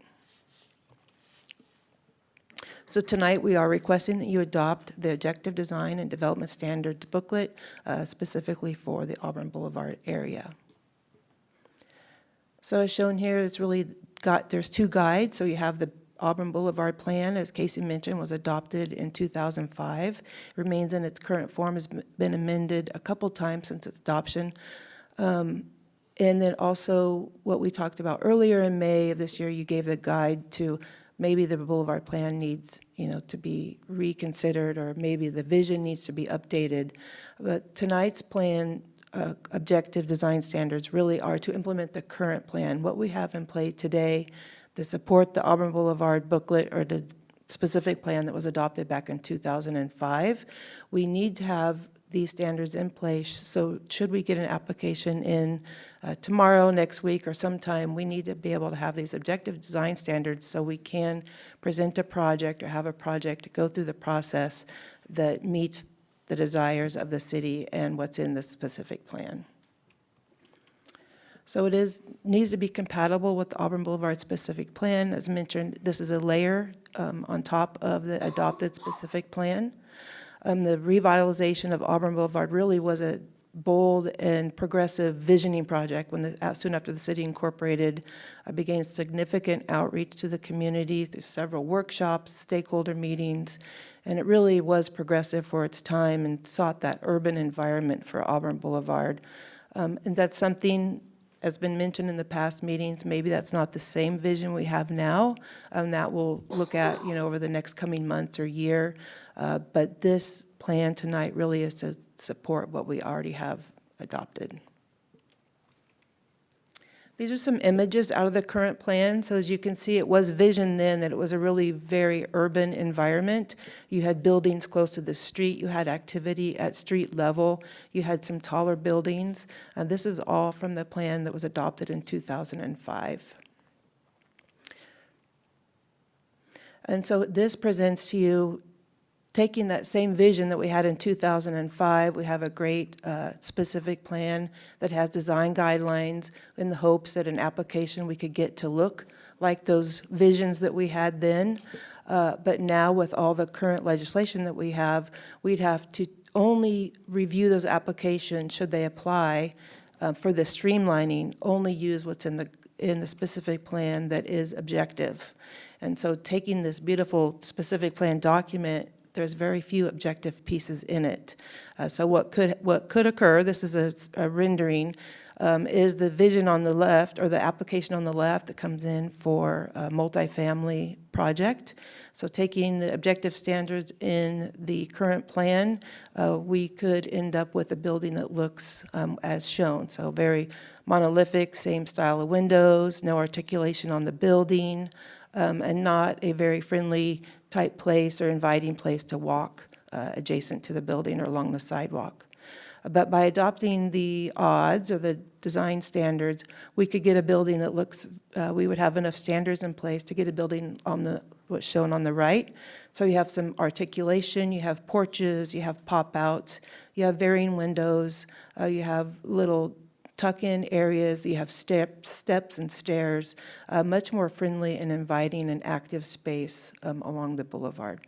So tonight we are requesting that you adopt the objective design and development standards booklet specifically for the Auburn Boulevard area. So as shown here, it's really there's two guides. So you have the Auburn Boulevard plan, as Casey mentioned, was adopted in 2005. It remains in its current form, has been amended a couple times since its adoption. And then also what we talked about earlier in May of this year, you gave the guide to maybe the Boulevard plan needs, to be reconsidered, or maybe the vision needs to be updated. But tonight's plan objective design standards really are to implement the current plan. What we have in play today to support the Auburn Boulevard booklet, or the specific plan that was adopted back in 2005, we need to have these standards in place. So should we get an application in tomorrow, next week, or sometime, we need to be able to have these objective design standards so we can present a project or have a project go through the process that meets the desires of the city and what's in the specific plan. So it needs to be compatible with the Auburn Boulevard specific plan. As mentioned, this is a layer on top of the adopted specific plan. The revitalization of Auburn Boulevard really was a bold and progressive visioning project when soon after the city incorporated, began significant outreach to the community through several workshops, stakeholder meetings, and it really was progressive for its time and sought that urban environment for Auburn Boulevard. And that's something has been mentioned in the past meetings. Maybe that's not the same vision we have now, that we'll look at, over the next coming months or year. But this plan tonight really is to support what we already have adopted. These are some images out of the current plan. So as you can see, it was visioned then that it was a really very urban environment. You had buildings close to the street. You had activity at street level. You had some taller buildings. And this is all from the plan that was adopted in 2005. And so this presents to you, taking that same vision that we had in 2005, we have a great specific plan that has design guidelines in the hopes that an application we could get to look like those visions that we had then. But now with all the current legislation that we have, we'd have to only review those applications should they apply for the streamlining, only use what's in the specific plan that is objective. And so taking this beautiful specific plan document there's very few objective pieces in it. So what could occur, this is a rendering, is the vision on the left, or the application on the left that comes in for a multifamily project. So taking the objective standards in the current plan, we could end up with a building that looks as shown. So very monolithic, same style of windows, no articulation on the building, and not a very friendly type place or inviting place to walk adjacent to the building or along the sidewalk. But by adopting the odds or the design standards, we could get a building that looks, we would have enough standards in place to get a building on what's shown on the right. So you have some articulation, you have porches, you have pop-outs, you have varying windows, you have little tuck-in areas, you have steps and stairs, much more friendly and inviting and active space along the boulevard.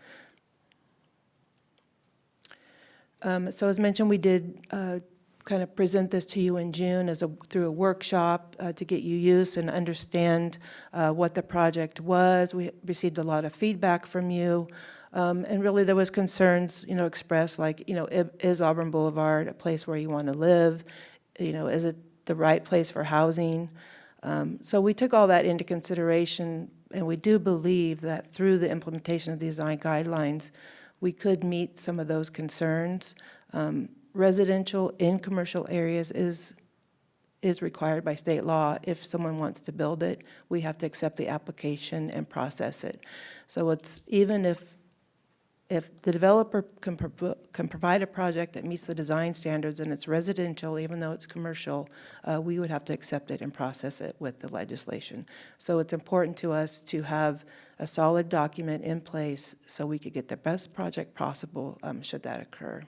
So as mentioned, we did kind of present this to you in June through a workshop to get you used and understand what the project was. We received a lot of feedback from you. And really there was concerns, expressed like, is Auburn Boulevard a place where you want to live? Is it the right place for housing? So we took all that into consideration, and we do believe that through the implementation of the design guidelines, we could meet some of those concerns. Residential in commercial areas is required by state law. If someone wants to build it, we have to accept the application and process it. So it's even if the developer can provide a project that meets the design standards and it's residential, even though it's commercial, we would have to accept it and process it with the legislation. So it's important to us to have a solid document in place so we could get the best project possible should that occur.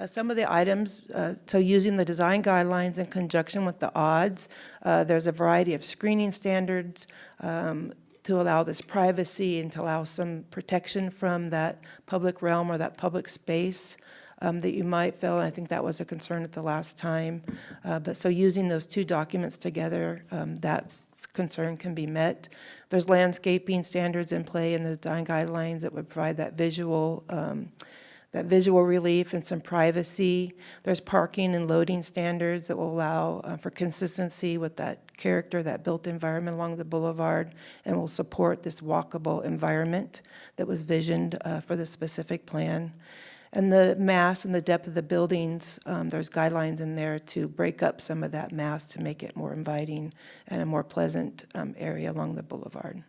Some of the items, so using the design guidelines in conjunction with the odds, there's a variety of screening standards to allow this privacy and to allow some protection from that public realm or that public space that you might feel. I think that was a concern at the last time. But so using those two documents together, that concern can be met. There's landscaping standards in play in the design guidelines that would provide that visual relief and some privacy. There's parking and loading standards that will allow for consistency with that character, that built environment along the boulevard, and will support this walkable environment that was visioned for the specific plan. And the mass and the depth of the buildings, there's guidelines in there to break up some of that mass to make it more inviting and a more pleasant area along the boulevard.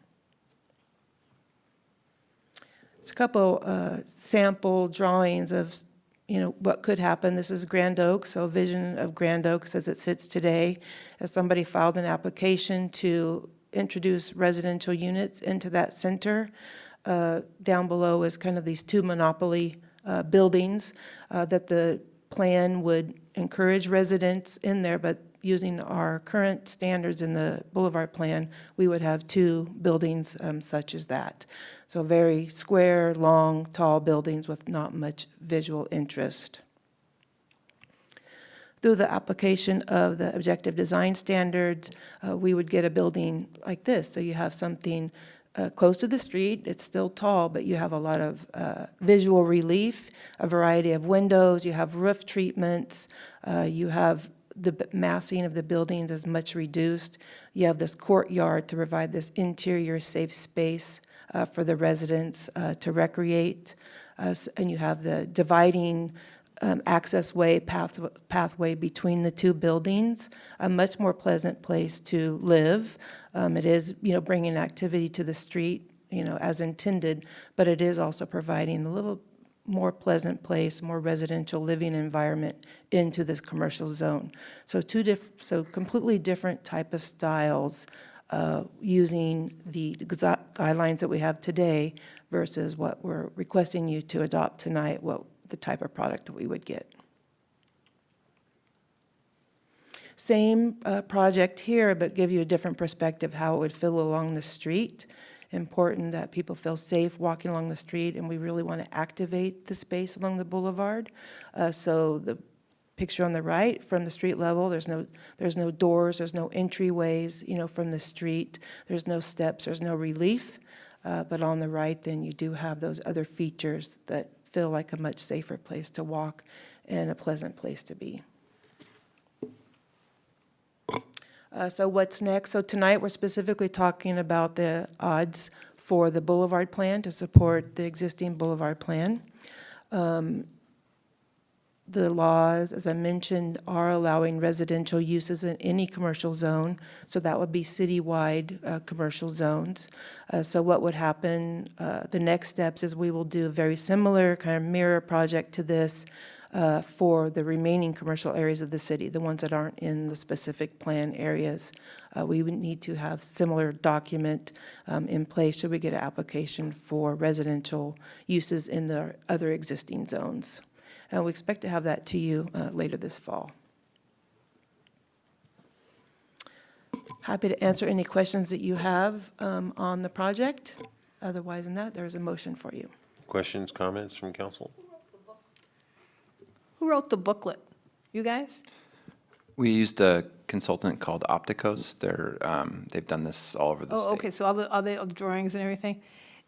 It's a couple sample drawings of, what could happen. This is Grand Oaks, so a vision of Grand Oaks as it sits today. If somebody filed an application to introduce residential units into that center, down below is kind of these two monopoly buildings that the plan would encourage residents in there, but using our current standards in the Boulevard Plan, we would have two buildings such as that. So very square, long, tall buildings with not much visual interest. Through the application of the objective design standards, we would get a building like this. So you have something close to the street, it's still tall, but you have a lot of visual relief, a variety of windows, you have roof treatments, you have the massing of the buildings is much reduced. You have this courtyard to provide this interior safe space for the residents to recreate. And you have the dividing access way, pathway between the two buildings, a much more pleasant place to live. It is, bringing activity to the street, as intended, but it is also providing a little more pleasant place, more residential living environment into this commercial zone. So so completely different type of styles using the guidelines that we have today versus what we're requesting you to adopt tonight, what the type of product we would get. Same project here, but give you a different perspective how it would feel along the street. Important that people feel safe walking along the street, and we really want to activate the space along the boulevard. So the picture on the right, from the street level, there's no doors, there's no entryways, from the street. There's no steps, there's no relief. But on the right, then you do have those other features that feel like a much safer place to walk and a pleasant place to be. So what's next? So tonight, we're specifically talking about the odds for the Boulevard Plan to support the existing Boulevard Plan. The laws, as I mentioned, are allowing residential uses in any commercial zone, so that would be citywide commercial zones. So what would happen, the next steps is we will do a very similar kind of mirror project to this for the remaining commercial areas of the city, the ones that aren't in the specific plan areas. We would need to have similar document in place should we get an application for residential uses in the other existing zones. We expect to have that to you later this fall. Happy to answer any questions that you have on the project. Otherwise than that, there's a motion for you. Questions, comments from council? Who wrote the booklet? You guys? We used a consultant called Opticos. They've done this all over the state. Oh, okay, so all the drawings and everything.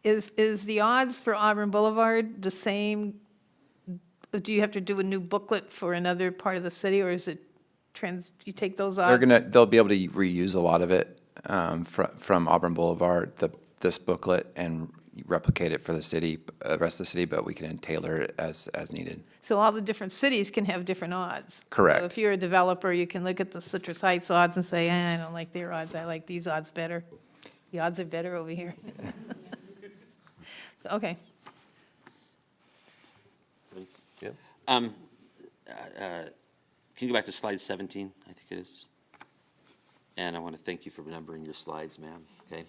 Is the odds for Auburn Boulevard the same? Do you have to do a new booklet for another part of the city, or is it you take those odds? They'll be able to reuse a lot of it from Auburn Boulevard, this booklet, and replicate it for the city, rest of the city, but we can tailor it as needed. So all the different cities can have different odds? Correct. So if you're a developer, you can look at the Citrus Heights odds and say, I don't like their odds, I like these odds better. The odds are better over here. Okay. Yep. Can you go back to slide 17, I think it is? And I want to thank you for remembering your slides, ma'am, okay?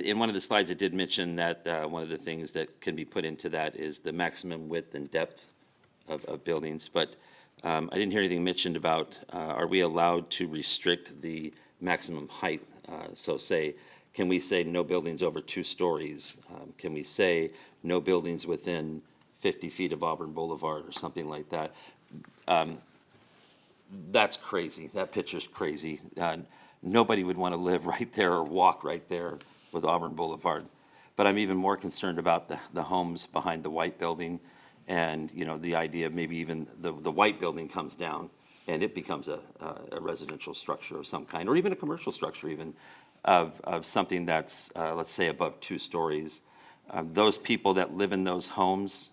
In one of the slides, it did mention that one of the things that can be put into that is the maximum width and depth of buildings, but I didn't hear anything mentioned about, are we allowed to restrict the maximum height? So say, can we say no buildings over 2 stories? Can we say no buildings within 50 feet of Auburn Boulevard or something like that? That's crazy. That picture's crazy. Nobody would want to live right there or walk right there with Auburn Boulevard. But I'm even more concerned about the homes behind the white building and, you know, the idea of maybe even the white building comes down and it becomes a residential structure of some kind, or even a commercial structure even, of something that's, let's say, above 2 stories. Those people that live in those homes,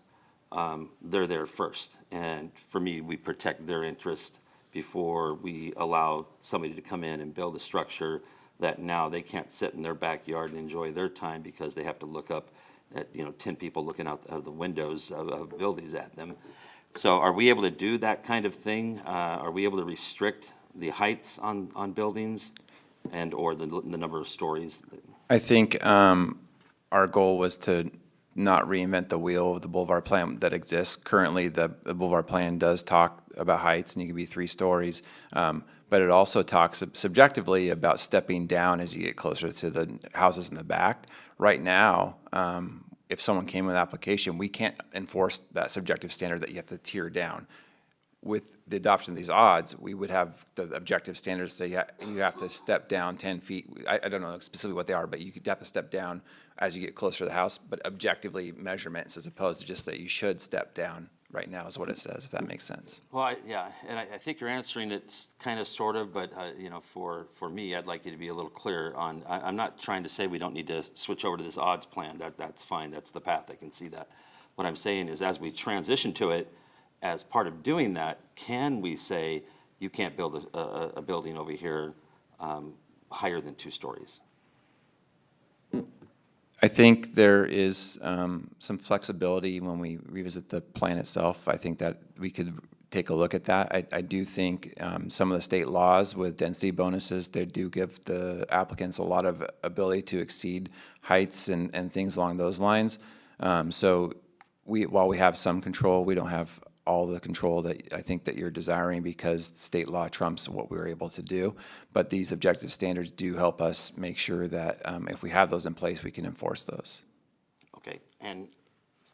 they're there first. And for me, we protect their interest before we allow somebody to come in and build a structure that now they can't sit in their backyard and enjoy their time because they have to look up at, 10 people looking out of the windows of buildings at them. So are we able to do that kind of thing? Are we able to restrict the heights on buildings and or the number of stories? I think our goal was to not reinvent the wheel of the Boulevard Plan that exists. Currently, the Boulevard Plan does talk about heights, and you can be 3 stories, but it also talks subjectively about stepping down as you get closer to the houses in the back. Right now, if someone came with an application, we can't enforce that subjective standard that you have to tear down. With the adoption of these odds, we would have the objective standards say you have to step down 10 feet. I don't know specifically what they are, but you could have to step down as you get closer to the house, but objectively measurements as opposed to just that you should step down right now is what it says, if that makes sense. Well, yeah, and I think you're answering it kind of, sort of, but, for me, I'd like you to be a little clearer on, I'm not trying to say we don't need to switch over to this odds plan. That's fine, that's the path, I can see that. What I'm saying is as we transition to it, as part of doing that, can we say you can't build a building over here higher than 2 stories? I think there is some flexibility when we revisit the plan itself. I think that we could take a look at that. I do think some of the state laws with density bonuses, they do give the applicants a lot of ability to exceed heights and things along those lines. So while we have some control, we don't have all the control that I think that you're desiring because state law trumps what we're able to do. But these objective standards do help us make sure that if we have those in place, we can enforce those. Okay, and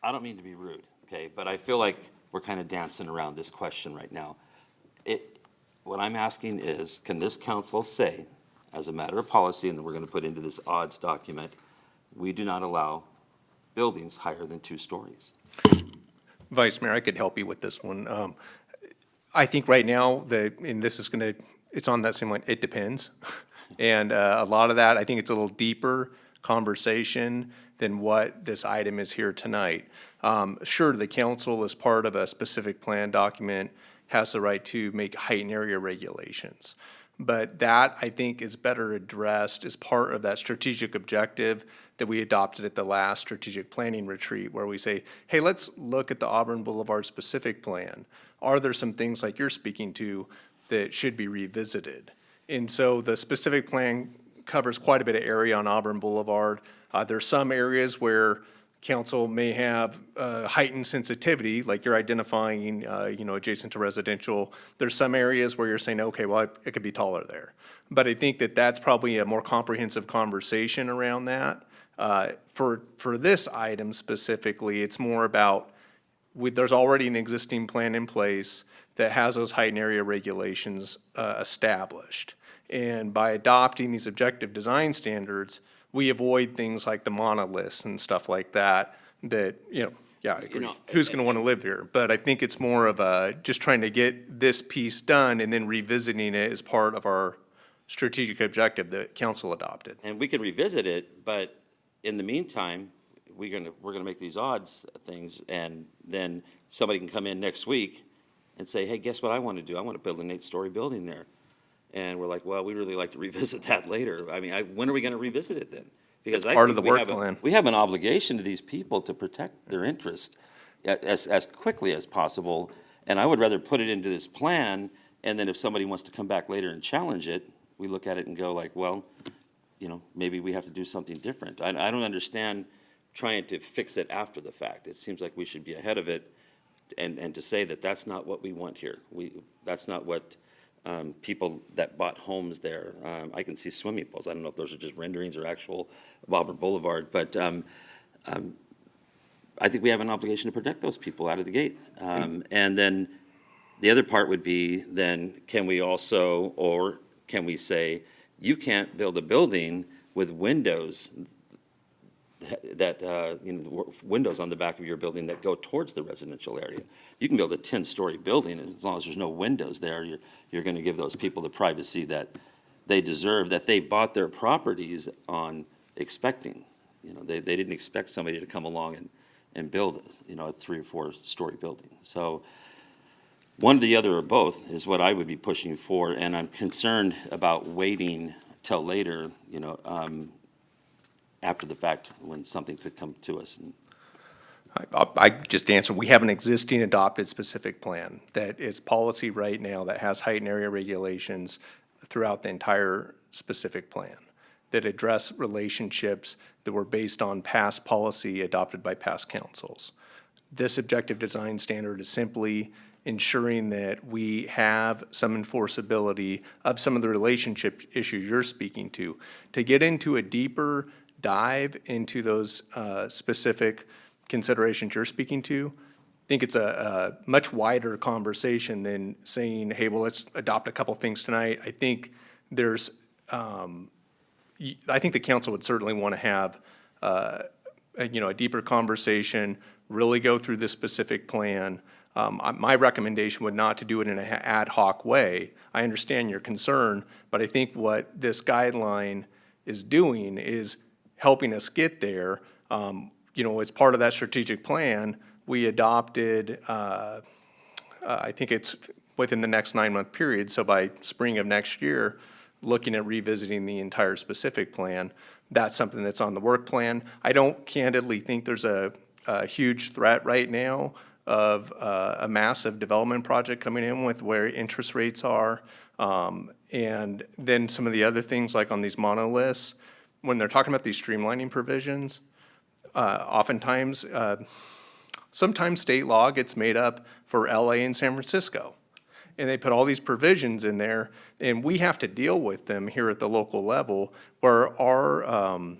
I don't mean to be rude, okay, but I feel like we're kind of dancing around this question right now. What I'm asking is, can this council say, as a matter of policy, and we're going to put into this odds document, we do not allow buildings higher than 2 stories. Vice Mayor, I could help you with this one. I think right now, and this is gonna, it's on that same line, it depends. And a lot of that, I think it's a little deeper conversation than what this item is here tonight. Sure, the council, as part of a specific plan document, has the right to make height and area regulations. But that, I think, is better addressed as part of that strategic objective that we adopted at the last strategic planning retreat, where we say, hey, let's look at the Auburn Boulevard specific plan. Are there some things like you're speaking to that should be revisited? And so the specific plan covers quite a bit of area on Auburn Boulevard. There's some areas where council may have heightened sensitivity, like you're identifying, adjacent to residential. There's some areas where you're saying, okay, well, it could be taller there. But I think that that's probably a more comprehensive conversation around that. For this item specifically, it's more about, there's already an existing plan in place that has those height and area regulations established. And by adopting these objective design standards, we avoid things like the monoliths and stuff like that, I agree. Who's gonna wanna live here? But I think it's more of just trying to get this piece done and then revisiting it as part of our strategic objective that council adopted. And we can revisit it, but in the meantime, we're gonna make these odds things, and then somebody can come in next week and say, hey, guess what I want to do? I want to build an 8-story building there. And we're like, well, we'd really like to revisit that later. I mean, when are we going to revisit it then? Because Part of the work plan. We have an obligation to these people to protect their interests as quickly as possible. And I would rather put it into this plan, and then if somebody wants to come back later and challenge it, we look at it and go like, well, maybe we have to do something different. I don't understand trying to fix it after the fact. It seems like we should be ahead of it, and to say that that's not what we want here. That's not what people that bought homes there. I can see swimming pools. I don't know if those are just renderings or actual Auburn Boulevard, but I think we have an obligation to protect those people out of the gate. And then the other part would be, then can we also, or can we say, you can't build a building with windows that, windows on the back of your building that go towards the residential area. You can build a 10-story building, and as long as there's no windows there, you're going to give those people the privacy that they deserve, that they bought their properties on expecting. They didn't expect somebody to come along and build, a 3 or 4-story building. So one or the other or both is what I would be pushing for, and I'm concerned about waiting till later, after the fact, when something could come to us. I just answer, we have an existing adopted specific plan that is policy right now that has height and area regulations throughout the entire specific plan that address relationships that were based on past policy adopted by past councils. This objective design standard is simply ensuring that we have some enforceability of some of the relationship issues you're speaking to get into a deeper dive into those specific considerations you're speaking to. I think it's a much wider conversation than saying, hey, well, let's adopt a couple things tonight. I think there's, I think the council would certainly want to have, a deeper conversation, really go through this specific plan. My recommendation would not to do it in an ad hoc way. I understand your concern, but I think what this guideline is doing is helping us get there. As part of that strategic plan, we adopted, I think it's within the next 9-month period, so by spring of next year, looking at revisiting the entire specific plan. That's something that's on the work plan. I don't candidly think there's a huge threat right now of a massive development project coming in with where interest rates are. And then some of the other things like on these monoliths, when they're talking about these streamlining provisions, oftentimes, sometimes state law gets made up for LA and San Francisco. And they put all these provisions in there, and we have to deal with them here at the local level where our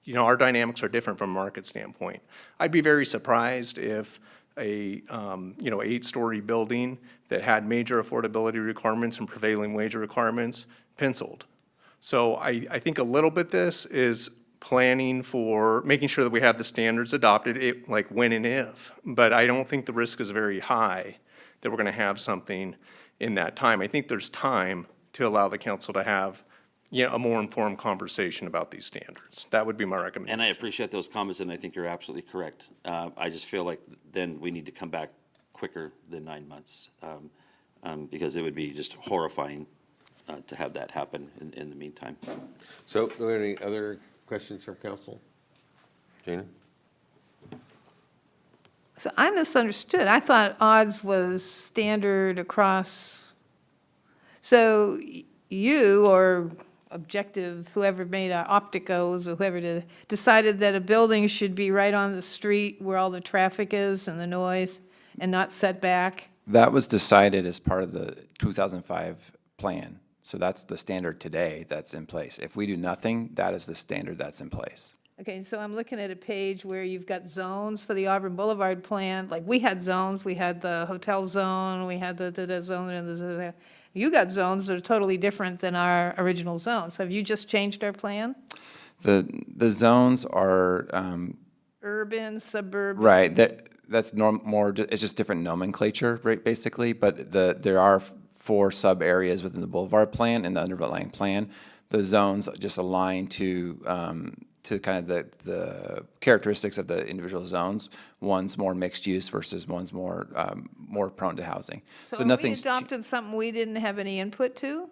dynamics are different from a market standpoint. I'd be very surprised if a 8-story building that had major affordability requirements and prevailing wage requirements penciled. So I think a little bit this is planning for, making sure that we have the standards adopted, like when and if. But I don't think the risk is very high that we're going to have something in that time. I think there's time to allow the council to have, a more informed conversation about these standards. That would be my recommendation. And I appreciate those comments, and I think you're absolutely correct. I just feel like then we need to come back quicker than 9 months, because it would be just horrifying to have that happen in the meantime. So, are there any other questions from council? Gina? So I misunderstood. I thought odds was standard across. So you or Objective, whoever made Opticos or whoever decided that a building should be right on the street where all the traffic is and the noise and not set back? That was decided as part of the 2005 plan. So that's the standard today that's in place. If we do nothing, that is the standard that's in place. Okay, so I'm looking at a page where you've got zones for the Auburn Boulevard plan. Like, we had zones, we had the hotel zone, we had the zone, and the, you got zones that are totally different than our original zones. Have you just changed our plan? The zones are, Urban, suburban? right, that's more, it's just different nomenclature, right, basically, but there are 4 sub-areas within the Boulevard plan and the underlying plan. The zones just align to kind of the characteristics of the individual zones. One's more mixed use versus one's more prone to housing. So have we nothing's adopted something we didn't have any input to?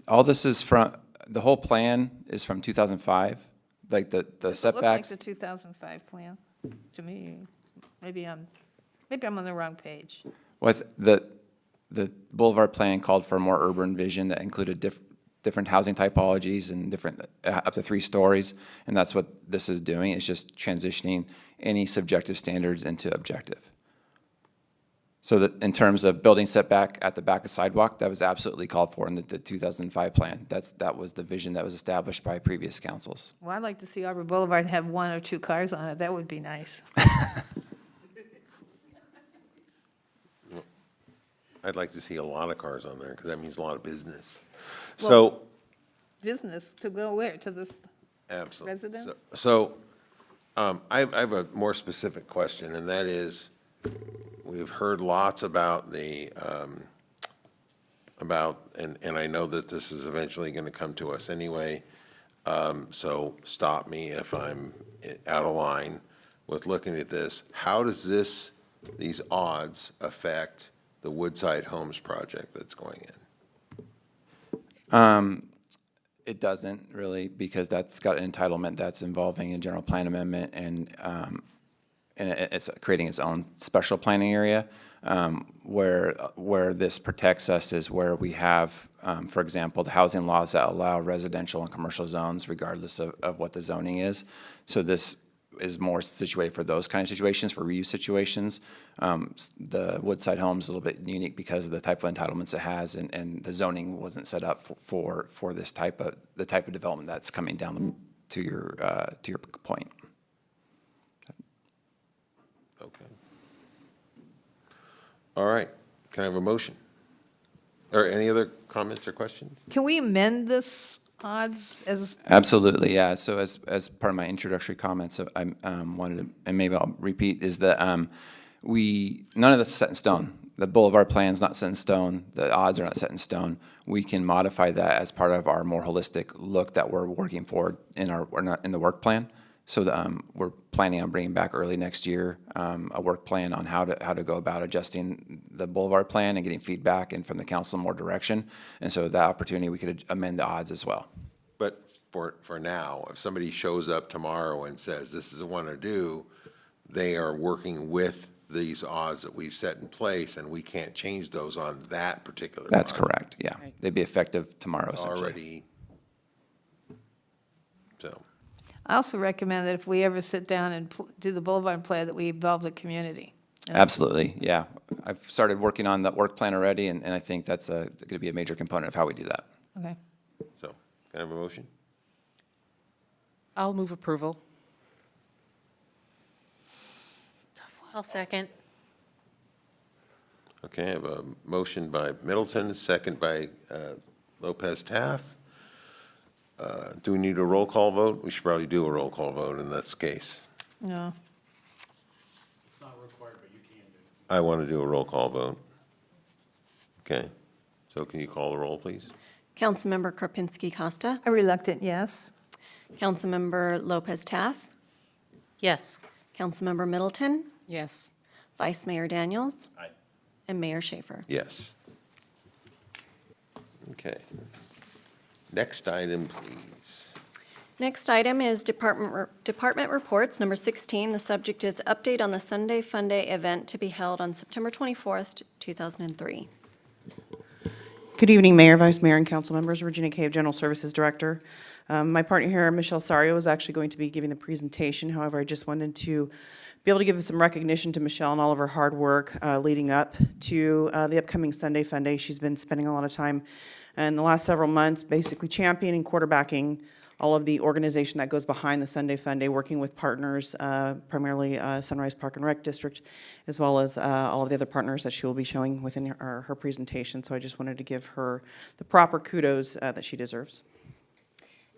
all this is from, the whole plan is from 2005, like the setbacks. It looked like the 2005 plan to me. Maybe I'm on the wrong page. With the Boulevard plan called for a more urban vision that included different housing typologies and different, up to 3 stories. And that's what this is doing, is just transitioning any subjective standards into objective. So that in terms of building setback at the back of sidewalk, that was absolutely called for in the 2005 plan. That was the vision that was established by previous councils. Well, I'd like to see Auburn Boulevard have 1 or 2 cars on it. That would be nice. I'd like to see a lot of cars on there, because that means a lot of business. So, Business to go where? To this absolutely. residence? So, I have a more specific question, and that is, we've heard lots about and I know that this is eventually going to come to us anyway, so stop me if I'm out of line with looking at this. How does these odds affect the Woodside Homes project that's going in? It doesn't really, because that's got an entitlement that's involving a general plan amendment and it's creating its own special planning area. Where this protects us is where we have, for example, the housing laws that allow residential and commercial zones regardless of what the zoning is. So this is more situated for those kind of situations, for reuse situations. The Woodside Homes is a little bit unique because of the type of entitlements it has, and the zoning wasn't set up for this type of development that's coming down to your point. Okay. All right. Can I have a motion? Or any other comments or questions? Can we amend this odds as, Absolutely, yeah. So as part of my introductory comments, I wanted to, and maybe I'll repeat, is that none of this is set in stone. The Boulevard plan's not set in stone. The odds are not set in stone. We can modify that as part of our more holistic look that we're working for in the work plan. So we're planning on bringing back early next year a work plan on how to go about adjusting the Boulevard plan and getting feedback and from the council more direction. And so that opportunity, we could amend the odds as well. But for now, if somebody shows up tomorrow and says, this is what I want to do, they are working with these odds that we've set in place, and we can't change those on that particular. That's odds. correct, yeah. They'd be effective tomorrow, essentially. Already. So. I also recommend that if we ever sit down and do the Boulevard plan, that we involve the community. Absolutely, yeah. I've started working on that work plan already, and I think that's going to be a major component of how we do that. Okay. So, can I have a motion? I'll move approval. I'll second. Okay, I have a motion by Middleton, second by Lopez Taff. Do we need a roll call vote? We should probably do a roll call vote in this case. No. I want to do a roll call vote. Okay, so can you call the roll, please? Councilmember Kropinski Costa. A reluctant yes. Councilmember Lopez Taff. Yes. Councilmember Middleton. Yes. Vice Mayor Daniels. Aye. And Mayor Schaefer. Yes. Okay. Next item, please. Next item is department reports, number 16. The subject is update on the Sunday Funday event to be held on September 24th, 2003. Good evening, Mayor, Vice Mayor, and council members. Regina Cave, General Services Director. My partner here, Michelle Sario, is actually going to be giving the presentation. However, I just wanted to be able to give some recognition to Michelle and all of her hard work leading up to the upcoming Sunday Funday. She's been spending a lot of time in the last several months basically championing, quarterbacking all of the organization that goes behind the Sunday Funday, working with partners, primarily Sunrise Park and Rec District, as well as all of the other partners that she will be showing within her presentation. So I just wanted to give her the proper kudos that she deserves.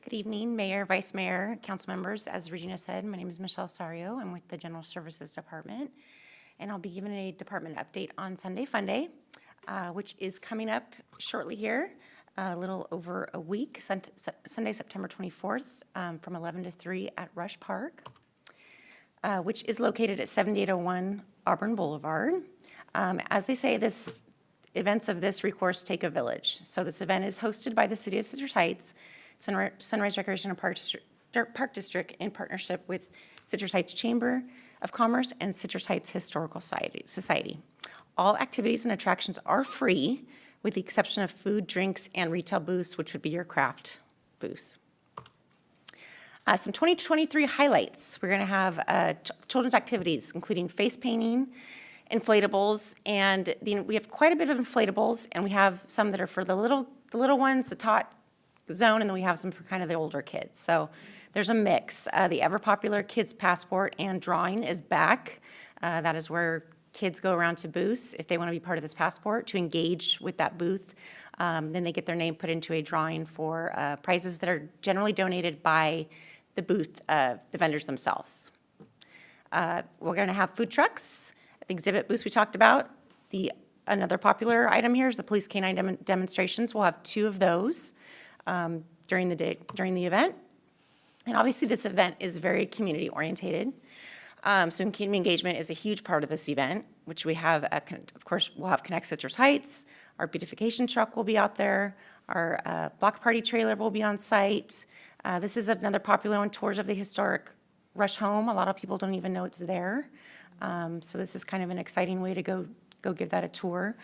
Good evening, Mayor, Vice Mayor, council members. As Regina said, my name is Michelle Sario. I'm with the General Services Department, and I'll be giving a department update on Sunday Funday, which is coming up shortly here. A little over a week, Sunday, September 24th, from 11 to 3 at Rush Park, which is located at 7801 Auburn Boulevard. As they say, events of this recourse take a village. So this event is hosted by the City of Citrus Heights, Sunrise Recreation and Park District in partnership with Citrus Heights Chamber of Commerce and Citrus Heights Historical Society. All activities and attractions are free, with the exception of food, drinks, and retail booths, which would be your craft booths. Some 2023 highlights. We're going to have children's activities, including face painting, inflatables, and we have quite a bit of inflatables, and we have some that are for the little ones, the tot zone, and then we have some for kind of the older kids. So there's a mix. The ever-popular Kids Passport and Drawing is back. That is where kids go around to booths if they want to be part of this passport to engage with that booth. Then they get their name put into a drawing for prizes that are generally donated by the booth, the vendors themselves. We're going to have food trucks, the exhibit booths we talked about. Another popular item here is the police canine demonstrations. We'll have 2 of those during the event. And obviously this event is very community orientated. So community engagement is a huge part of this event, which we have, of course, we'll have Connect Citrus Heights. Our beautification truck will be out there. Our block party trailer will be on site. This is another popular one, tours of the historic Rush home. A lot of people don't even know it's there. So this is kind of an exciting way to go give that a tour.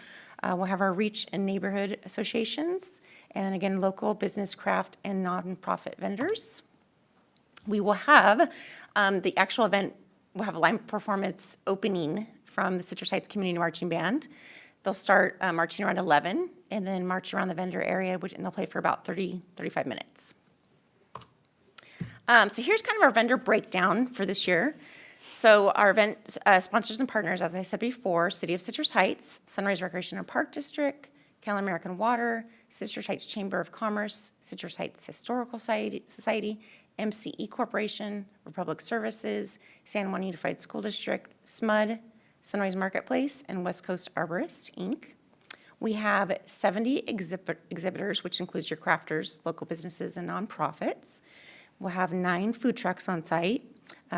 We'll have our reach and neighborhood associations, and again, local business, craft, and nonprofit vendors. We will have the actual event. We'll have a live performance opening from the Citrus Heights Community Marching Band. They'll start marching around 11 and then march around the vendor area, and they'll play for about 35 minutes. So here's kind of our vendor breakdown for this year. So our event sponsors and partners, as I said before, City of Citrus Heights, Sunrise Recreation and Park District, Cal American Water, Citrus Heights Chamber of Commerce, Citrus Heights Historical Society, MCE Corporation, Republic Services, San Juan Unified School District, SMUD, Sunrise Marketplace, and West Coast Arborist, Inc. We have 70 exhibitors, which includes your crafters, local businesses, and nonprofits. We'll have 9 food trucks on site.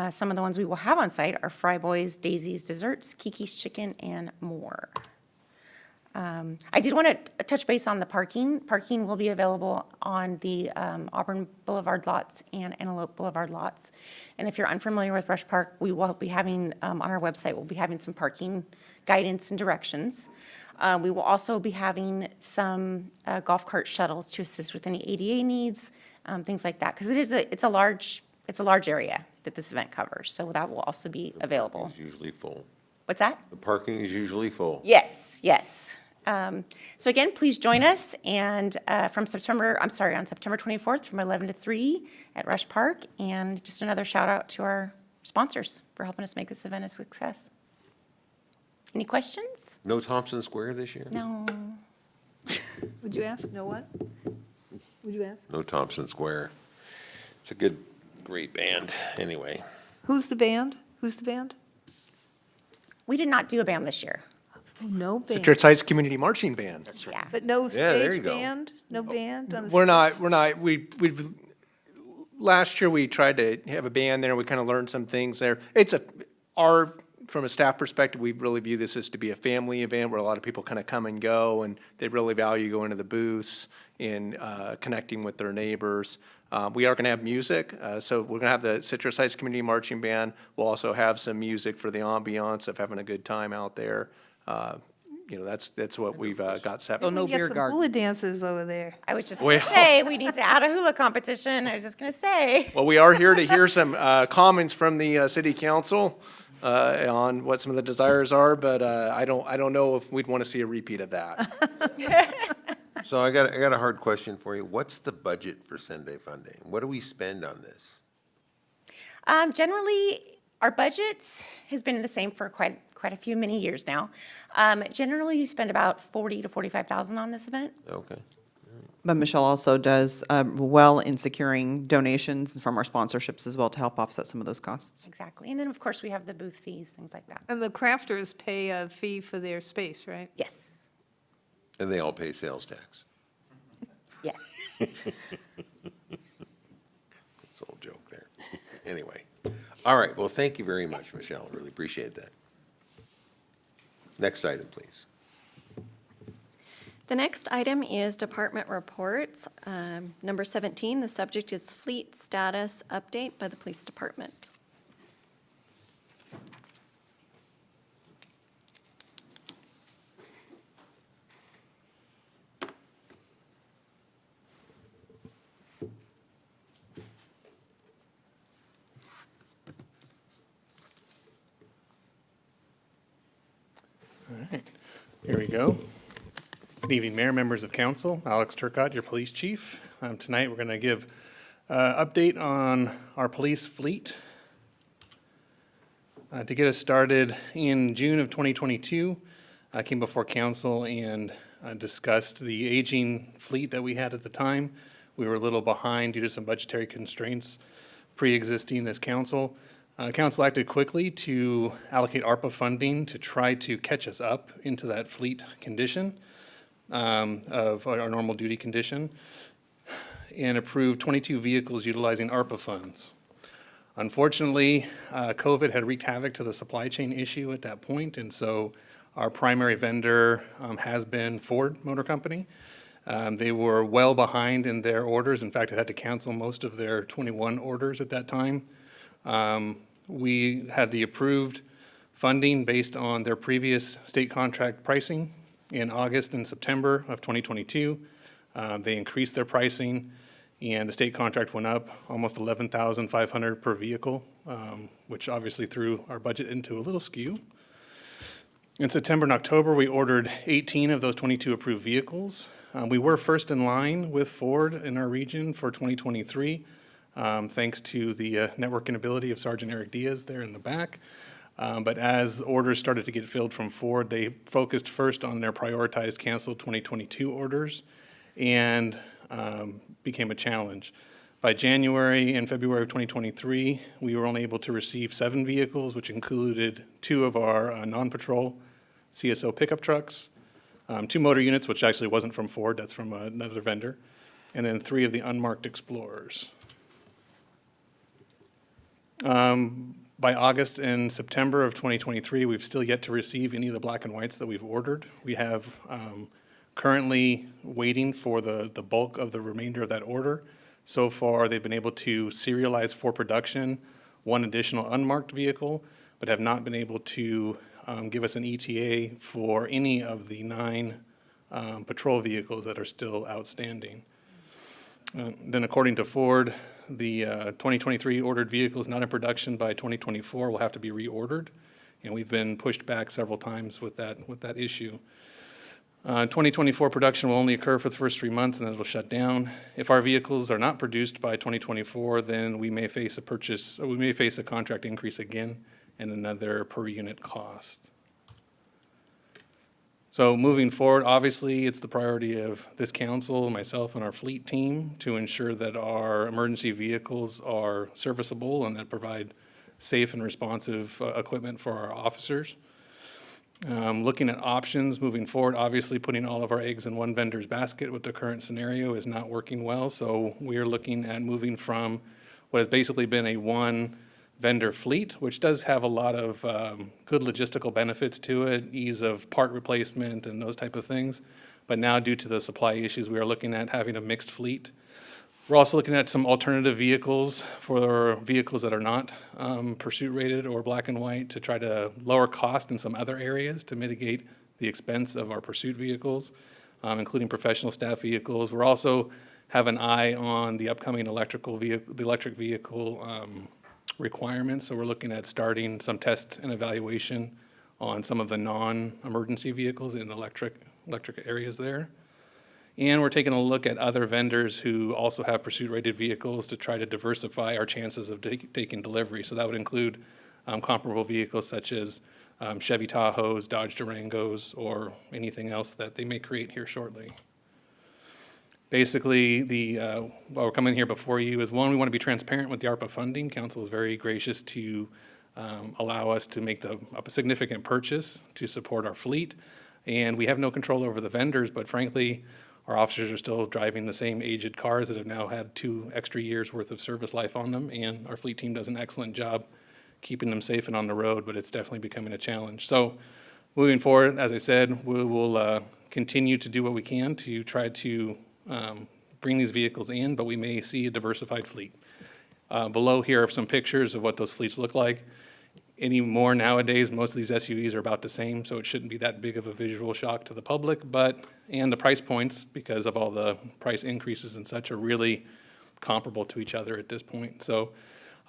Some of the ones we will have on site are Fry Boys, Daisy's Desserts, Kiki's Chicken, and more. I did want to touch base on the parking. Parking will be available on the Auburn Boulevard lots and Antelope Boulevard lots. And if you're unfamiliar with Rush Park, we will be having, on our website, we'll be having some parking guidance and directions. We will also be having some golf cart shuttles to assist with any ADA needs, things like that. Because it's a large area that this event covers, so that will also be available. It's usually full. What's that? The parking is usually full. Yes, yes. So again, please join us and on September 24th from 11 to 3 at Rush Park. And just another shout out to our sponsors for helping us make this event a success. Any questions? No Thompson Square this year? No. Would you ask? No what? Would you ask? No Thompson Square. It's a good, great band, anyway. Who's the band? Who's the band? We did not do a band this year. Oh, no band. Citrus Heights Community Marching Band. That's right. Yeah. But no Yeah, there you stage go. band? No band on the? We're not, we've, last year we tried to have a band there, we kind of learned some things there. From a staff perspective, we really view this as to be a family event where a lot of people kind of come and go, and they really value going to the booths and connecting with their neighbors. We are going to have music, so we're going to have the Citrus Heights Community Marching Band. We'll also have some music for the ambiance of having a good time out there. That's what we've got set. So no We get beer some garden. hula dances over there. I was just Well- going to say, we need to add a hula competition. I was just going to say. Well, we are here to hear some comments from the city council on what some of the desires are, but I don't know if we'd want to see a repeat of that. So I got a hard question for you. What's the budget for Sunday Fun Day? What do we spend on this? Generally, our budget has been the same for quite a few, many years now. Generally, you spend about 40 to 45,000 on this event. Okay. But Michelle also does well in securing donations from our sponsorships as well to help offset some of those costs. Exactly. And then, of course, we have the booth fees, things like that. And the crafters pay a fee for their space, right? Yes, And they all pay sales tax. yes. It's a little joke there. Anyway. All right, well, thank you very much, Michelle. Really appreciate that. Next item, please. The next item is department reports. Number 17, the subject is fleet status update by the police department. All right, here we go. Good evening, Mayor, members of council. Alex Turcott, your police chief. Tonight, we're going to give update on our police fleet. To get us started, in June of 2022, I came before council and discussed the aging fleet that we had at the time. We were a little behind due to some budgetary constraints pre-existing this council. Council acted quickly to allocate ARPA funding to try to catch us up into that fleet condition of our normal duty condition, and approved 22 vehicles utilizing ARPA funds. Unfortunately, COVID had wreaked havoc to the supply chain issue at that point, and so our primary vendor has been Ford Motor Company. They were well behind in their orders. In fact, it had to cancel most of their 21 orders at that time. We had the approved funding based on their previous state contract pricing in August and September of 2022. They increased their pricing, and the state contract went up almost $11,500 per vehicle, which obviously threw our budget into a little skew. In September and October, we ordered 18 of those 22 approved vehicles. We were first in line with Ford in our region for 2023, thanks to the networking ability of Sergeant Eric Diaz there in the back. But as orders started to get filled from Ford, they focused first on their prioritized canceled 2022 orders and became a challenge. By January and February of 2023, we were only able to receive 7 vehicles, which included 2 of our non-patrol CSO pickup trucks, 2 motor units, which actually wasn't from Ford, that's from another vendor, and then 3 of the unmarked Explorers. By August and September of 2023, we've still yet to receive any of the black and whites that we've ordered. We have currently waiting for the bulk of the remainder of that order. So far, they've been able to serialize for production 1 additional unmarked vehicle, but have not been able to give us an ETA for any of the 9 patrol vehicles that are still outstanding. Then according to Ford, the 2023 ordered vehicles not in production by 2024 will have to be reordered, and we've been pushed back several times with that issue. 2024 production will only occur for the first 3 months, and then it'll shut down. If our vehicles are not produced by 2024, then we may face a contract increase again and another per unit cost. So moving forward, obviously, it's the priority of this council, myself, and our fleet team to ensure that our emergency vehicles are serviceable and that provide safe and responsive equipment for our officers. Looking at options moving forward, obviously, putting all of our eggs in one vendor's basket with the current scenario is not working well. So we are looking at moving from what has basically been a one vendor fleet, which does have a lot of good logistical benefits to it, ease of part replacement and those type of things. But now, due to the supply issues, we are looking at having a mixed fleet. We're also looking at some alternative vehicles for vehicles that are not pursuit rated or black and white to try to lower cost in some other areas to mitigate the expense of our pursuit vehicles, including professional staff vehicles. We're also have an eye on the upcoming electric vehicle requirements. So we're looking at starting some test and evaluation on some of the non-emergency vehicles in electric areas there. And we're taking a look at other vendors who also have pursuit-rated vehicles to try to diversify our chances of taking delivery. So that would include comparable vehicles such as Chevy Tahoes, Dodge Durangos, or anything else that they may create here shortly. Basically, why we're coming here before you is, one, we want to be transparent with the ARPA funding. Council is very gracious to allow us to make a significant purchase to support our fleet. And we have no control over the vendors, but frankly, our officers are still driving the same aged cars that have now had 2 extra years worth of service life on them. And our fleet team does an excellent job keeping them safe and on the road, but it's definitely becoming a challenge. So moving forward, as I said, we will continue to do what we can to try to bring these vehicles in, but we may see a diversified fleet. Below here are some pictures of what those fleets look like. Anymore nowadays, most of these SUVs are about the same, so it shouldn't be that big of a visual shock to the public, and the price points, because of all the price increases and such, are really comparable to each other at this point. So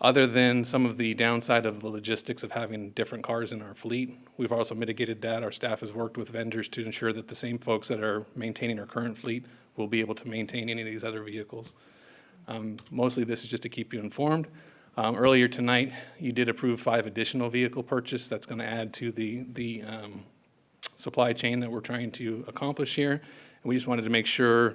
other than some of the downside of the logistics of having different cars in our fleet, we've also mitigated that. Our staff has worked with vendors to ensure that the same folks that are maintaining our current fleet will be able to maintain any of these other vehicles. Mostly this is just to keep you informed. Earlier tonight, you did approve 5 additional vehicle purchase. That's going to add to the supply chain that we're trying to accomplish here. And we just wanted to make sure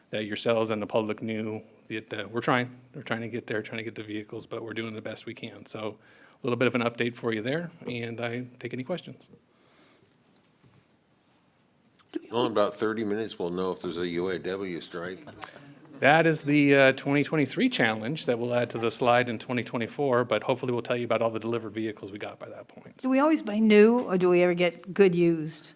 that yourselves and the public knew that we're trying to get there, trying to get the vehicles, but we're doing the best we can. So a little bit of an update for you there, and I take any questions. Well, in about 30 minutes, we'll know if there's a UAW strike. That is the 2023 challenge that we'll add to the slide in 2024, but hopefully we'll tell you about all the delivered vehicles we got by that point. Do we always buy new, or do we ever get good used?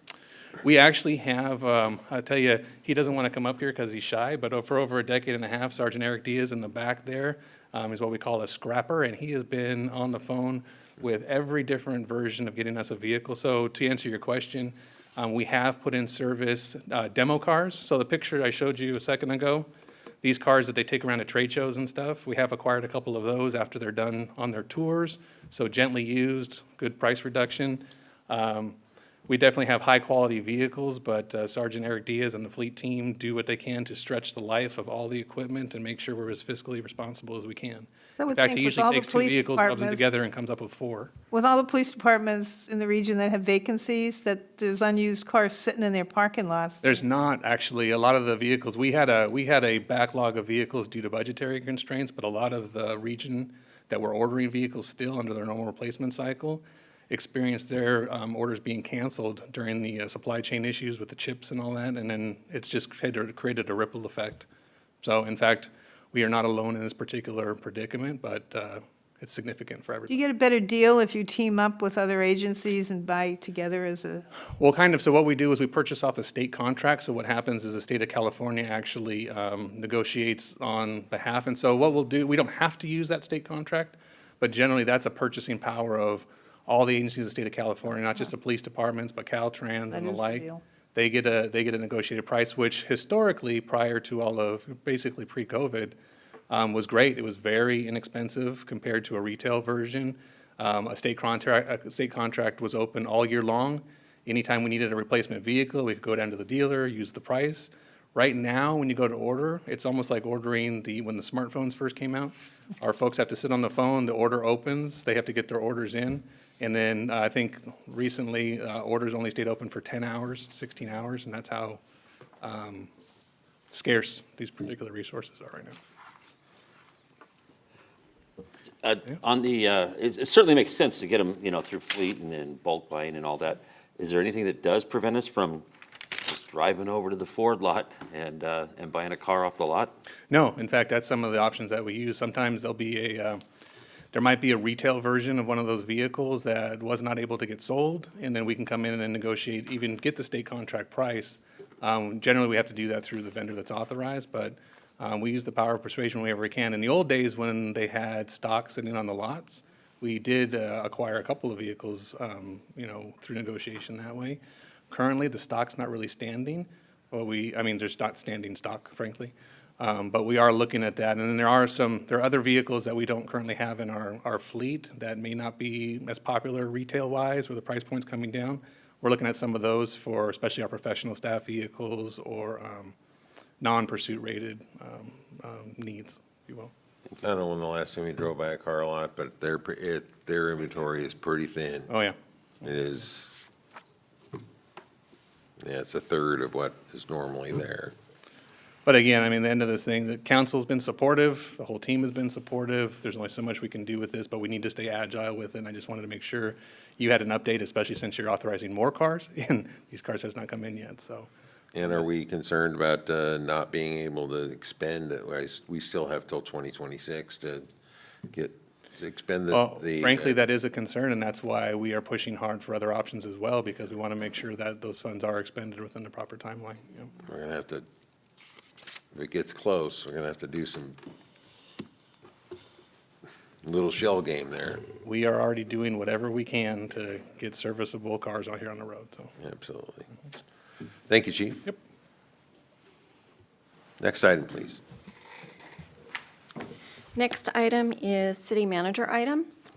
We actually have, I'll tell you, he doesn't want to come up here because he's shy, but for over a decade and a half, Sergeant Eric Diaz in the back there is what we call a scrapper, and he has been on the phone with every different version of getting us a vehicle. So to answer your question, we have put in service demo cars. So the picture I showed you a second ago, these cars that they take around to trade shows and stuff, we have acquired a couple of those after they're done on their tours. So gently used, good price reduction. We definitely have high-quality vehicles, but Sergeant Eric Diaz and the fleet team do what they can to stretch the life of all the equipment and make sure we're as fiscally responsible as we can. I In would fact, think he with usually all the takes 2 police vehicles, rubs them departments- together, and comes up with 4. With all the police departments in the region that have vacancies, that there's unused cars sitting in their parking lots. There's not, actually. A lot of the vehicles, we had a backlog of vehicles due to budgetary constraints, but a lot of the region that were ordering vehicles still under their normal replacement cycle experienced their orders being canceled during the supply chain issues with the chips and all that, and then it's just created a ripple effect. So in fact, we are not alone in this particular predicament, but it's significant for Do everybody. you get a better deal if you team up with other agencies and buy together as a? Well, kind of. So what we do is we purchase off the state contract. So what happens is the state of California actually negotiates on behalf. And so what we'll do, we don't have to use that state contract, but generally that's a purchasing power of all the agencies of the state of California, not just the police departments, but Caltrans and the like. They get a negotiated price, which historically, prior to all of, basically pre-COVID, was great. It was very inexpensive compared to a retail version. A state contract was open all year long. Anytime we needed a replacement vehicle, we could go down to the dealer, use the price. Right now, when you go to order, it's almost like ordering when the smartphones first came out. Our folks have to sit on the phone, the order opens, they have to get their orders in, And then I think recently, orders only stayed open for 10 hours, 16 hours, and that's how scarce these particular resources are right now. On the, it certainly makes sense to get them, through fleet and then bulk buying and all that. Is there anything that does prevent us from just driving over to the Ford lot and buying a car off the lot? No, in fact, that's some of the options that we use. Sometimes there'll be there might be a retail version of one of those vehicles that was not able to get sold, and then we can come in and negotiate, even get the state contract price. Generally, we have to do that through the vendor that's authorized, but we use the power of persuasion whenever we can. In the old days, when they had stock sitting on the lots, we did acquire a couple of vehicles, through negotiation that way. Currently, the stock's not really standing, but there's not standing stock, frankly. But we are looking at that. And then there are other vehicles that we don't currently have in our fleet that may not be as popular retail-wise, where the price point's coming down. We're looking at some of those for especially our professional staff vehicles or non-pursuit rated needs, if you will. I don't know when the last time we drove by a car lot, but their inventory is pretty thin. Oh, yeah. It is, it's a third of what is normally there. But again, the end of this thing, the council's been supportive, the whole team has been supportive. There's only so much we can do with this, but we need to stay agile with it. And I just wanted to make sure you had an update, especially since you're authorizing more cars, and these cars has not come in yet, so. And are we concerned about not being able to expend it? We still have till 2026 to expend the. Frankly, that is a concern, and that's why we are pushing hard for other options as well, because we want to make sure that those funds are expended within the proper timeline. We're gonna have to, if it gets close, we're gonna have to do some little shell game there. We are already doing whatever we can to get serviceable cars out here on the road, so. Absolutely. Thank you, Chief. Yep. Next item, please. Next item is city manager items.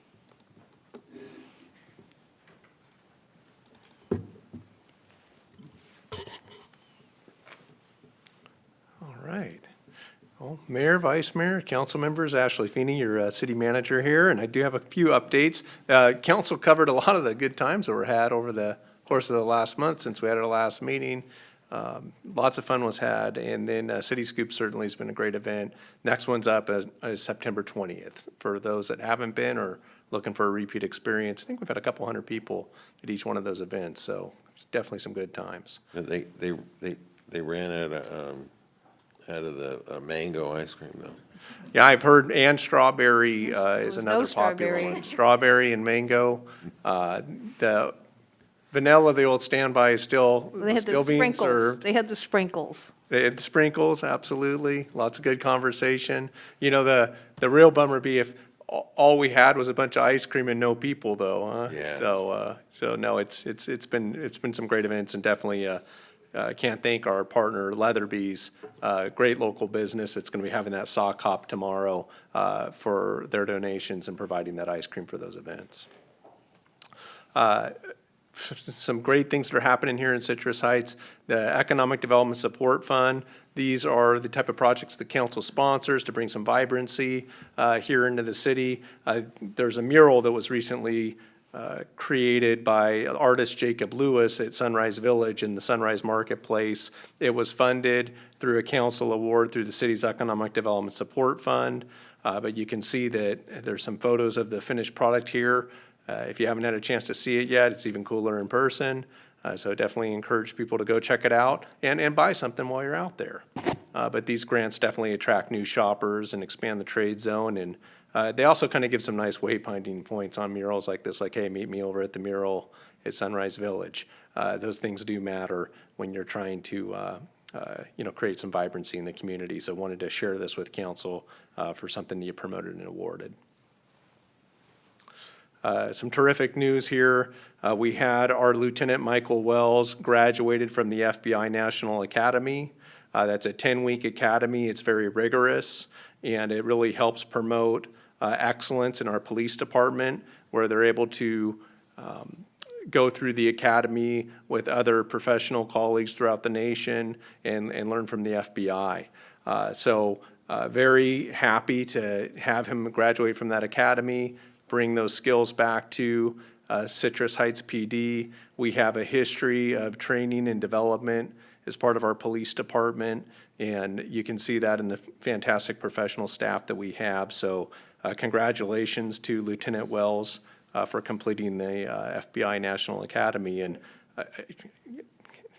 All right. Well, Mayor, Vice Mayor, council members, Ashley Feeney, your city manager here, and I do have a few updates. Council covered a lot of the good times that were had over the course of the last month since we had our last meeting. Lots of fun was had, and then City Scoop certainly has been a great event. Next one's up is September 20th. For those that haven't been or looking for a repeat experience, I think we've had a couple hundred people at each one of those events, so it's definitely some good times. They ran out of the mango ice cream though. Yeah, I've heard, and strawberry is another popular strawberry. one. Strawberry and mango. The vanilla, the old standby is still They had the being sprinkles. served. They had the sprinkles. They had sprinkles, absolutely. Lots of good conversation. The real bummer be if all we had was a bunch of ice cream and no people though, huh? Yeah. So no, it's been some great events, and definitely can't thank our partner Leatherby's, great local business that's gonna be having that sock hop tomorrow for their donations and providing that ice cream for those events. Some great things that are happening here in Citrus Heights. The Economic Development Support Fund, these are the type of projects the council sponsors to bring some vibrancy here into the city. There's a mural that was recently created by artist Jacob Lewis at Sunrise Village in the Sunrise Marketplace. It was funded through a council award through the city's Economic Development Support Fund. But you can see that there's some photos of the finished product here. If you haven't had a chance to see it yet, it's even cooler in person. So definitely encourage people to go check it out and buy something while you're out there. But these grants definitely attract new shoppers and expand the trade zone. And they also kind of give some nice wayfinding points on murals like this, like, hey, meet me over at the mural at Sunrise Village. Those things do matter when you're trying to create some vibrancy in the community. So wanted to share this with council for something that you promoted and awarded. Some terrific news here. We had our Lieutenant Michael Wells graduated from the FBI National Academy. That's a 10-week academy. It's very rigorous, and it really helps promote excellence in our police department, where they're able to go through the academy with other professional colleagues throughout the nation and learn from the FBI. Very happy to have him graduate from that academy, bring those skills back to Citrus Heights PD. We have a history of training and development as part of our police department, and you can see that in the fantastic professional staff that we have. So congratulations to Lieutenant Wells for completing the FBI National Academy, and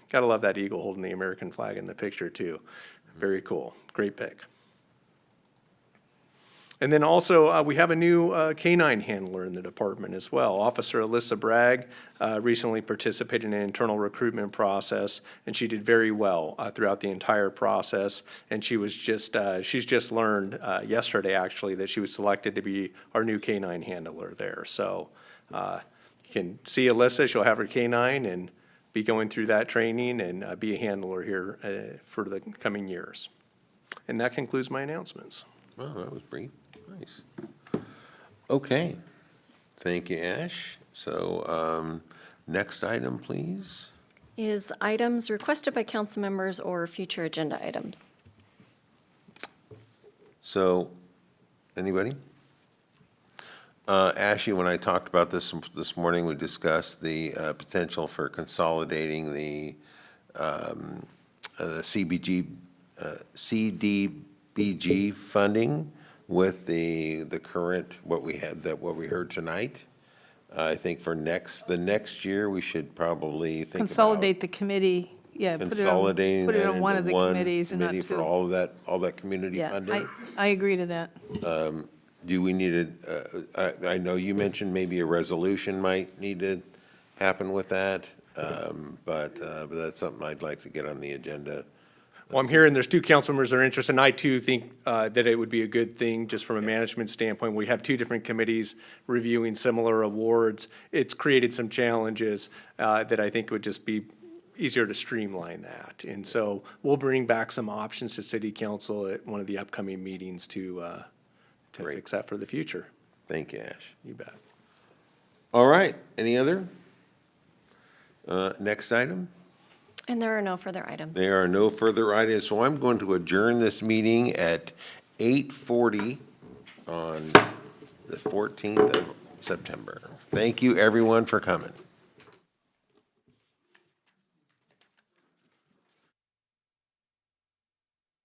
gotta love that eagle holding the American flag in the picture too. Very cool, great pick. And then also, we have a new canine handler in the department as well. Officer Alyssa Bragg recently participated in an internal recruitment process, and she did very well throughout the entire process. And she was just, she's just learned yesterday, actually, that she was selected to be our new canine handler there. So you can see Alyssa, she'll have her canine and be going through that training and be a handler here for the coming years. And that concludes my announcements. Wow, that was brief. Nice. Okay. Thank you, Ash. So, next item, please. Is items requested by council members or future agenda items? So, anybody? Ashley, when I talked about this morning, we discussed the potential for consolidating the CDBG funding with the current, what we heard tonight. I think for the next year, we should probably think about Consolidate the committee, yeah. consolidating Put it that on one of into the committees and not committee two. for all that community Yeah, funding. I agree to that. Do we need I know you mentioned maybe a resolution might need to happen with that, but that's something I'd like to get on the agenda. Well, I'm hearing there's two council members that are interested, and I too think that it would be a good thing, just from a management standpoint. We have two different committees reviewing similar awards. It's created some challenges that I think would just be easier to streamline that. And so we'll bring back some options to city council at one of the upcoming meetings to fix that for the future. Thank you, Ash. You bet. All right, any other? Next item? And there are no further items. There are no further items, so I'm going to adjourn this meeting at 8:40 on the 14th of September. Thank you, everyone, for coming.